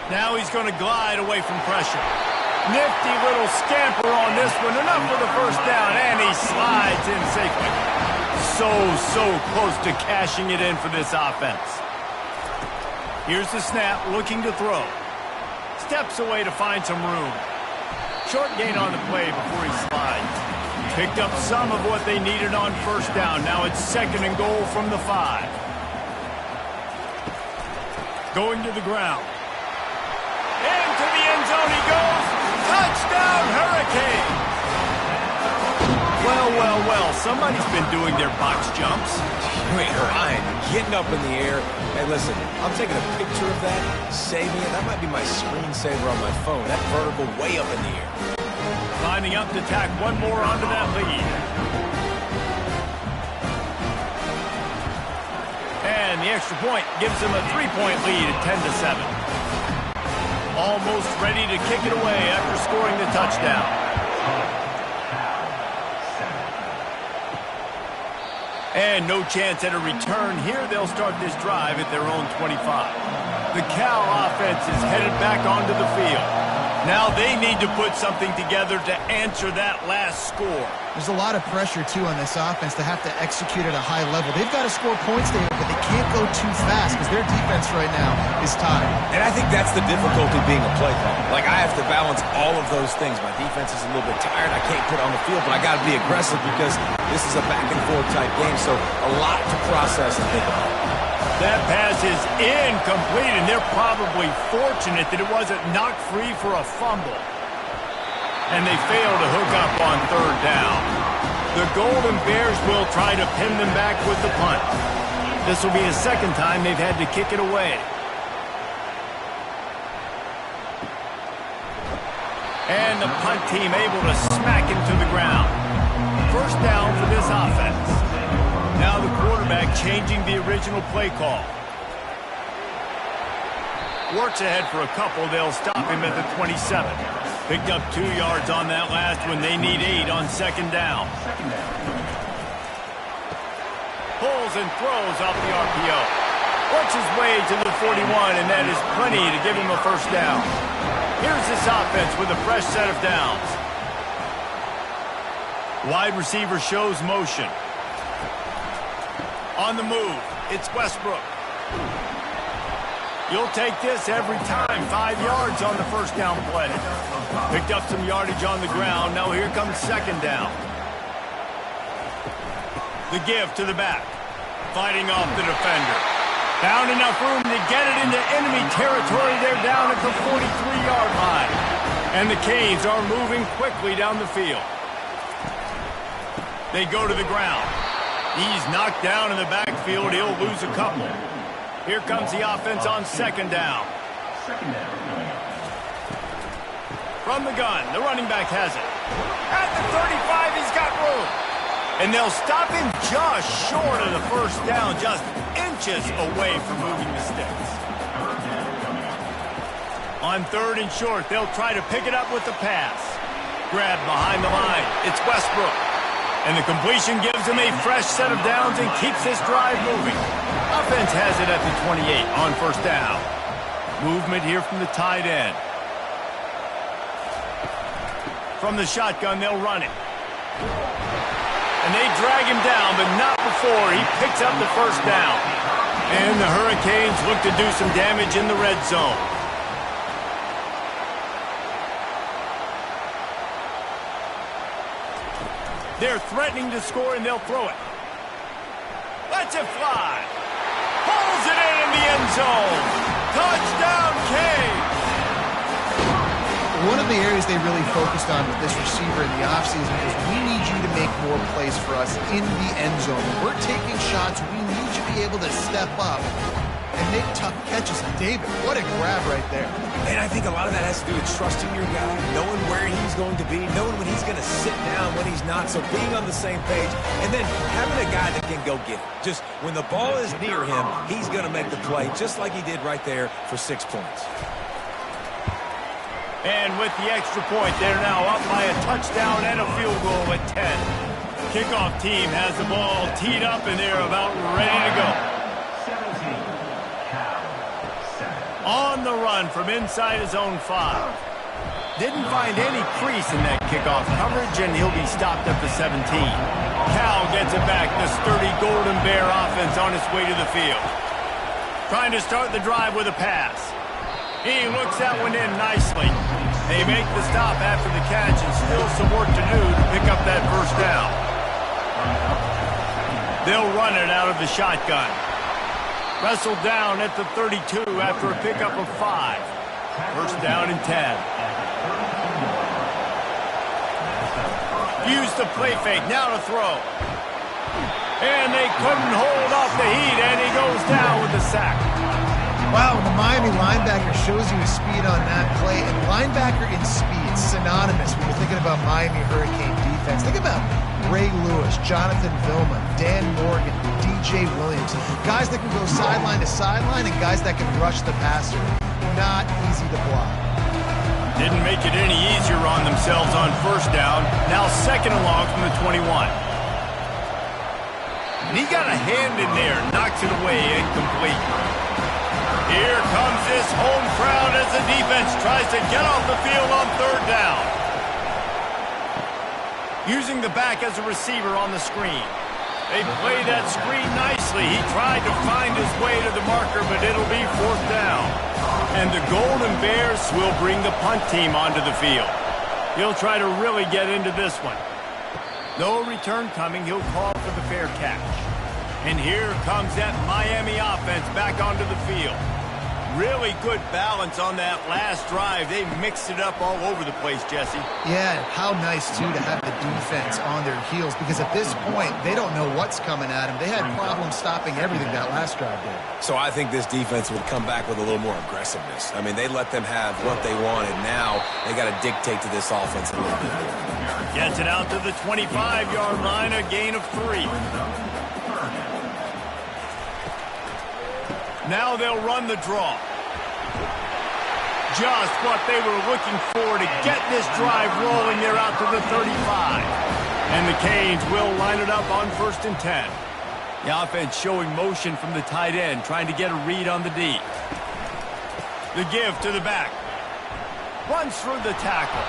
[SPEAKER 1] Now he's going to glide away from pressure. Nifty little scamper on this one. Enough for the first down, and he slides in safely. So close to cashing it in for this offense. Here's the snap, looking to throw. Steps away to find some room. Short gain on the play before he slides. Picked up some of what they needed on first down. Now it's 2nd and goal from the 5. Going to the ground. Into the end zone he goes. Touchdown, Hurricane! Well. Somebody's been doing their box jumps.
[SPEAKER 3] Wait, Ryan, getting up in the air. Hey, listen, I'm taking a picture of that, saving it. That might be my screensaver on my phone. That vertical way up in the air.
[SPEAKER 1] Lining up to tack one more onto that lead. And the extra point gives them a 3-point lead at 10-7. Almost ready to kick it away after scoring the touchdown. And no chance at a return here. They'll start this drive at their own 25. The Cal offense is headed back onto the field. Now they need to put something together to answer that last score.
[SPEAKER 4] There's a lot of pressure, too, on this offense to have to execute at a high level. They've got to score points there, but they can't go too fast because their defense right now is tired. And I think that's the difficulty being a play caller. Like, I have to balance all of those things. My defense is a little bit tired. I can't put it on the field, but I got to be aggressive because this is a back-and-forth type game, so a lot to process and think about.
[SPEAKER 1] That pass is incomplete, and they're probably fortunate that it wasn't knocked free for a fumble. And they fail to hook up on 3rd down. The Golden Bears will try to pin them back with the punt. This will be the 2nd time they've had to kick it away. And the punt team able to smack him to the ground. First down for this offense. Now the quarterback changing the original play call. Works ahead for a couple. They'll stop him at the 27. Picked up 2 yards on that last one. They need 8 on 2nd down. Pulls and throws off the RPO. Works his way to the 41, and that is plenty to give him a first down. Here's this offense with a fresh set of downs. Wide receiver shows motion. On the move, it's Westbrook. You'll take this every time. 5 yards on the first down play. Picked up some yardage on the ground. Now here comes second down. The give to the back. Fighting off the defender. Found enough room to get it into enemy territory. They're down at the 43-yard line. And the Canes are moving quickly down the field. They go to the ground. He's knocked down in the backfield. He'll lose a couple. Here comes the offense on second down. From the gun, the running back has it. At the 35, he's got room. And they'll stop him just short of the first down, just inches away from moving the sticks. On third and short, they'll try to pick it up with the pass. Grab behind the line. It's Westbrook. And the completion gives him a fresh set of downs and keeps this drive moving. Offense has it at the 28 on first down. Movement here from the tight end. From the shotgun, they'll run it. And they drag him down, but not before he picks up the first down. And the Hurricanes look to do some damage in the red zone. They're threatening to score, and they'll throw it. Lets it fly. Pulls it in the end zone. Touchdown, Canes.
[SPEAKER 4] One of the areas they really focused on with this receiver in the offseason was we need you to make more plays for us in the end zone. When we're taking shots, we need you to be able to step up and make tough catches. And David, what a grab right there.
[SPEAKER 3] And I think a lot of that has to do with trusting your guy, knowing where he's going to be, knowing when he's going to sit down, when he's not. So being on the same page, and then having a guy that can go get it. Just when the ball is near him, he's going to make the play, just like he did right there for 6 points.
[SPEAKER 1] And with the extra point, they're now up by a touchdown and a field goal at 10. Kickoff team has the ball teed up, and they're about ready to go.
[SPEAKER 2] 17.
[SPEAKER 1] On the run from inside his own 5. Didn't find any crease in that kickoff coverage, and he'll be stopped at the 17. Cal gets it back. The sturdy Golden Bear offense on its way to the field. Trying to start the drive with a pass. He looks that one in nicely. They make the stop after the catch, and still some work to do to pick up that first down. They'll run it out of the shotgun. Wrestled down at the 32 after a pickup of 5. First down and 10. Use the play fake, now to throw. And they couldn't hold off the heat, and he goes down with the sack.
[SPEAKER 4] Wow, the Miami linebacker shows you his speed on that play. And linebacker in speed, synonymous when you're thinking about Miami Hurricane defense. Think about Ray Lewis, Jonathan Vilma, Dan Morgan, DJ Williams. Guys that can go sideline to sideline and guys that can rush the passer. Not easy to block.
[SPEAKER 1] Didn't make it any easier on themselves on first down. Now second and long from the 21. And he got a hand in there, knocks it away, incomplete. Here comes this home crowd as the defense tries to get off the field on third down. Using the back as a receiver on the screen. They play that screen nicely. He tried to find his way to the marker, but it'll be fourth down. And the Golden Bears will bring the punt team onto the field. He'll try to really get into this one. No return coming. He'll call for the fair catch. And here comes that Miami offense back onto the field. Really good balance on that last drive. They mixed it up all over the place, Jesse.
[SPEAKER 4] Yeah, how nice, too, to have the defense on their heels, because at this point, they don't know what's coming at them. They had problems stopping everything that last drive did.
[SPEAKER 3] So I think this defense would come back with a little more aggressiveness. I mean, they let them have what they wanted. Now they got to dictate to this offense a little bit.
[SPEAKER 1] Gets it out to the 25-yard line, a gain of 3. Now they'll run the draw. Just what they were looking for to get this drive rolling. They're out to the 35. And the Canes will line it up on first and 10. The offense showing motion from the tight end, trying to get a read on the D. The give to the back. Runs through the tackle.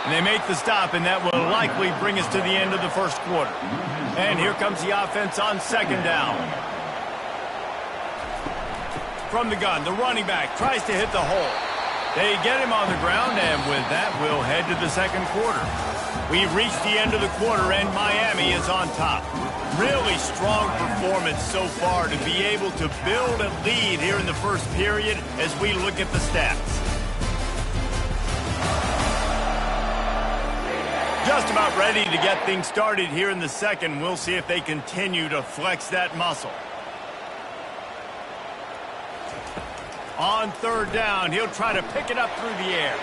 [SPEAKER 1] And they make the stop, and that will likely bring us to the end of the first quarter. And here comes the offense on second down. From the gun, the running back tries to hit the hole. They get him on the ground, and with that, we'll head to the second quarter. We've reached the end of the quarter, and Miami is on top. Really strong performance so far to be able to build a lead here in the first period as we look at the stats. Just about ready to get things started here in the second. We'll see if they continue to flex that muscle. On third down, he'll try to pick it up through the air.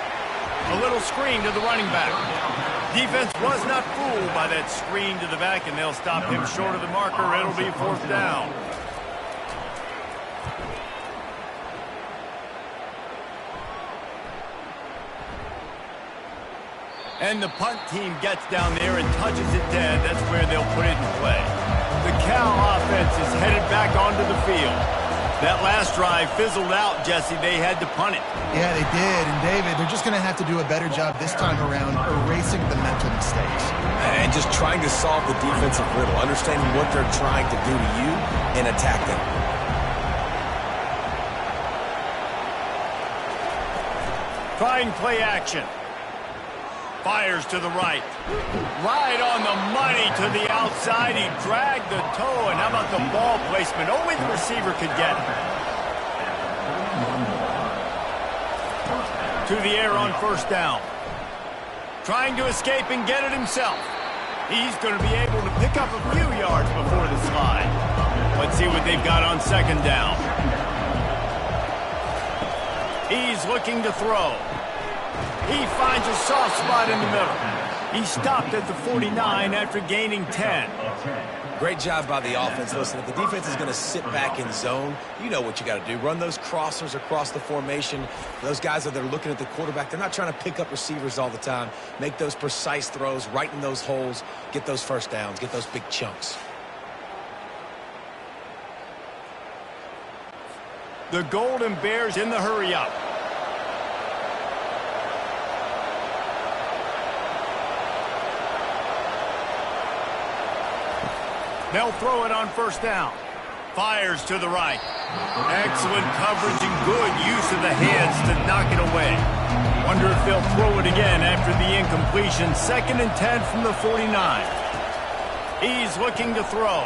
[SPEAKER 1] A little screen to the running back. Defense was not fooled by that screen to the back, and they'll stop him short of the marker. It'll be fourth down. And the punt team gets down there and touches it dead. That's where they'll put it in play. The Cal offense is headed back onto the field. That last drive fizzled out, Jesse. They had to punt it.
[SPEAKER 4] Yeah, they did. And, David, they're just going to have to do a better job this time around erasing the mental mistakes.
[SPEAKER 3] And just trying to solve the defensive riddle, understanding what they're trying to do to you and attack them.
[SPEAKER 1] Trying play action. Fires to the right. Right on the money to the outside. He dragged the toe. And how about the ball placement? Only the receiver could get it. To the air on first down. Trying to escape and get it himself. He's going to be able to pick up a few yards before the slide. Let's see what they've got on second down. He's looking to throw. He finds a soft spot in the middle. He stopped at the 49 after gaining 10.
[SPEAKER 3] Great job by the offense. Listen, if the defense is going to sit back in zone, you know what you got to do. Run those crossers across the formation. Those guys that are looking at the quarterback, they're not trying to pick up receivers all the time. Make those precise throws, right in those holes, get those first downs, get those big chunks.
[SPEAKER 1] The Golden Bears in the hurry-up. They'll throw it on first down. Fires to the right. Excellent coverage and good use of the hands to knock it away. Wonder if they'll throw it again after the incompletion. 2nd and 10 from the 49. He's looking to throw.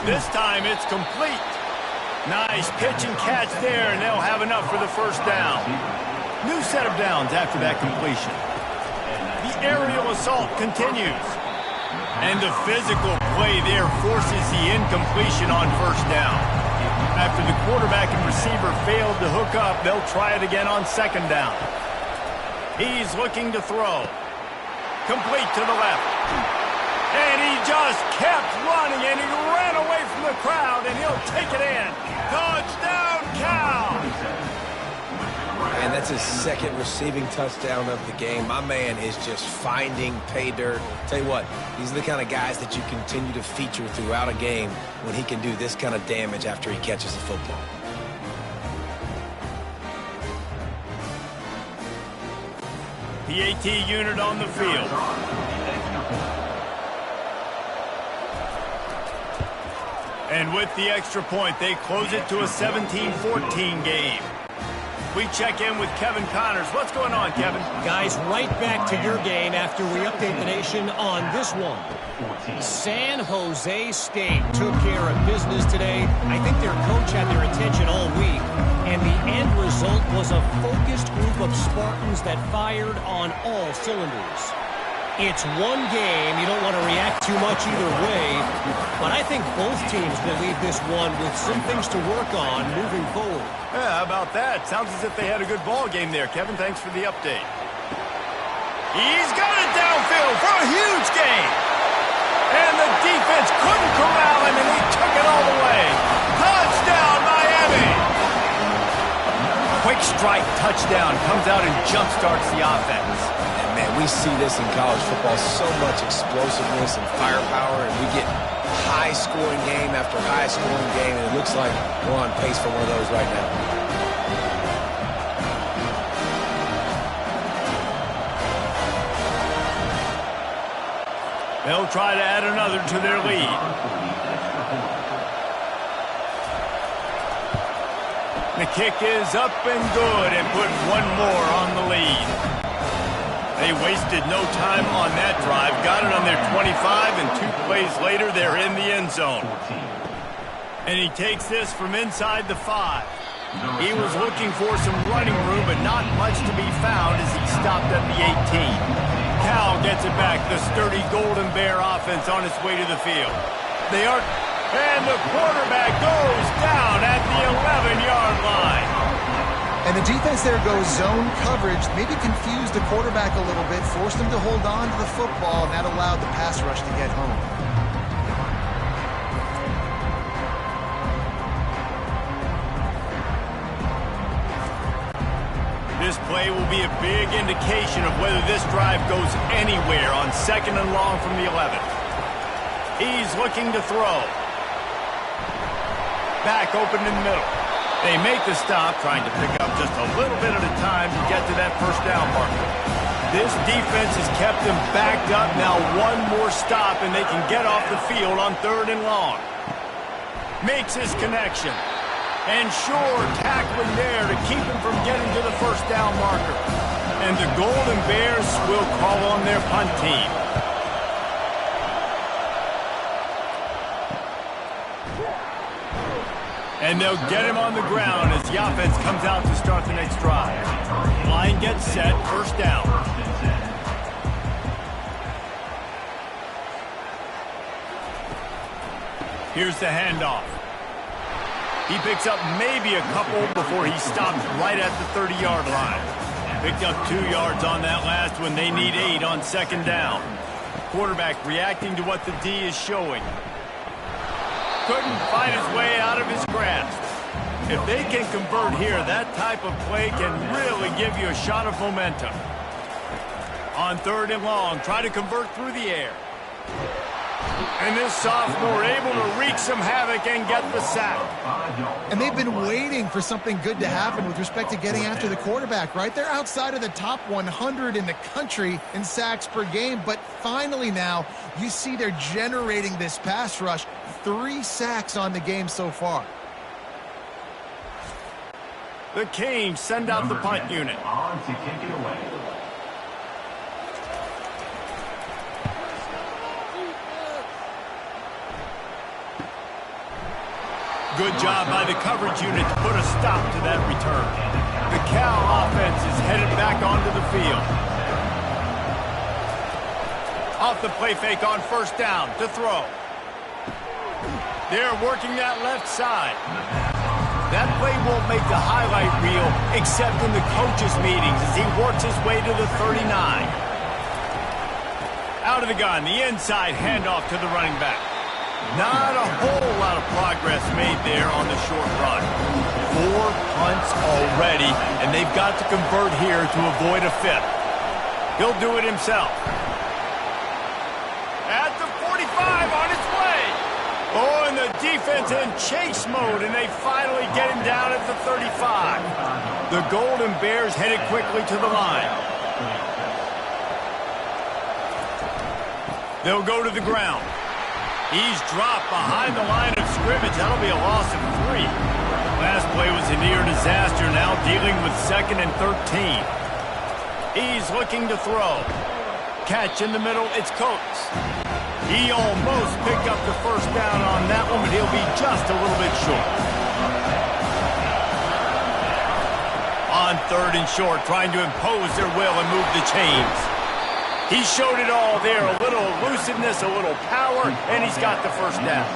[SPEAKER 1] This time it's complete. Nice pitch and catch there, and they'll have enough for the first down. New set of downs after that completion. The aerial assault continues. And the physical play there forces the incompletion on first down. After the quarterback and receiver failed to hook up, they'll try it again on second down. He's looking to throw. Complete to the left. And he just kept running, and he ran away from the crowd, and he'll take it in. Touchdown, Cal!
[SPEAKER 3] And that's his second receiving touchdown of the game. My man is just finding pay dirt. Tell you what, these are the kind of guys that you continue to feature throughout a game when he can do this kind of damage after he catches the football.
[SPEAKER 1] The AT unit on the field. And with the extra point, they close it to a 17-14 game. We check in with Kevin Connors. What's going on, Kevin?
[SPEAKER 5] Guys, right back to your game after we update the nation on this one. San Jose State took care of business today. I think their coach had their attention all week, and the end result was a focused group of Spartans that fired on all cylinders. It's one game. You don't want to react too much either way, but I think both teams will leave this one with some things to work on moving forward.
[SPEAKER 1] Yeah, how about that? Sounds as if they had a good ball game there, Kevin. Thanks for the update. He's got it downfield for a huge gain. And the defense couldn't corral him, and he took it all the way. Touchdown, Miami! Quick strike touchdown comes out and jumpstarts the offense.
[SPEAKER 3] Man, we see this in college football, so much explosiveness and firepower, and we get high-scoring game after high-scoring game, and it looks like we're on pace for one of those right now.
[SPEAKER 1] They'll try to add another to their lead. The kick is up and good and put one more on the lead. They wasted no time on that drive. Got it on their 25, and 2 plays later, they're in the end zone. And he takes this from inside the 5. He was looking for some running room, but not much to be found as he stopped at the 18. Cal gets it back. The sturdy Golden Bear offense on its way to the field. They are... And the quarterback goes down at the 11-yard line.
[SPEAKER 4] And the defense there goes zone coverage, maybe confused the quarterback a little bit, forced him to hold on to the football, and that allowed the pass rush to get home.
[SPEAKER 1] This play will be a big indication of whether this drive goes anywhere on 2nd and long from the 11. He's looking to throw. Back open in the middle. They make the stop, trying to pick up just a little bit at a time to get to that first down marker. This defense has kept them backed up. Now one more stop, and they can get off the field on 3rd and long. Makes his connection. And sure, tackling there to keep him from getting to the first down marker. And the Golden Bears will call on their punt team. And they'll get him on the ground as the offense comes out to start the next drive. Line gets set, first down. Here's the handoff. He picks up maybe a couple before he stops right at the 30-yard line. Picked up 2 yards on that last one. They need 8 on 2nd down. Quarterback reacting to what the D is showing. Couldn't find his way out of his grasp. If they can convert here, that type of play can really give you a shot of momentum. On 3rd and long, try to convert through the air. And this sophomore able to wreak some havoc and get the sack.
[SPEAKER 4] And they've been waiting for something good to happen with respect to getting after the quarterback, right? They're outside of the top 100 in the country in sacks per game, but finally now you see they're generating this pass rush. 3 sacks on the game so far.
[SPEAKER 1] The Canes send out the punt unit.
[SPEAKER 2] On to kick it away.
[SPEAKER 1] Good job by the coverage unit to put a stop to that return. The Cal offense is headed back onto the field. Off the play fake on first down to throw. They're working that left side. That play won't make the highlight reel except in the coaches' meetings as he works his way to the 39. Out of the gun, the inside handoff to the running back. Not a whole lot of progress made there on the short run. 4 punts already, and they've got to convert here to avoid a 5th. He'll do it himself. At the 45 on his way. Oh, and the defense in chase mode, and they finally get him down at the 35. The Golden Bears headed quickly to the line. They'll go to the ground. He's dropped behind the line of scrimmage. That'll be a loss of 3. Last play was a near disaster, now dealing with 2nd and 13. He's looking to throw. Catch in the middle, it's Coates. He almost picked up the first down on that one, but he'll be just a little bit short. On 3rd and short, trying to impose their will and move the chains. He showed it all there, a little elusiveness, a little power, and he's got the first down.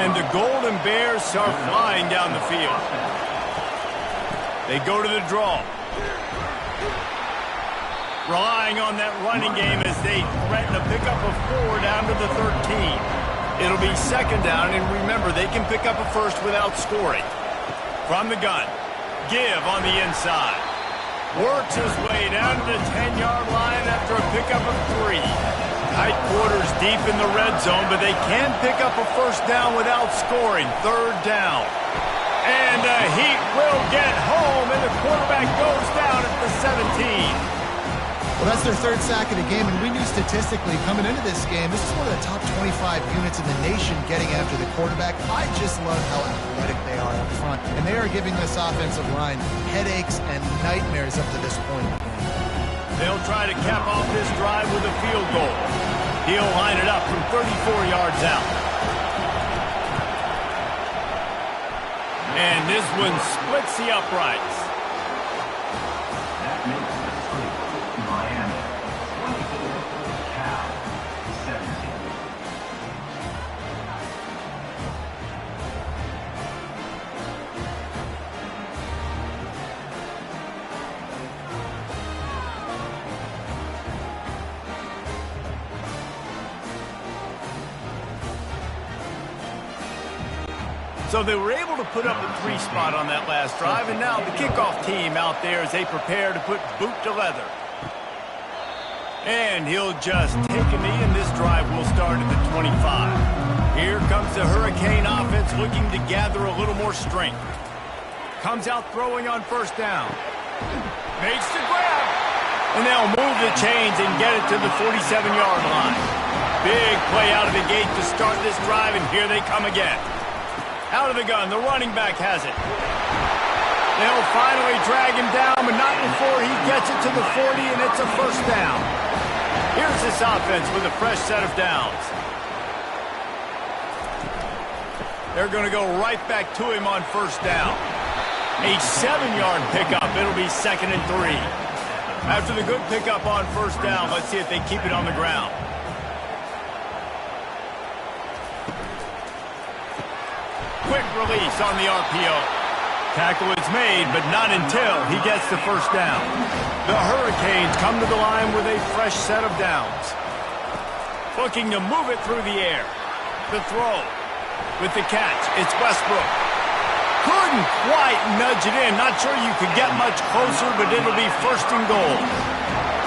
[SPEAKER 1] And the Golden Bears are flying down the field. They go to the draw. Relying on that running game as they threaten to pick up a 4 down to the 13. It'll be 2nd down, and remember, they can pick up a first without scoring. From the gun, Give on the inside. Works his way down to the 10-yard line after a pickup of 3. Tight quarters deep in the red zone, but they can pick up a first down without scoring. 3rd down. And the Heat will get home, and the quarterback goes down at the 17.
[SPEAKER 4] Well, that's their third sack of the game, and we knew statistically coming into this game, this is one of the top 25 units in the nation getting after the quarterback. I just love how athletic they are up front, and they are giving this offensive line headaches and nightmares up to this point.
[SPEAKER 1] They'll try to cap off this drive with a field goal. He'll line it up from 34 yards out. And this one splits the uprights.
[SPEAKER 2] That makes the three. Miami 24, Cal 17.
[SPEAKER 1] So they were able to put up a 3 spot on that last drive, and now the kickoff team out there as they prepare to put boot to leather. And he'll just take a knee, and this drive will start at the 25. Here comes the Hurricane offense looking to gather a little more strength. Comes out throwing on first down. Makes the grab. And they'll move the chains and get it to the 47-yard line. Big play out of the gate to start this drive, and here they come again. Out of the gun, the running back has it. They'll finally drag him down, but not before he gets it to the 40, and it's a first down. Here's this offense with a fresh set of downs. They're going to go right back to him on first down. A 7-yard pickup. It'll be 2nd and 3. After the good pickup on first down, let's see if they keep it on the ground. Quick release on the RPO. Tackle is made, but not until he gets the first down. The Hurricanes come to the line with a fresh set of downs. Looking to move it through the air. The throw. With the catch, it's Westbrook. Couldn't quite nudge it in. Not sure you could get much closer, but it'll be 1st and goal.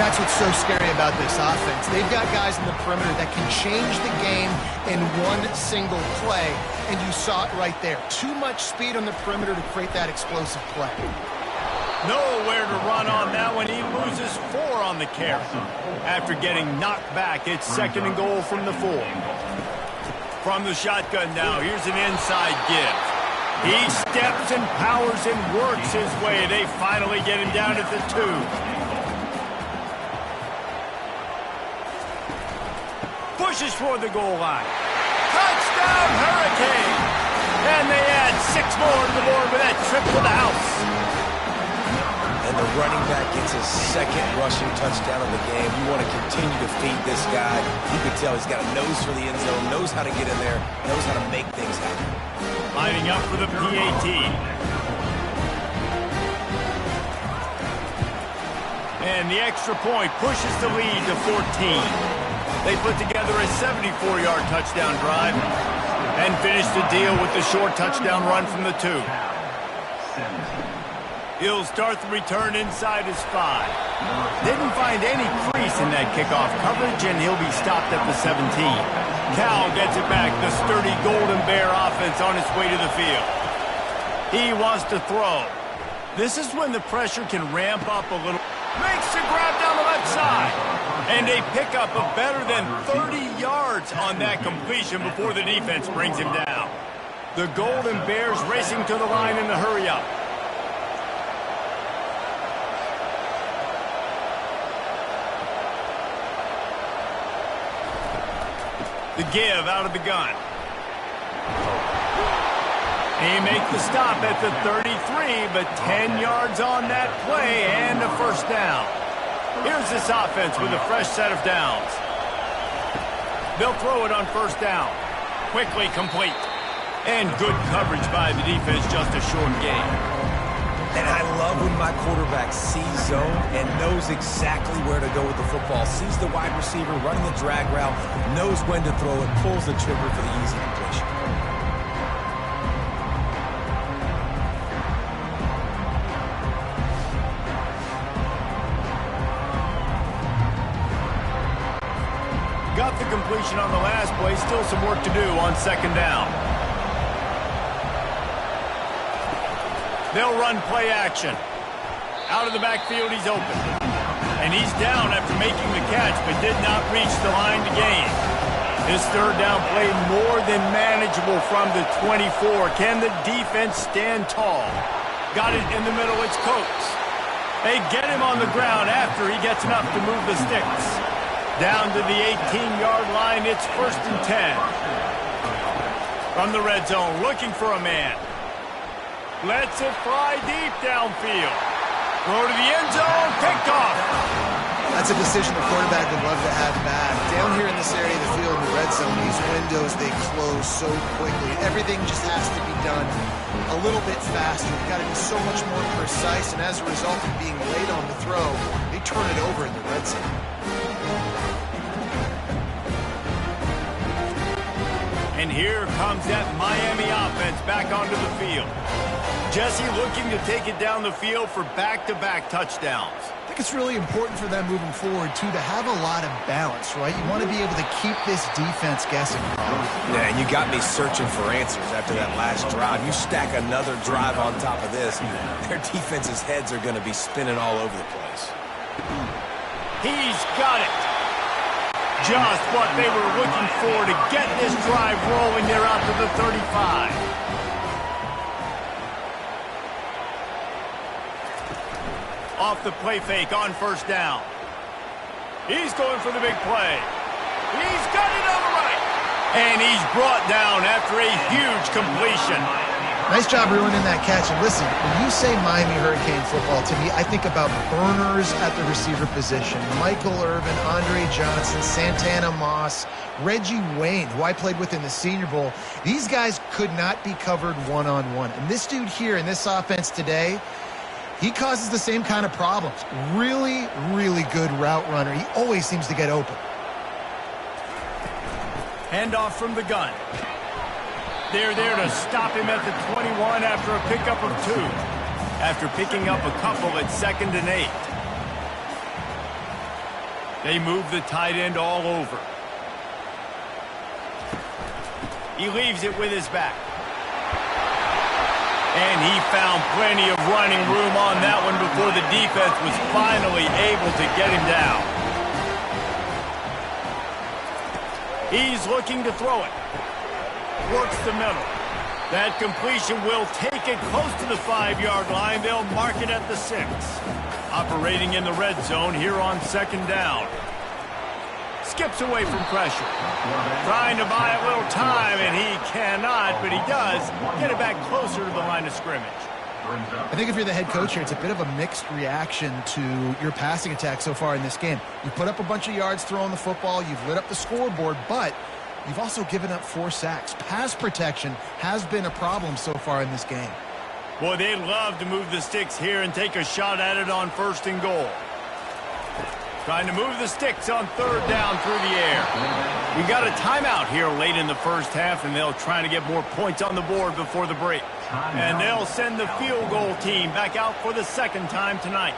[SPEAKER 4] That's what's so scary about this offense. They've got guys in the perimeter that can change the game in one single play, and you saw it right there. Too much speed on the perimeter to create that explosive play.
[SPEAKER 1] Nowhere to run on that one. He loses 4 on the carry. After getting knocked back, it's 2nd and goal from the 4. From the shotgun now, here's an inside give. He steps and powers and works his way. They finally get him down at the 2. Pushes for the goal line. Touchdown, Hurricane! And they add 6 more to the board with that trip to the house.
[SPEAKER 3] And the running back gets his 2nd rushing touchdown of the game. You want to continue to feed this guy. You can tell he's got a nose for the end zone, knows how to get in there, knows how to make things happen.
[SPEAKER 1] Lining up for the PAT. And the extra point pushes the lead to 14. They put together a 74-yard touchdown drive and finished the deal with the short touchdown run from the 2. He'll start the return inside his 5. Didn't find any crease in that kickoff coverage, and he'll be stopped at the 17. Cal gets it back, the sturdy Golden Bear offense on its way to the field. He wants to throw. This is when the pressure can ramp up a little. Makes the grab down the left side. And a pickup of better than 30 yards on that completion before the defense brings him down. The Golden Bears racing to the line in the hurry-up. The give out of the gun. He makes the stop at the 33, but 10 yards on that play and a first down. Here's this offense with a fresh set of downs. They'll throw it on first down. Quickly complete. And good coverage by the defense, just a short game.
[SPEAKER 3] And I love when my quarterback sees zone and knows exactly where to go with the football. Sees the wide receiver running the drag route, knows when to throw it, pulls the trigger for the easy completion.
[SPEAKER 1] Got the completion on the last play. Still some work to do on 2nd down. They'll run play action. Out of the backfield, he's open. And he's down after making the catch, but did not reach the line to gain. This third down play more than manageable from the 24. Can the defense stand tall? Got it in the middle, it's Coates. They get him on the ground after he gets enough to move the sticks. Down to the 18-yard line, it's 1st and 10. From the red zone, looking for a man. Lets it fly deep downfield. Throw to the end zone, picked off.
[SPEAKER 4] That's a decision the quarterback would love to have back. Down here in this area of the field in the red zone, these windows, they close so quickly. Everything just has to be done a little bit faster. You've got to be so much more precise, and as a result of being late on the throw, they turn it over in the red zone.
[SPEAKER 1] And here comes that Miami offense back onto the field. Jesse looking to take it down the field for back-to-back touchdowns.
[SPEAKER 4] I think it's really important for them moving forward, too, to have a lot of balance, right? You want to be able to keep this defense guessing.
[SPEAKER 3] Yeah, and you got me searching for answers after that last drive. You stack another drive on top of this, their defense's heads are going to be spinning all over the place.
[SPEAKER 1] He's got it. Just what they were looking for to get this drive rolling. They're out to the 35. Off the play fake on 1st down. He's going for the big play. He's got it on the right. And he's brought down after a huge completion.
[SPEAKER 4] Nice job ruining that catch. And listen, when you say Miami Hurricane football, to me, I think about burners at the receiver position. Michael Irvin, Andre Johnson, Santana Moss, Reggie Wayne, who I played with in the Senior Bowl. These guys could not be covered one-on-one. And this dude here in this offense today, he causes the same kind of problems. Really, really good route runner. He always seems to get open.
[SPEAKER 1] Handoff from the gun. They're there to stop him at the 21 after a pickup of 2. After picking up a couple at 2nd and 8. They move the tight end all over. He leaves it with his back. And he found plenty of running room on that one before the defense was finally able to get him down. He's looking to throw it. Works the middle. That completion will take it close to the 5-yard line. They'll mark it at the 6. Operating in the red zone here on 2nd down. Skips away from pressure. Trying to buy a little time, and he cannot, but he does get it back closer to the line of scrimmage.
[SPEAKER 4] I think if you're the head coach here, it's a bit of a mixed reaction to your passing attack so far in this game. You put up a bunch of yards throwing the football, you've lit up the scoreboard, but you've also given up 4 sacks. Pass protection has been a problem so far in this game.
[SPEAKER 1] Boy, they'd love to move the sticks here and take a shot at it on 1st and goal. Trying to move the sticks on 3rd down through the air. We got a timeout here late in the 1st half, and they'll try to get more points on the board before the break. And they'll send the field goal team back out for the 2nd time tonight.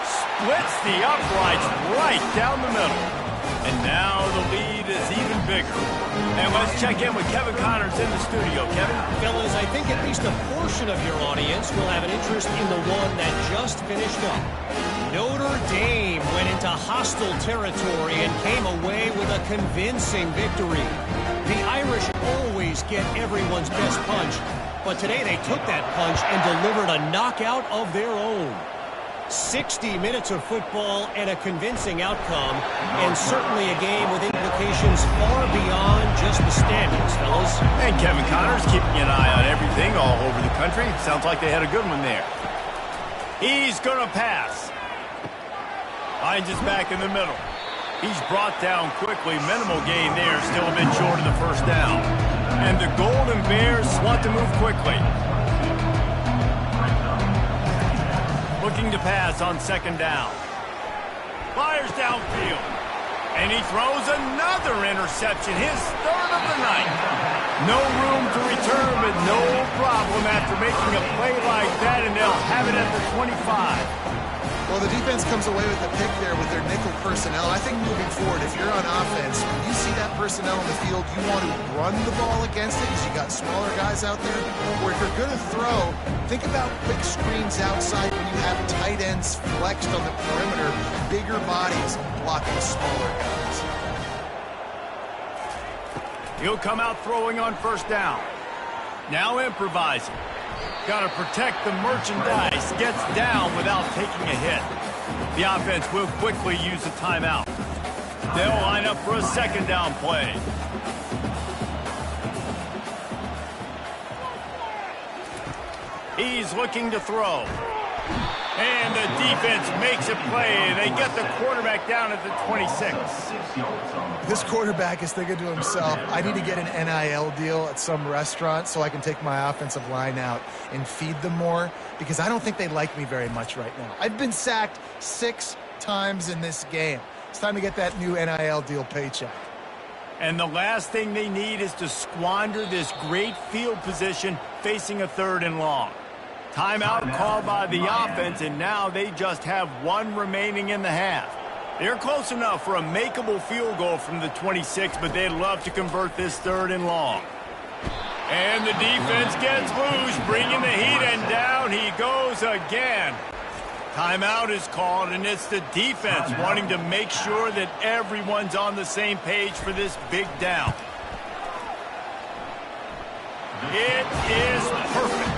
[SPEAKER 1] Splits the uprights right down the middle. And now the lead is even bigger. And let's check in with Kevin Connors in the studio. Kevin?
[SPEAKER 5] Fellas, I think at least a portion of your audience will have an interest in the one that just finished up. Notre Dame went into hostile territory and came away with a convincing victory. The Irish always get everyone's best punch, but today they took that punch and delivered a knockout of their own. 60 minutes of football and a convincing outcome, and certainly a game with implications far beyond just the standings, fellas.
[SPEAKER 1] And Kevin Connors keeping an eye on everything all over the country. Sounds like they had a good one there. He's going to pass. Finds his back in the middle. He's brought down quickly. Minimal gain there, still a bit short of the 1st down. And the Golden Bears want to move quickly. Looking to pass on 2nd down. Fires downfield. And he throws another interception, his 3rd of the night. No room to return, but no problem after making a play like that, and they'll have it at the 25.
[SPEAKER 4] Well, the defense comes away with the pick there with their nickel personnel. I think moving forward, if you're on offense, when you see that personnel on the field, you want to run the ball against it because you got smaller guys out there. Or if you're going to throw, think about quick screens outside when you have tight ends flexed on the perimeter, bigger bodies blocking smaller guys.
[SPEAKER 1] He'll come out throwing on first down. Now improvising. Got to protect the merchandise. Gets down without taking a hit. The offense will quickly use a timeout. They'll line up for a second down play. He's looking to throw. And the defense makes a play. They get the quarterback down at the 26.
[SPEAKER 4] This quarterback is thinking to himself, I need to get an NIL deal at some restaurant so I can take my offensive line out and feed them more, because I don't think they like me very much right now. I've been sacked 6 times in this game. It's time to get that new NIL deal paycheck.
[SPEAKER 1] And the last thing they need is to squander this great field position facing a 3rd and long. Timeout called by the offense, and now they just have 1 remaining in the half. They're close enough for a makeable field goal from the 26, but they'd love to convert this 3rd and long. And the defense gets loose, bringing the heat, and down he goes again. Timeout is called, and it's the defense wanting to make sure that everyone's on the same page for this big down. It is perfect.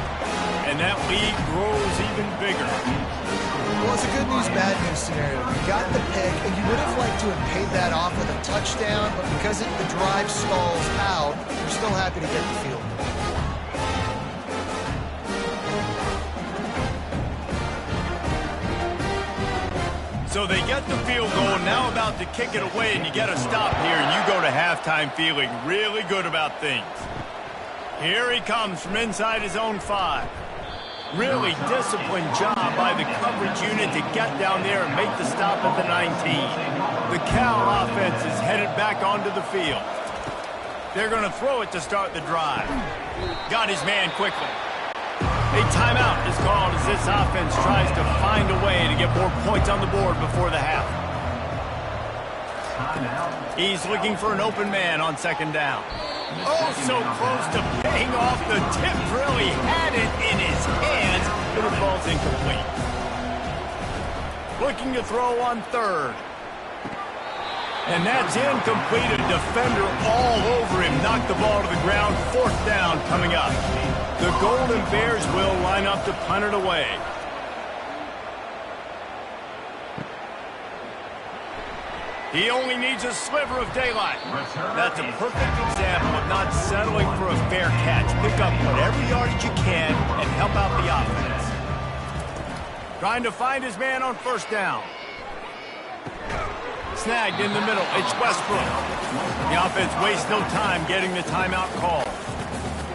[SPEAKER 1] And that lead grows even bigger.
[SPEAKER 4] Well, it's a good news, bad news scenario. You got the pick, and you would have liked to have paid that off with a touchdown, but because the drive stalls out, you're still happy to get the field.
[SPEAKER 1] So they get the field goal, now about to kick it away, and you get a stop here, and you go to halftime feeling really good about things. Here he comes from inside his own 5. Really disciplined job by the coverage unit to get down there and make the stop at the 19. The Cal offense is headed back onto the field. They're going to throw it to start the drive. Got his man quickly. A timeout is called as this offense tries to find a way to get more points on the board before the half. He's looking for an open man on second down. Oh, so close to paying off. The tip really had it in his hands, but the ball's incomplete. Looking to throw on third. And that's incomplete. A defender all over him. Knocked the ball to the ground. Fourth down coming up. The Golden Bears will line up to punt it away. He only needs a sliver of daylight. That's a perfect example of not settling for a fair catch. Pick up whatever yardage you can and help out the offense. Trying to find his man on first down. Snagged in the middle. It's Westbrook. The offense wastes no time getting the timeout call.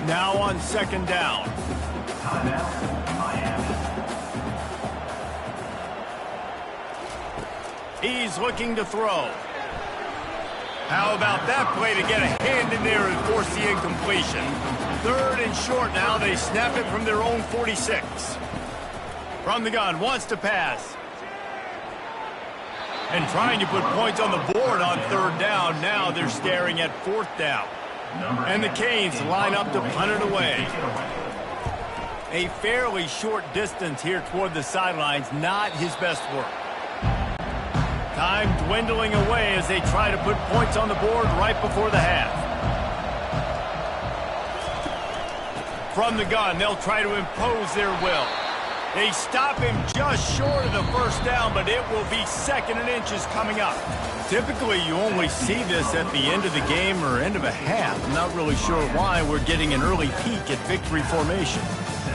[SPEAKER 1] Now on second down. He's looking to throw. How about that play to get a hand in there and force the incompletion? Third and short now. They snap it from their own 46. From the gun, wants to pass. And trying to put points on the board on third down. Now they're staring at fourth down. And the Canes line up to punt it away. A fairly short distance here toward the sidelines. Not his best work. Time dwindling away as they try to put points on the board right before the half. From the gun, they'll try to impose their will. They stop him just short of the first down, but it will be second and inches coming up. Typically, you only see this at the end of the game or end of a half. I'm not really sure why we're getting an early peek at victory formation.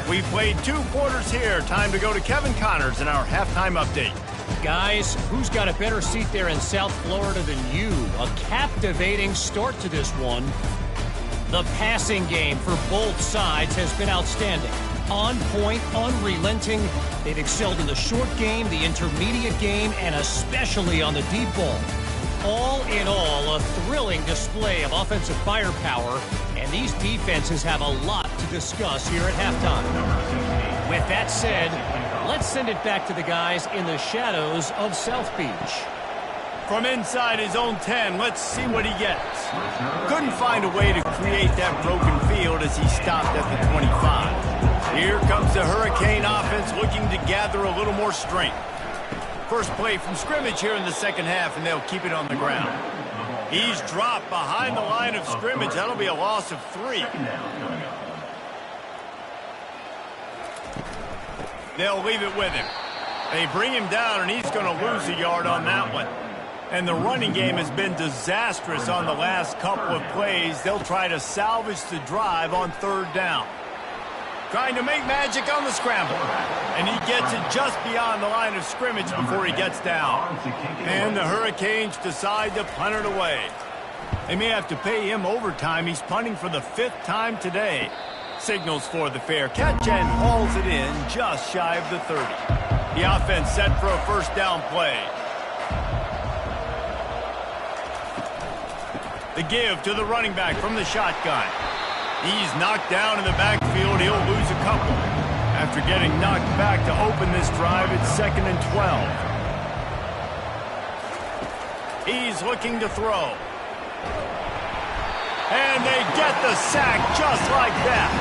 [SPEAKER 1] We played 2 quarters here. Time to go to Kevin Connors in our halftime update.
[SPEAKER 5] Guys, who's got a better seat there in South Florida than you? A captivating start to this one. The passing game for both sides has been outstanding. On point, unrelenting. They've excelled in the short game, the intermediate game, and especially on the deep ball. All in all, a thrilling display of offensive firepower, and these defenses have a lot to discuss here at halftime. With that said, let's send it back to the guys in the shadows of South Beach.
[SPEAKER 1] From inside his own 10, let's see what he gets. Couldn't find a way to create that broken field as he stopped at the 25. Here comes the Hurricane offense looking to gather a little more strength. First play from scrimmage here in the second half, and they'll keep it on the ground. He's dropped behind the line of scrimmage. That'll be a loss of 3. They'll leave it with him. They bring him down, and he's going to lose a yard on that one. And the running game has been disastrous on the last couple of plays. They'll try to salvage the drive on third down. Trying to make magic on the scramble. And he gets it just beyond the line of scrimmage before he gets down. And the Hurricanes decide to punt it away. They may have to pay him overtime. He's punting for the 5th time today. Signals for the fair catch and hauls it in just shy of the 30. The offense set for a first down play. The give to the running back from the shotgun. He's knocked down in the backfield. He'll lose a couple. After getting knocked back to open this drive, it's 2nd and 12. He's looking to throw. And they get the sack just like that.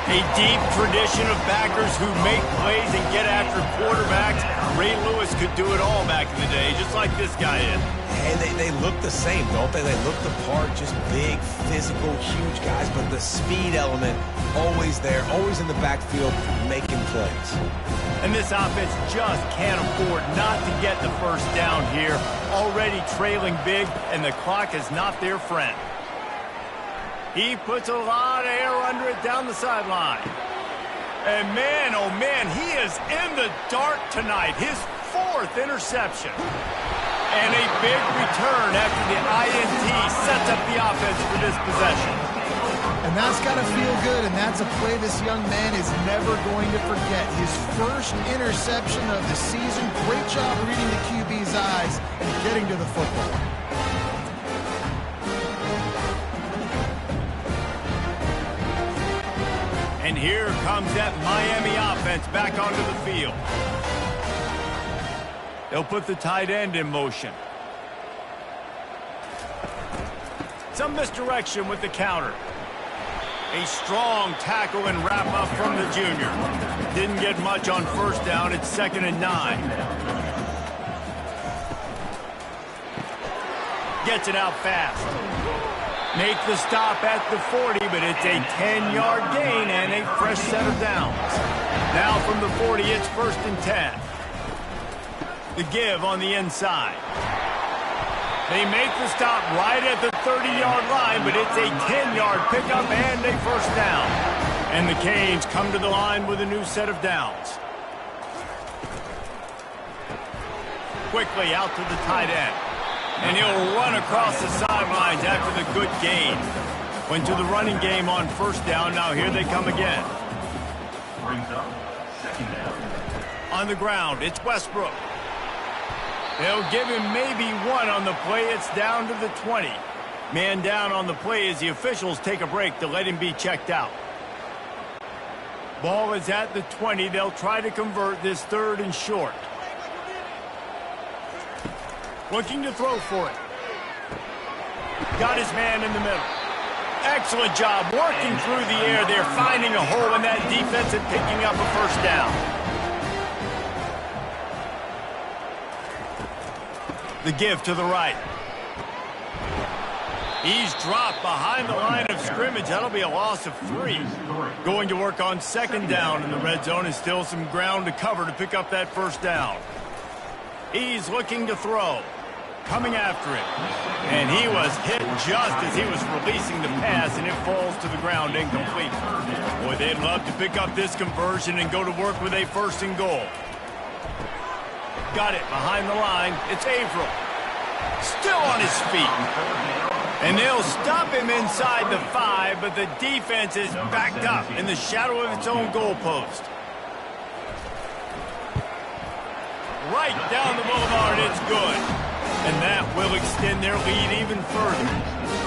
[SPEAKER 1] A deep tradition of backers who make plays and get after quarterbacks. Ray Lewis could do it all back in the day, just like this guy is.
[SPEAKER 3] And they look the same, don't they? They look the part, just big, physical, huge guys, but the speed element always there, always in the backfield, making plays.
[SPEAKER 1] And this offense just can't afford not to get the first down here. Already trailing big, and the clock is not their friend. He puts a lot of air under it down the sideline. And man, oh man, he is in the dark tonight. His 4th interception. And a big return after the INT sets up the offense for this possession.
[SPEAKER 4] And that's got to feel good, and that's a play this young man is never going to forget. His first interception of the season. Great job reading the QB's eyes and getting to the football.
[SPEAKER 1] And here comes that Miami offense back onto the field. They'll put the tight end in motion. Some misdirection with the counter. A strong tackle and wrap up from the junior. Didn't get much on first down. It's 2nd and 9. Gets it out fast. Make the stop at the 40, but it's a 10-yard gain and a fresh set of downs. Now from the 40, it's 1st and 10. The give on the inside. They make the stop right at the 30-yard line, but it's a 10-yard pickup and a first down. And the Canes come to the line with a new set of downs. Quickly out to the tight end. And he'll run across the sidelines after the good gain. Went to the running game on first down. Now here they come again.
[SPEAKER 2] Brings up 2nd down.
[SPEAKER 1] On the ground, it's Westbrook. They'll give him maybe 1 on the play. It's down to the 20. Man down on the play as the officials take a break to let him be checked out. Ball is at the 20. They'll try to convert this 3rd and short. Looking to throw for it. Got his man in the middle. Excellent job working through the air. They're finding a hole in that defense and picking up a first down. The give to the right. He's dropped behind the line of scrimmage. That'll be a loss of 3. Going to work on 2nd down in the red zone is still some ground to cover to pick up that first down. He's looking to throw. Coming after him. And he was hit just as he was releasing the pass, and it falls to the ground incomplete. Boy, they'd love to pick up this conversion and go to work with a 1st and goal. Got it behind the line. It's Averill. Still on his feet. And they'll stop him inside the 5, but the defense is backed up in the shadow of its own goalpost. Right down the boulevard, it's good. And that will extend their lead even further.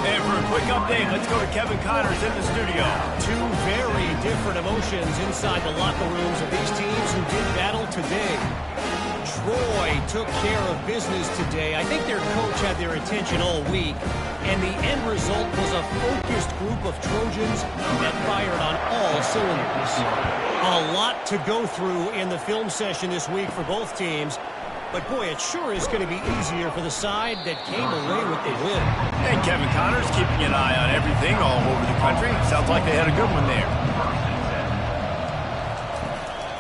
[SPEAKER 1] And for a quick update, let's go to Kevin Connors in the studio.
[SPEAKER 5] 2 very different emotions inside the locker rooms of these teams who did battle today. Troy took care of business today. I think their coach had their attention all week, and the end result was a focused group of Trojans that fired on all cylinders. A lot to go through in the film session this week for both teams, but boy, it sure is going to be easier for the side that came away with the win.
[SPEAKER 1] And Kevin Connors keeping an eye on everything all over the country. Sounds like they had a good one there.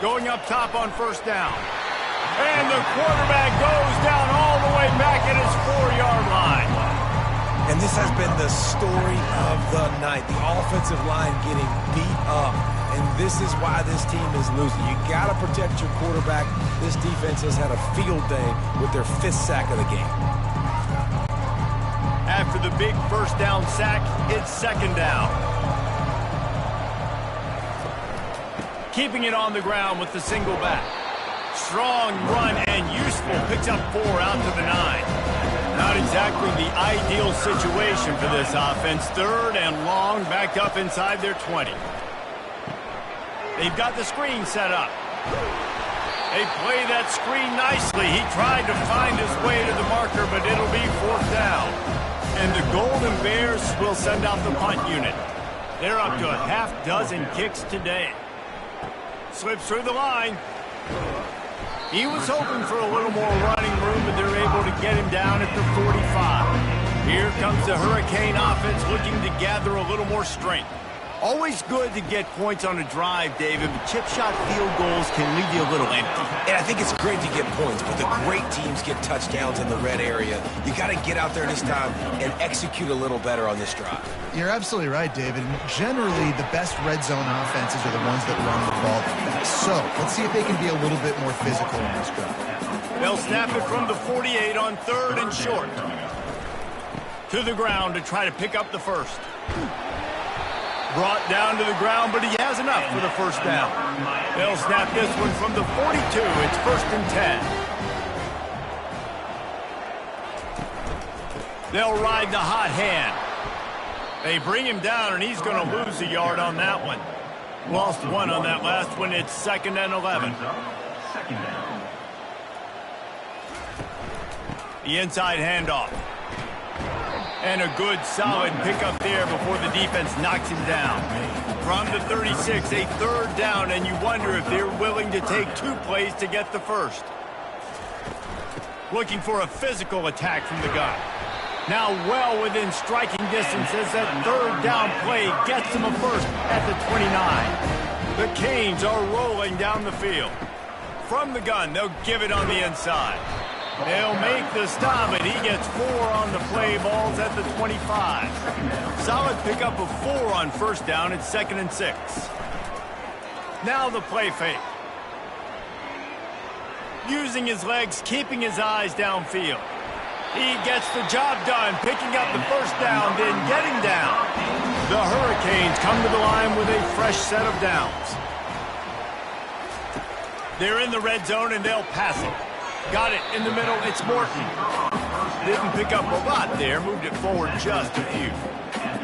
[SPEAKER 1] Going up top on first down. And the quarterback goes down all the way back at his 4-yard line.
[SPEAKER 3] And this has been the story of the night. The offensive line getting beat up. And this is why this team is losing. You got to protect your quarterback. This defense has had a field day with their 5th sack of the game.
[SPEAKER 1] After the big first down sack, it's second down. Keeping it on the ground with the single back. Strong run and useful. Picks up 4 out to the 9. Not exactly the ideal situation for this offense. 3rd and long, backed up inside their 20. They've got the screen set up. They play that screen nicely. He tried to find his way to the marker, but it'll be 4th down. And the Golden Bears will send out the punt unit. They're up to a half-dozen kicks today. Slips through the line. He was hoping for a little more running room, but they're able to get him down at the 45. Here comes the Hurricane offense looking to gather a little more strength. Always good to get points on a drive, David, but chip shot field goals can leave you a little empty.
[SPEAKER 3] And I think it's great to get points, but the great teams get touchdowns in the red area. You got to get out there this time and execute a little better on this drive.
[SPEAKER 4] You're absolutely right, David. Generally, the best red zone offenses are the ones that run the ball the best. So let's see if they can be a little bit more physical on this drive.
[SPEAKER 1] They'll snap it from the 48 on 3rd and short. To the ground to try to pick up the first. Brought down to the ground, but he has enough for the first down. They'll snap this one from the 42. It's 1st and 10. They'll ride the hot hand. They bring him down, and he's going to lose a yard on that one. Lost 1 on that last one. It's 2nd and 11.
[SPEAKER 2] Second down.
[SPEAKER 1] The inside handoff. And a good, solid pickup there before the defense knocks him down. From the 36, a 3rd down, and you wonder if they're willing to take 2 plays to get the first. Looking for a physical attack from the gun. Now well within striking distance as that 3rd down play gets them a first at the 29. The Canes are rolling down the field. From the gun, they'll give it on the inside. They'll make the stop, and he gets 4 on the play balls at the 25. Solid pickup of 4 on first down. It's 2nd and 6. Now the play fake. Using his legs, keeping his eyes downfield. He gets the job done, picking up the first down, then getting down. The Hurricanes come to the line with a fresh set of downs. They're in the red zone, and they'll pass it. Got it in the middle. It's Morton. Didn't pick up a lot there. Moved it forward just a few.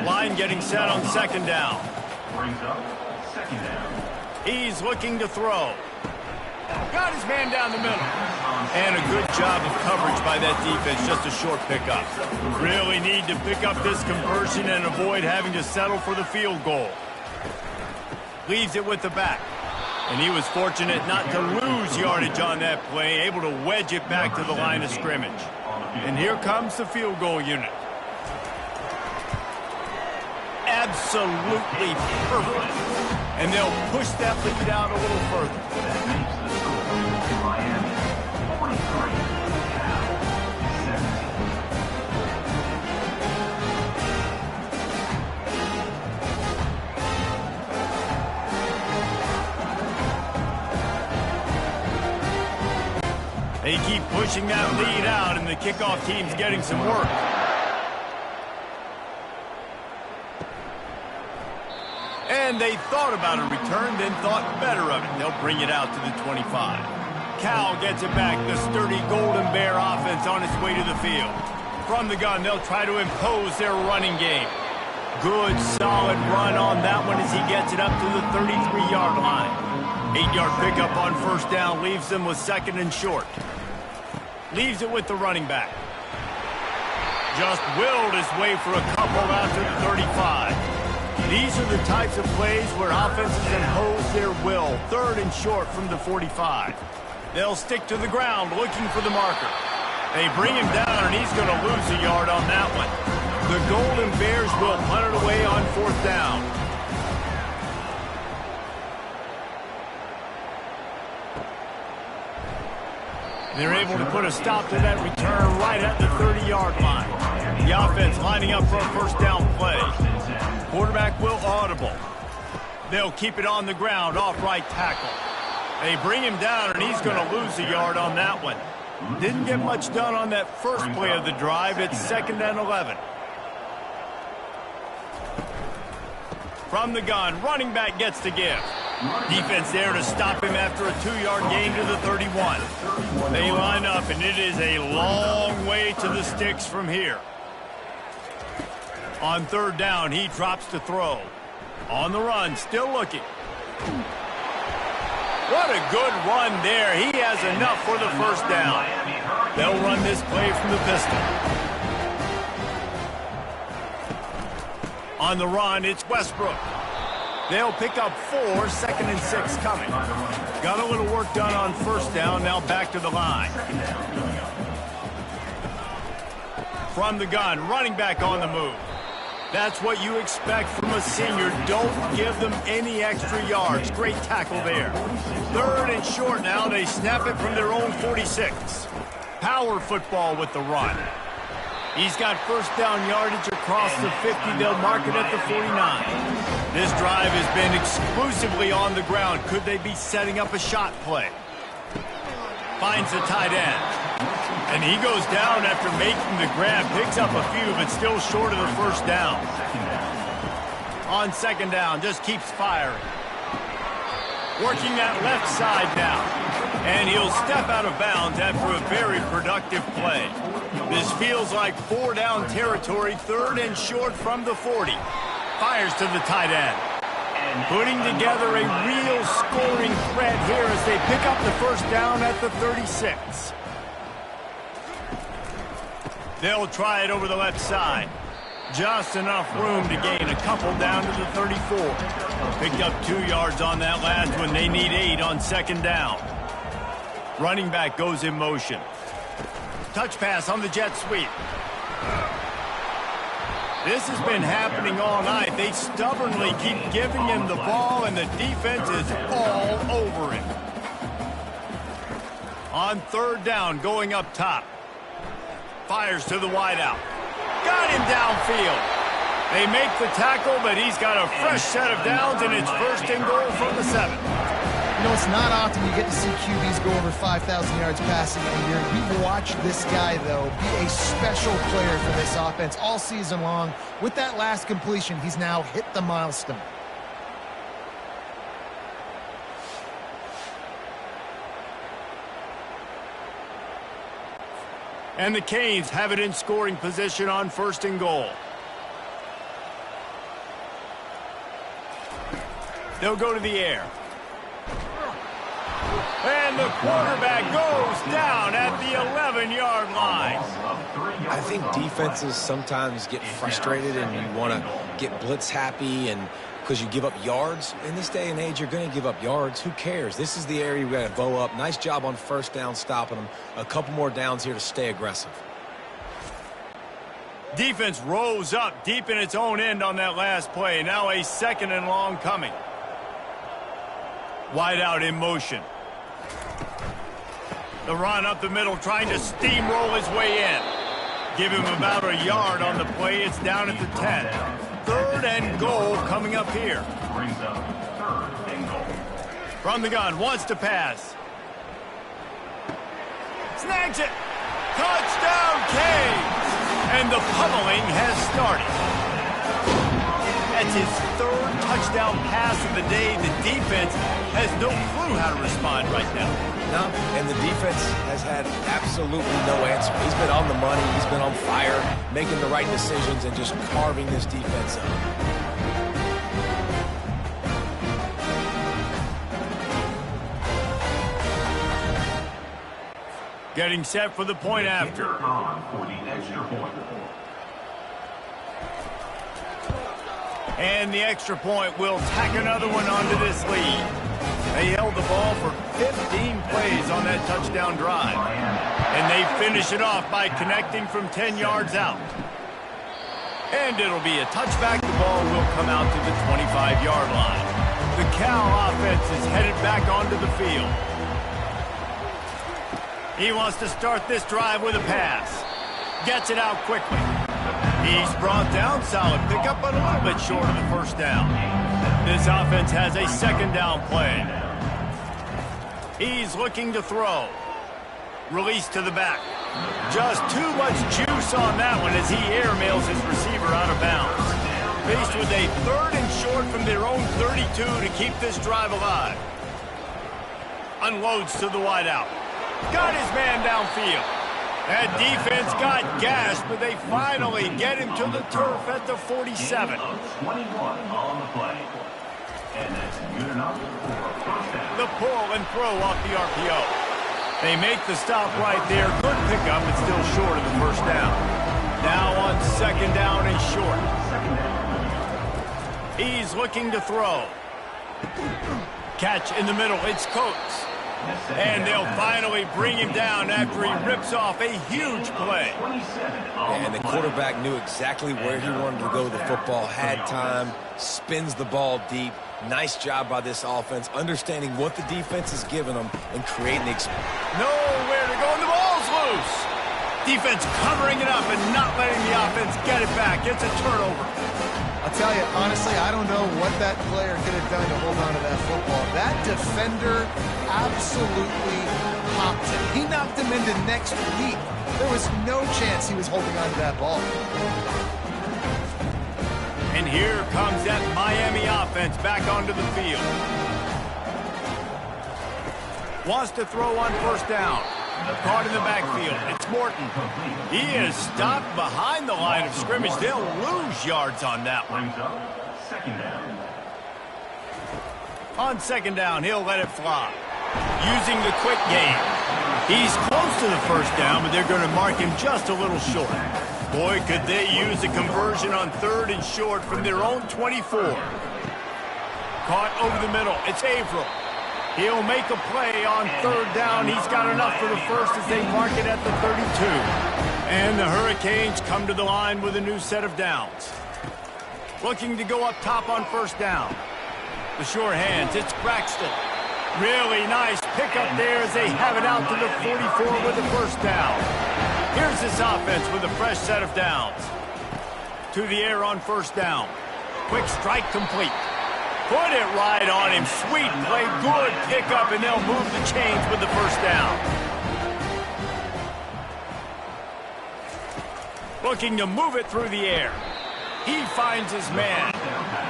[SPEAKER 1] Line getting set on 2nd down.
[SPEAKER 2] Brings up 2nd down.
[SPEAKER 1] He's looking to throw. Got his man down the middle. And a good job of coverage by that defense. Just a short pickup. Really need to pick up this conversion and avoid having to settle for the field goal. Leaves it with the back. And he was fortunate not to lose yardage on that play, able to wedge it back to the line of scrimmage. And here comes the field goal unit. Absolutely perfect. And they'll push that lead out a little further.
[SPEAKER 2] Miami 43. Cal 17.
[SPEAKER 1] They keep pushing that lead out, and the kickoff team's getting some work. And they thought about a return, then thought better of it. They'll bring it out to the 25. Cal gets it back. The sturdy Golden Bear offense on its way to the field. From the gun, they'll try to impose their running game. Good, solid run on that one as he gets it up to the 33-yard line. 8-yard pickup on first down leaves them with 2nd and short. Leaves it with the running back. Just willed his way for a couple out to the 35. These are the types of plays where offenses impose their will. 3rd and short from the 45. They'll stick to the ground looking for the marker. They bring him down, and he's going to lose a yard on that one. The Golden Bears will punt it away on 4th down. They're able to put a stop to that return right at the 30-yard line. The offense lining up for a 1st down play. Quarterback will audible. They'll keep it on the ground off right tackle. They bring him down, and he's going to lose a yard on that one. Didn't get much done on that first play of the drive. It's 2nd and 11. From the gun, running back gets to give. Defense there to stop him after a 2-yard gain to the 31. They line up, and it is a long way to the sticks from here. On 3rd down, he drops to throw. On the run, still looking. What a good run there. He has enough for the 1st down. They'll run this play from the pistol. On the run, it's Westbrook. They'll pick up 4, 2nd and 6 coming. Got a little work done on 1st down, now back to the line. From the gun, running back on the move. That's what you expect from a senior. Don't give them any extra yards. Great tackle there. 3rd and short now. They snap it from their own 46. Power football with the run. He's got 1st down yardage across the 50. They'll mark it at the 49. This drive has been exclusively on the ground. Could they be setting up a shot play? Finds the tight end. And he goes down after making the grab. Picks up a few, but still short of the 1st down. On 2nd down, just keeps firing. Working that left side now. And he'll step out of bounds after a very productive play. This feels like 4-down territory. 3rd and short from the 40. Fires to the tight end. Putting together a real scoring threat here as they pick up the 1st down at the 36. They'll try it over the left side. Just enough room to gain a couple down to the 34. Picked up 2 yards on that last one. They need 8 on 2nd down. Running back goes in motion. Touch pass on the jet sweep. This has been happening all night. They stubbornly keep giving him the ball, and the defense is all over him. On 3rd down, going up top. Fires to the wideout. Got him downfield. They make the tackle, but he's got a fresh set of downs, and it's 1st and goal from the 7.
[SPEAKER 4] You know, it's not often you get to see QBs go over 5,000 yards passing in a year. We've watched this guy, though, be a special player for this offense all season long. With that last completion, he's now hit the milestone.
[SPEAKER 1] And the Canes have it in scoring position on 1st and goal. They'll go to the air. And the quarterback goes down at the 11-yard line.
[SPEAKER 3] I think defenses sometimes get frustrated and you want to get blitz happy and because you give up yards. In this day and age, you're going to give up yards. Who cares? This is the area we got to bow up. Nice job on 1st down stopping them. A couple more downs here to stay aggressive.
[SPEAKER 1] Defense rose up deep in its own end on that last play. Now a 2nd and long coming. Wide out in motion. The run up the middle, trying to steamroll his way in. Give him about a yard on the play. It's down at the 10. 3rd and goal coming up here.
[SPEAKER 2] Brings up 3rd and goal.
[SPEAKER 1] From the gun, wants to pass. Snags it. Touchdown, Canes. And the pummeling has started. That's his 3rd touchdown pass of the day. The defense has no clue how to respond right now.
[SPEAKER 3] No, and the defense has had absolutely no answer. He's been on the money. He's been on fire, making the right decisions and just carving this defense up.
[SPEAKER 1] Getting set for the point after.
[SPEAKER 2] On for the extra point.
[SPEAKER 1] And the extra point will tack another one onto this lead. They held the ball for 15 plays on that touchdown drive. And they finish it off by connecting from 10 yards out. And it'll be a touchback. The ball will come out to the 25-yard line. The Cal offense is headed back onto the field. He wants to start this drive with a pass. Gets it out quickly. He's brought down. Solid pickup, but a little bit short of the first down. This offense has a second down play. He's looking to throw. Release to the back. Just too much juice on that one as he airmails his receiver out of bounds. Faced with a third and short from their own 32 to keep this drive alive. Unloads to the wideout. Got his man downfield. That defense got gashed, but they finally get him to the turf at the 47.
[SPEAKER 2] 21 on the play. And that's good enough for a first down.
[SPEAKER 1] The pull and throw off the RPO. They make the stop right there. Good pickup, but still short of the first down. Now on second down and short. He's looking to throw. Catch in the middle. It's Coates. And they'll finally bring him down after he rips off a huge play.
[SPEAKER 3] And the quarterback knew exactly where he wanted to go with the football, had time, spins the ball deep. Nice job by this offense, understanding what the defense is giving them and creating
[SPEAKER 1] nowhere to go, and the ball's loose. Defense covering it up and not letting the offense get it back. It's a turnover.
[SPEAKER 4] I'll tell you, honestly, I don't know what that player could have done to hold on to that football. That defender absolutely popped him. He knocked him into next week. There was no chance he was holding on to that ball.
[SPEAKER 1] And here comes that Miami offense back onto the field. Wants to throw on first down. Caught in the backfield. It's Morton. He is stopped behind the line of scrimmage. They'll lose yards on that one.
[SPEAKER 2] Second down.
[SPEAKER 1] On second down, he'll let it fly. Using the quick game. He's close to the first down, but they're going to mark him just a little short. Boy, could they use a conversion on third and short from their own 24. Caught over the middle. It's Averill. He'll make a play on third down. He's got enough for the first as they mark it at the 32. And the Hurricanes come to the line with a new set of downs. Looking to go up top on first down. The sure hands, it's Braxton. Really nice pickup there as they have it out to the 44 with the first down. Here's this offense with a fresh set of downs. To the air on first down. Quick strike complete. Put it right on him. Sweet play. Good pickup, and they'll move the chains with the first down. Looking to move it through the air. He finds his man.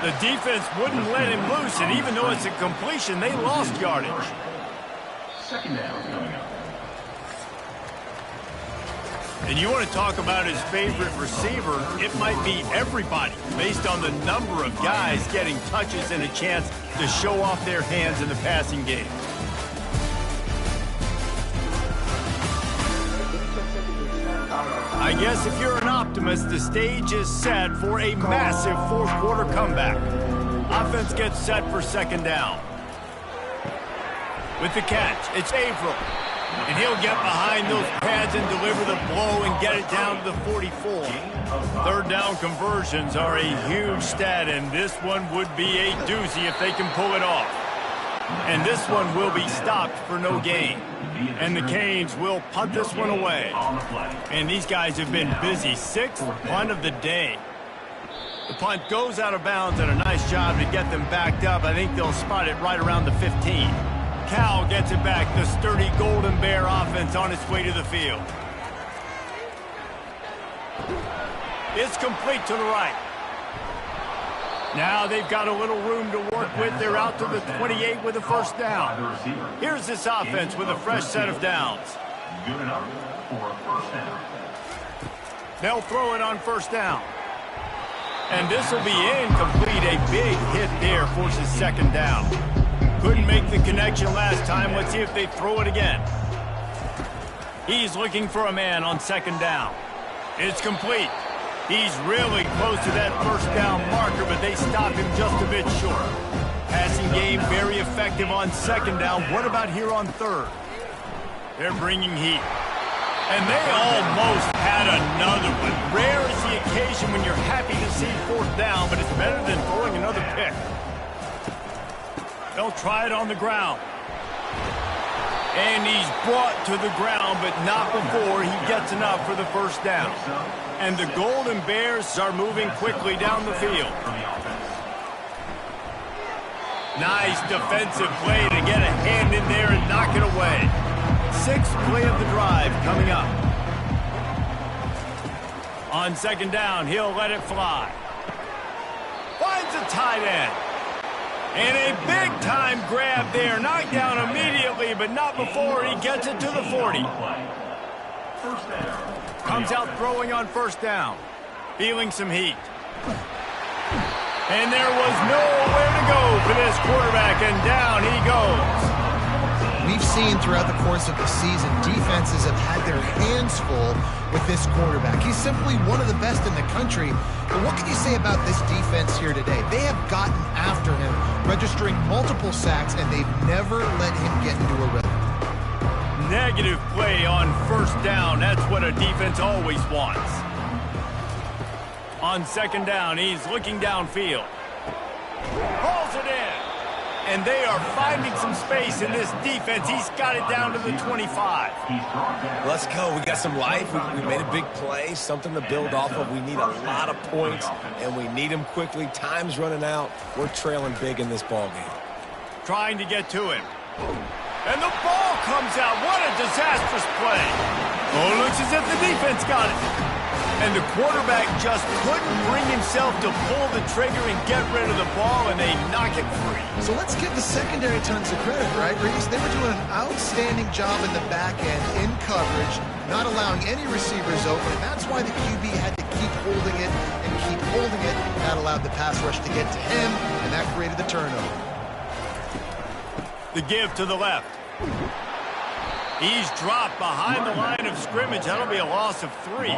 [SPEAKER 1] The defense wouldn't let him loose, and even though it's a completion, they lost yardage.
[SPEAKER 2] Second down coming up.
[SPEAKER 1] And you want to talk about his favorite receiver, it might be everybody, based on the number of guys getting touches and a chance to show off their hands in the passing game. I guess if you're an optimist, the stage is set for a massive fourth quarter comeback. Offense gets set for second down. With the catch, it's Averill. And he'll get behind those pads and deliver the blow and get it down to the 44. Third down conversions are a huge stat, and this one would be a doozy if they can pull it off. And this one will be stopped for no gain. And the Canes will punt this one away. And these guys have been busy. Sixth punt of the day. The punt goes out of bounds, and a nice job to get them backed up. I think they'll spot it right around the 15. Cal gets it back. The sturdy Golden Bear offense on its way to the field. It's complete to the right. Now they've got a little room to work with. They're out to the 28 with a first down. Here's this offense with a fresh set of downs.
[SPEAKER 2] Good enough for a first down.
[SPEAKER 1] They'll throw it on first down. And this will be incomplete. A big hit there forces second down. Couldn't make the connection last time. Let's see if they throw it again. He's looking for a man on second down. It's complete. He's really close to that first down marker, but they stop him just a bit short. Passing game very effective on second down. What about here on third? They're bringing heat. And they almost had another one. Rare is the occasion when you're happy to see fourth down, but it's better than throwing another pick. They'll try it on the ground. And he's brought to the ground, but not before he gets enough for the first down. And the Golden Bears are moving quickly down the field. Nice defensive play to get a hand in there and knock it away. Sixth play of the drive coming up. On second down, he'll let it fly. Finds a tight end. And a big-time grab there. Knocked down immediately, but not before he gets it to the 40. Comes out throwing on first down. Feeling some heat. And there was nowhere to go for this quarterback, and down he goes.
[SPEAKER 4] We've seen throughout the course of the season, defenses have had their hands full with this quarterback. He's simply one of the best in the country. But what can you say about this defense here today? They have gotten after him, registering multiple sacks, and they've never let him get into a rhythm.
[SPEAKER 1] Negative play on first down. That's what a defense always wants. On second down, he's looking downfield. Hauls it in. And they are finding some space in this defense. He's got it down to the 25.
[SPEAKER 3] Let's go. We got some life. We made a big play, something to build off of. We need a lot of points, and we need them quickly. Time's running out. We're trailing big in this ball game.
[SPEAKER 1] Trying to get to him. And the ball comes out. What a disastrous play. Oh, looks as if the defense got it. And the quarterback just couldn't bring himself to pull the trigger and get rid of the ball, and they knock it free.
[SPEAKER 4] So let's give the secondary tons of credit, right, Reese? They were doing an outstanding job in the back end, in coverage, not allowing any receivers open, and that's why the QB had to keep holding it and keep holding it. That allowed the pass rush to get to him, and that created the turnover.
[SPEAKER 1] The give to the left. He's dropped behind the line of scrimmage. That'll be a loss of 3.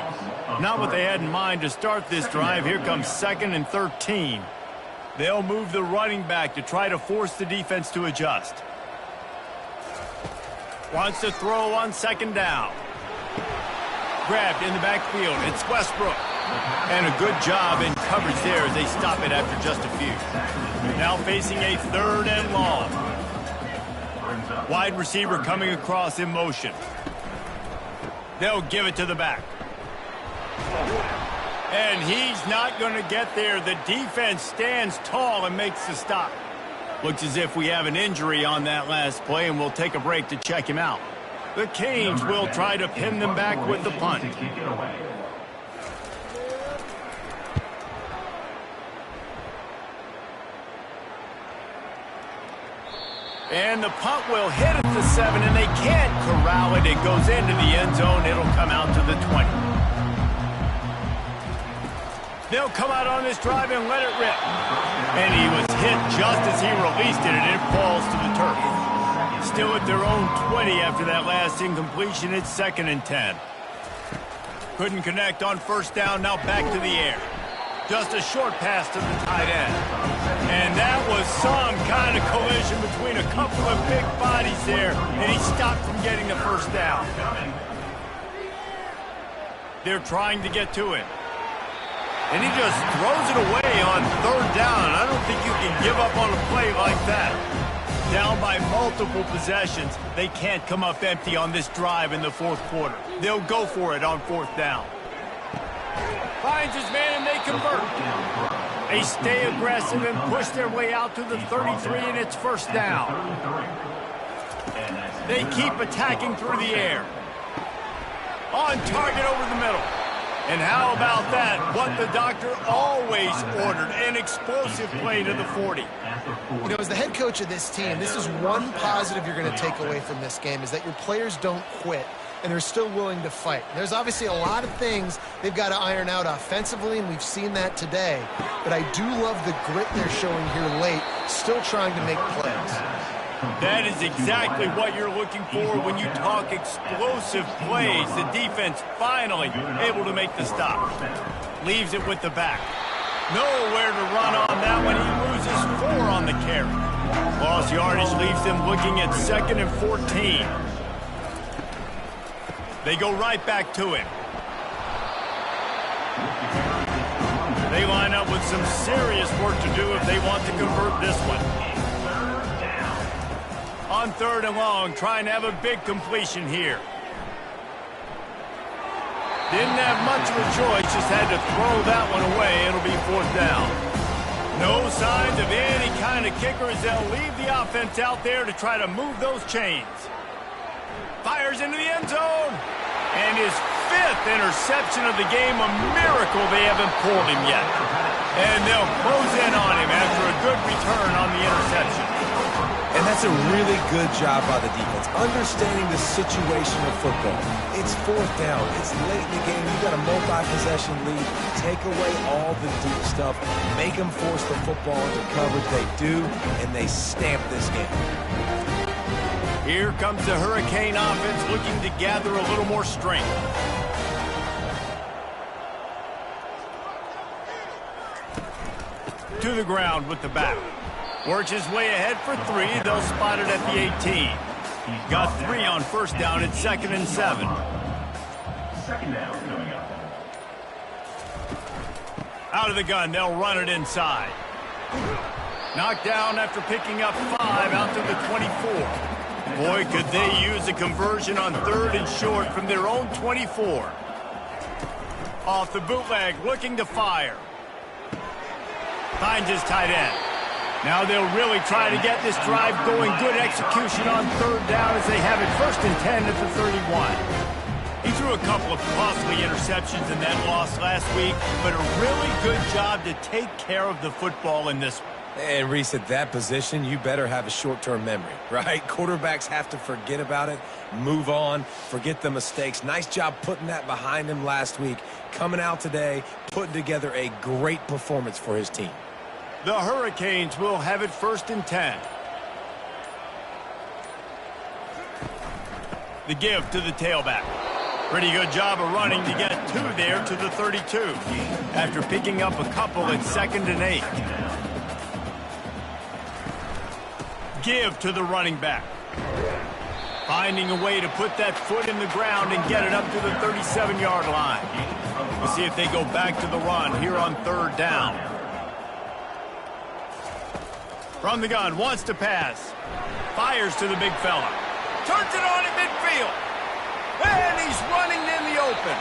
[SPEAKER 1] Not what they had in mind to start this drive. Here comes 2nd and 13. They'll move the running back to try to force the defense to adjust. Wants to throw on second down. Grabbed in the backfield. It's Westbrook. And a good job in coverage there as they stop it after just a few. Now facing a 3rd and long. Wide receiver coming across in motion. They'll give it to the back. And he's not going to get there. The defense stands tall and makes the stop. Looks as if we have an injury on that last play, and we'll take a break to check him out. The Canes will try to pin them back with the punt. And the punt will hit at the 7, and they can't corral it. It goes into the end zone. It'll come out to the 20. They'll come out on this drive and let it rip. And he was hit just as he released it, and it falls to the turf. Still at their own 20 after that last incompletion. It's 2nd and 10. Couldn't connect on first down. Now back to the air. Just a short pass to the tight end. And that was some kind of collision between a couple of big bodies there, and he stopped from getting the first down. They're trying to get to him. And he just throws it away on 3rd down. I don't think you can give up on a play like that. Down by multiple possessions, they can't come up empty on this drive in the 4th quarter. They'll go for it on 4th down. Finds his man, and they convert. They stay aggressive and push their way out to the 33, and it's first down. They keep attacking through the air. On target over the middle. And how about that? What the doctor always ordered, an explosive play to the 40.
[SPEAKER 4] You know, as the head coach of this team, this is one positive you're going to take away from this game, is that your players don't quit and they're still willing to fight. There's obviously a lot of things they've got to iron out offensively, and we've seen that today. But I do love the grit they're showing here late, still trying to make plays.
[SPEAKER 1] That is exactly what you're looking for when you talk explosive plays. The defense finally able to make the stop. Leaves it with the back. Nowhere to run on that one. He loses 4 on the carry. Lost yardage leaves them looking at 2nd and 14. They go right back to him. They line up with some serious work to do if they want to convert this one. On 3rd and long, trying to have a big completion here. Didn't have much of a choice, just had to throw that one away. It'll be 4th down. No signs of any kind of kickers. They'll leave the offense out there to try to move those chains. Fires into the end zone. And his 5th interception of the game. A miracle they haven't pulled him yet. And they'll close in on him after a good return on the interception.
[SPEAKER 3] And that's a really good job by the defense, understanding the situation of football. It's 4th down. It's late in the game. You got a multi-possession lead. Take away all the deep stuff. Make them force the football into coverage. They do, and they stamp this game.
[SPEAKER 1] Here comes the Hurricane offense looking to gather a little more strength. To the ground with the back. Works his way ahead for 3. They'll spot it at the 18. Got 3 on 1st down. It's 2nd and 7.
[SPEAKER 2] 2nd down coming up.
[SPEAKER 1] Out of the gun, they'll run it inside. Knocked down after picking up 5 out to the 24. Boy, could they use a conversion on 3rd and short from their own 24. Off the bootleg, looking to fire. Finds his tight end. Now they'll really try to get this drive going. Good execution on 3rd down as they have it 1st and 10 at the 31. He threw a couple of costly interceptions in that loss last week, but a really good job to take care of the football in this one.
[SPEAKER 3] And Reese, at that position, you better have a short-term memory, right? Quarterbacks have to forget about it, move on, forget the mistakes. Nice job putting that behind him last week. Coming out today, putting together a great performance for his team.
[SPEAKER 1] The Hurricanes will have it 1st and 10. The give to the tailback. Pretty good job of running to get 2 there to the 32. After picking up a couple at 2nd and 8. Give to the running back. Finding a way to put that foot in the ground and get it up to the 37-yard line. We'll see if they go back to the run here on 3rd down. From the gun, wants to pass. Fires to the big fella. Turns it on in midfield. And he's running in the open.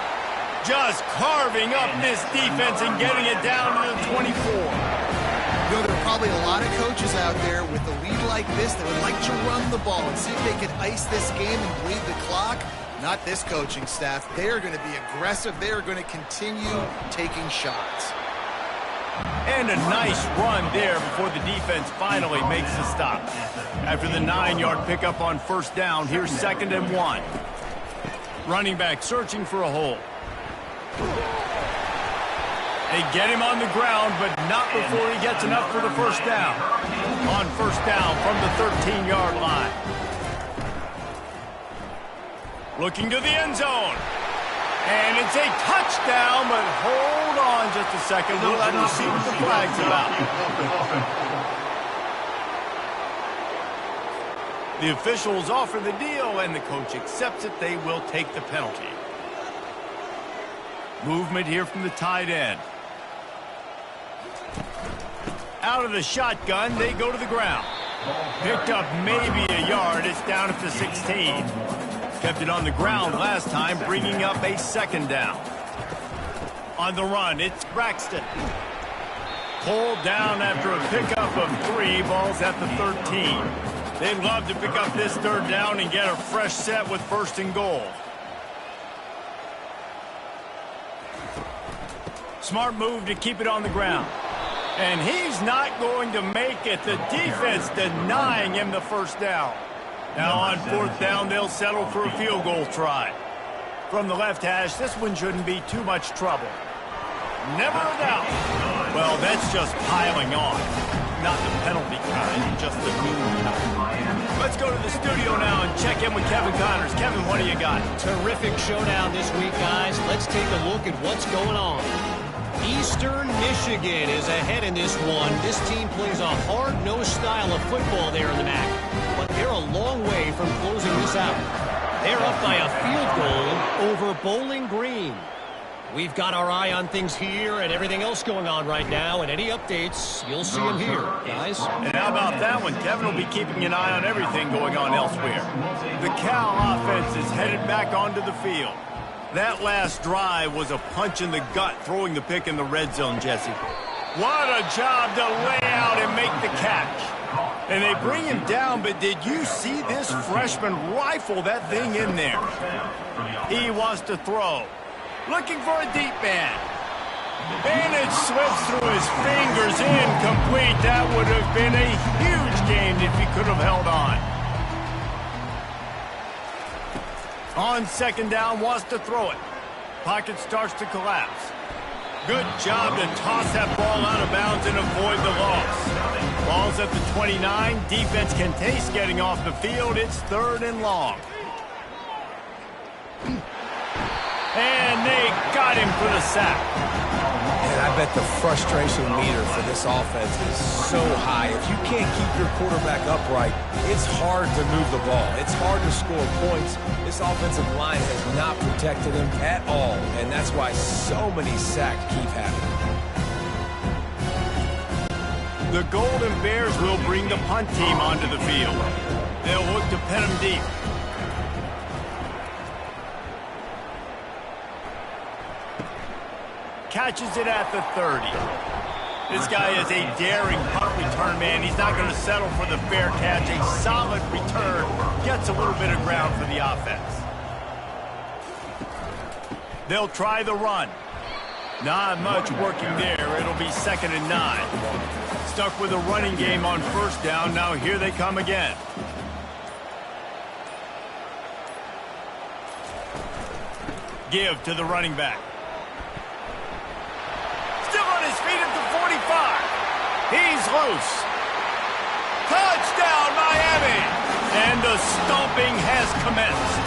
[SPEAKER 1] Just carving up this defense and getting it down to the 24.
[SPEAKER 4] You know, there are probably a lot of coaches out there with a lead like this that would like to run the ball and see if they could ice this game and bleed the clock. Not this coaching staff. They are going to be aggressive. They are going to continue taking shots.
[SPEAKER 1] And a nice run there before the defense finally makes the stop. After the 9-yard pickup on 1st down, here's 2nd and 1. Running back searching for a hole. They get him on the ground, but not before he gets enough for the 1st down. On 1st down from the 13-yard line. Looking to the end zone. And it's a touchdown, but hold on just a second. We'll have to see what the flag's about. The officials offer the deal, and the coach accepts it. They will take the penalty. Movement here from the tight end. Out of the shotgun, they go to the ground. Picked up maybe a yard. It's down at the 16. Kept it on the ground last time, bringing up a 2nd down. On the run, it's Braxton. Pulled down after a pickup of 3. Balls at the 13. They'd love to pick up this 3rd down and get a fresh set with 1st and goal. Smart move to keep it on the ground. And he's not going to make it. The defense denying him the 1st down. Now on 4th down, they'll settle for a field goal try. From the left hash, this one shouldn't be too much trouble. Never a doubt. Well, that's just piling on. not the penalty kind, just the mean kind. Let's go to the studio now and check in with Kevin Connors. Kevin, what do you got?
[SPEAKER 5] Terrific showdown this week, guys. Let's take a look at what's going on. Eastern Michigan is ahead in this one. This team plays a hard-nosed style of football there in the MAC, but they're a long way from closing this out. They're up by a field goal over Bowling Green. We've got our eye on things here and everything else going on right now, and any updates, you'll see them here, guys.
[SPEAKER 1] And how about that one? Kevin will be keeping an eye on everything going on elsewhere. The Cal offense is headed back onto the field. That last drive was a punch in the gut, throwing the pick in the red zone, Jesse. What a job to lay out and make the catch. And they bring him down, but did you see this freshman rifle that thing in there? He wants to throw. Looking for a deep man. And it slips through his fingers, incomplete. That would have been a huge gain if he could have held on. On second down, wants to throw it. Pocket starts to collapse. Good job to toss that ball out of bounds and avoid the loss. Ball's at the 29. Defense can taste getting off the field. It's 3rd and long. And they got him for the sack.
[SPEAKER 3] And I bet the frustration meter for this offense is so high. If you can't keep your quarterback upright, it's hard to move the ball. It's hard to score points. This offensive line has not protected him at all, and that's why so many sacks keep happening.
[SPEAKER 1] The Golden Bears will bring the punt team onto the field. They'll look to pin him deep. Catches it at the 30. This guy is a daring punt return man. He's not going to settle for the fair catch. A solid return. Gets a little bit of ground for the offense. They'll try the run. Not much working there. It'll be 2nd and 9. Stuck with a running game on 1st down. Now here they come again. Give to the running back. His feet at the 45. He's loose. Touchdown, Miami. And the stomping has commenced.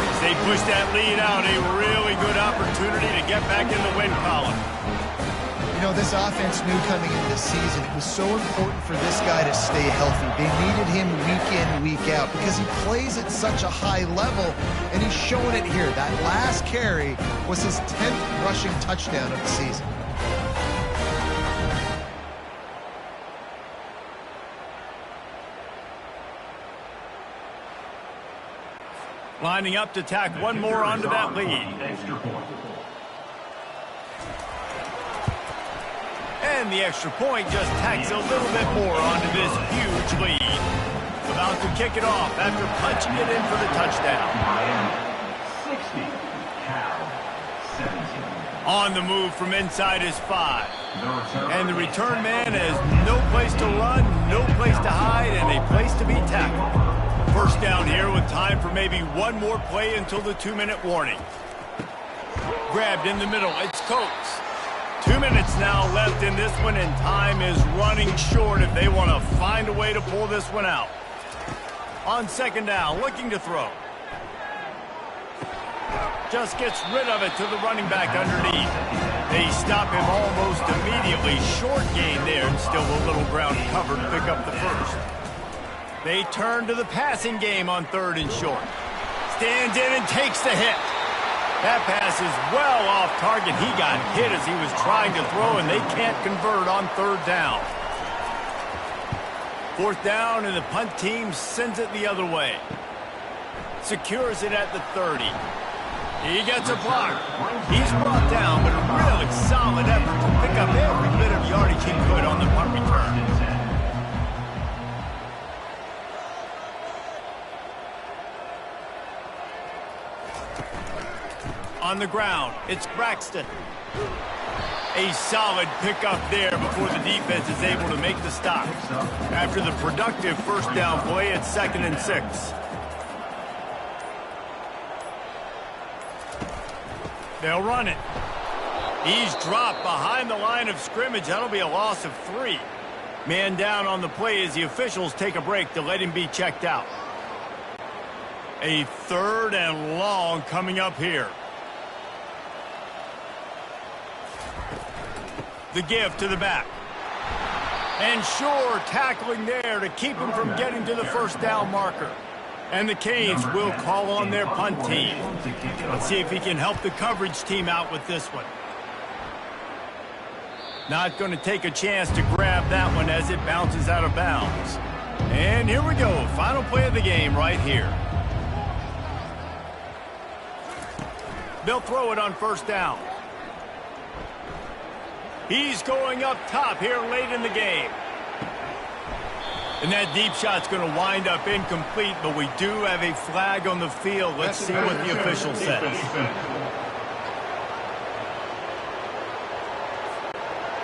[SPEAKER 1] As they push that lead out, a really good opportunity to get back in the win column.
[SPEAKER 4] You know, this offense knew coming into the season it was so important for this guy to stay healthy. They needed him week in, week out because he plays at such a high level, and he's showing it here. That last carry was his 10th rushing touchdown of the season.
[SPEAKER 1] Lining up to tack one more onto that lead. And the extra point just tacks a little bit more onto this huge lead. About to kick it off after punching it in for the touchdown.
[SPEAKER 2] 60, Cal 17.
[SPEAKER 1] On the move from inside his 5. And the return man has no place to run, no place to hide, and a place to be tackled. 1st down here with time for maybe one more play until the 2-minute warning. Grabbed in the middle. It's Coates. 2 minutes now left in this one, and time is running short if they want to find a way to pull this one out. On 2nd down, looking to throw. Just gets rid of it to the running back underneath. They stop him almost immediately. Short gain there, and still a little ground covered to pick up the 1st. They turn to the passing game on 3rd and short. Stands in and takes the hit. That pass is well off target. He got hit as he was trying to throw, and they can't convert on 3rd down. 4th down, and the punt team sends it the other way. Secures it at the 30. He gets a block. He's brought down, but a really solid effort to pick up every bit of yardage he could on the punt return. On the ground, it's Braxton. A solid pickup there before the defense is able to make the stop. After the productive 1st down play, it's 2nd and 6. They'll run it. He's dropped behind the line of scrimmage. That'll be a loss of 3. Man down on the play as the officials take a break to let him be checked out. A 3rd and long coming up here. The give to the back. And sure, tackling there to keep him from getting to the first down marker. And the Canes will call on their punt team. Let's see if he can help the coverage team out with this one. Not going to take a chance to grab that one as it bounces out of bounds. And here we go. Final play of the game right here. They'll throw it on first down. He's going up top here late in the game. And that deep shot's going to wind up incomplete, but we do have a flag on the field. Let's see what the official says.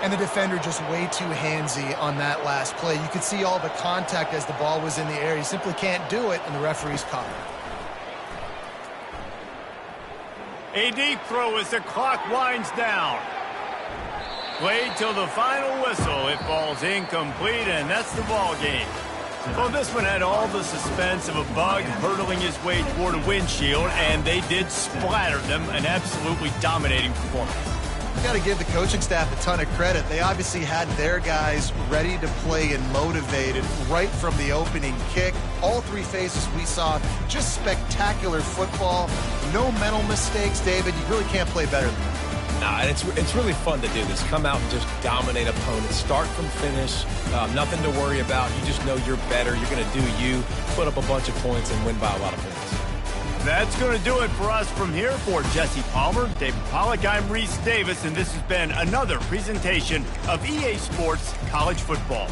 [SPEAKER 4] And the defender just way too handsy on that last play. You could see all the contact as the ball was in the air. He simply can't do it, and the referee's caught it.
[SPEAKER 1] A deep throw as the clock winds down. Played till the final whistle. It falls incomplete, and that's the ball game. Well, this one had all the suspense of a bug hurtling his way toward a windshield, and they did splatter them. An absolutely dominating performance.
[SPEAKER 4] You got to give the coaching staff a ton of credit. They obviously had their guys ready to play and motivated right from the opening kick. All 3 phases we saw, just spectacular football. No mental mistakes, David. You really can't play better than that.
[SPEAKER 3] Nah, and it's really fun to do this. Come out and just dominate opponents. Start from finish. Nothing to worry about. You just know you're better. You're going to do you, put up a bunch of points, and win by a lot of points.
[SPEAKER 1] That's going to do it for us from here. For Jesse Palmer, David Pollack, I'm Reese Davis, and this has been another presentation of EA Sports College Football.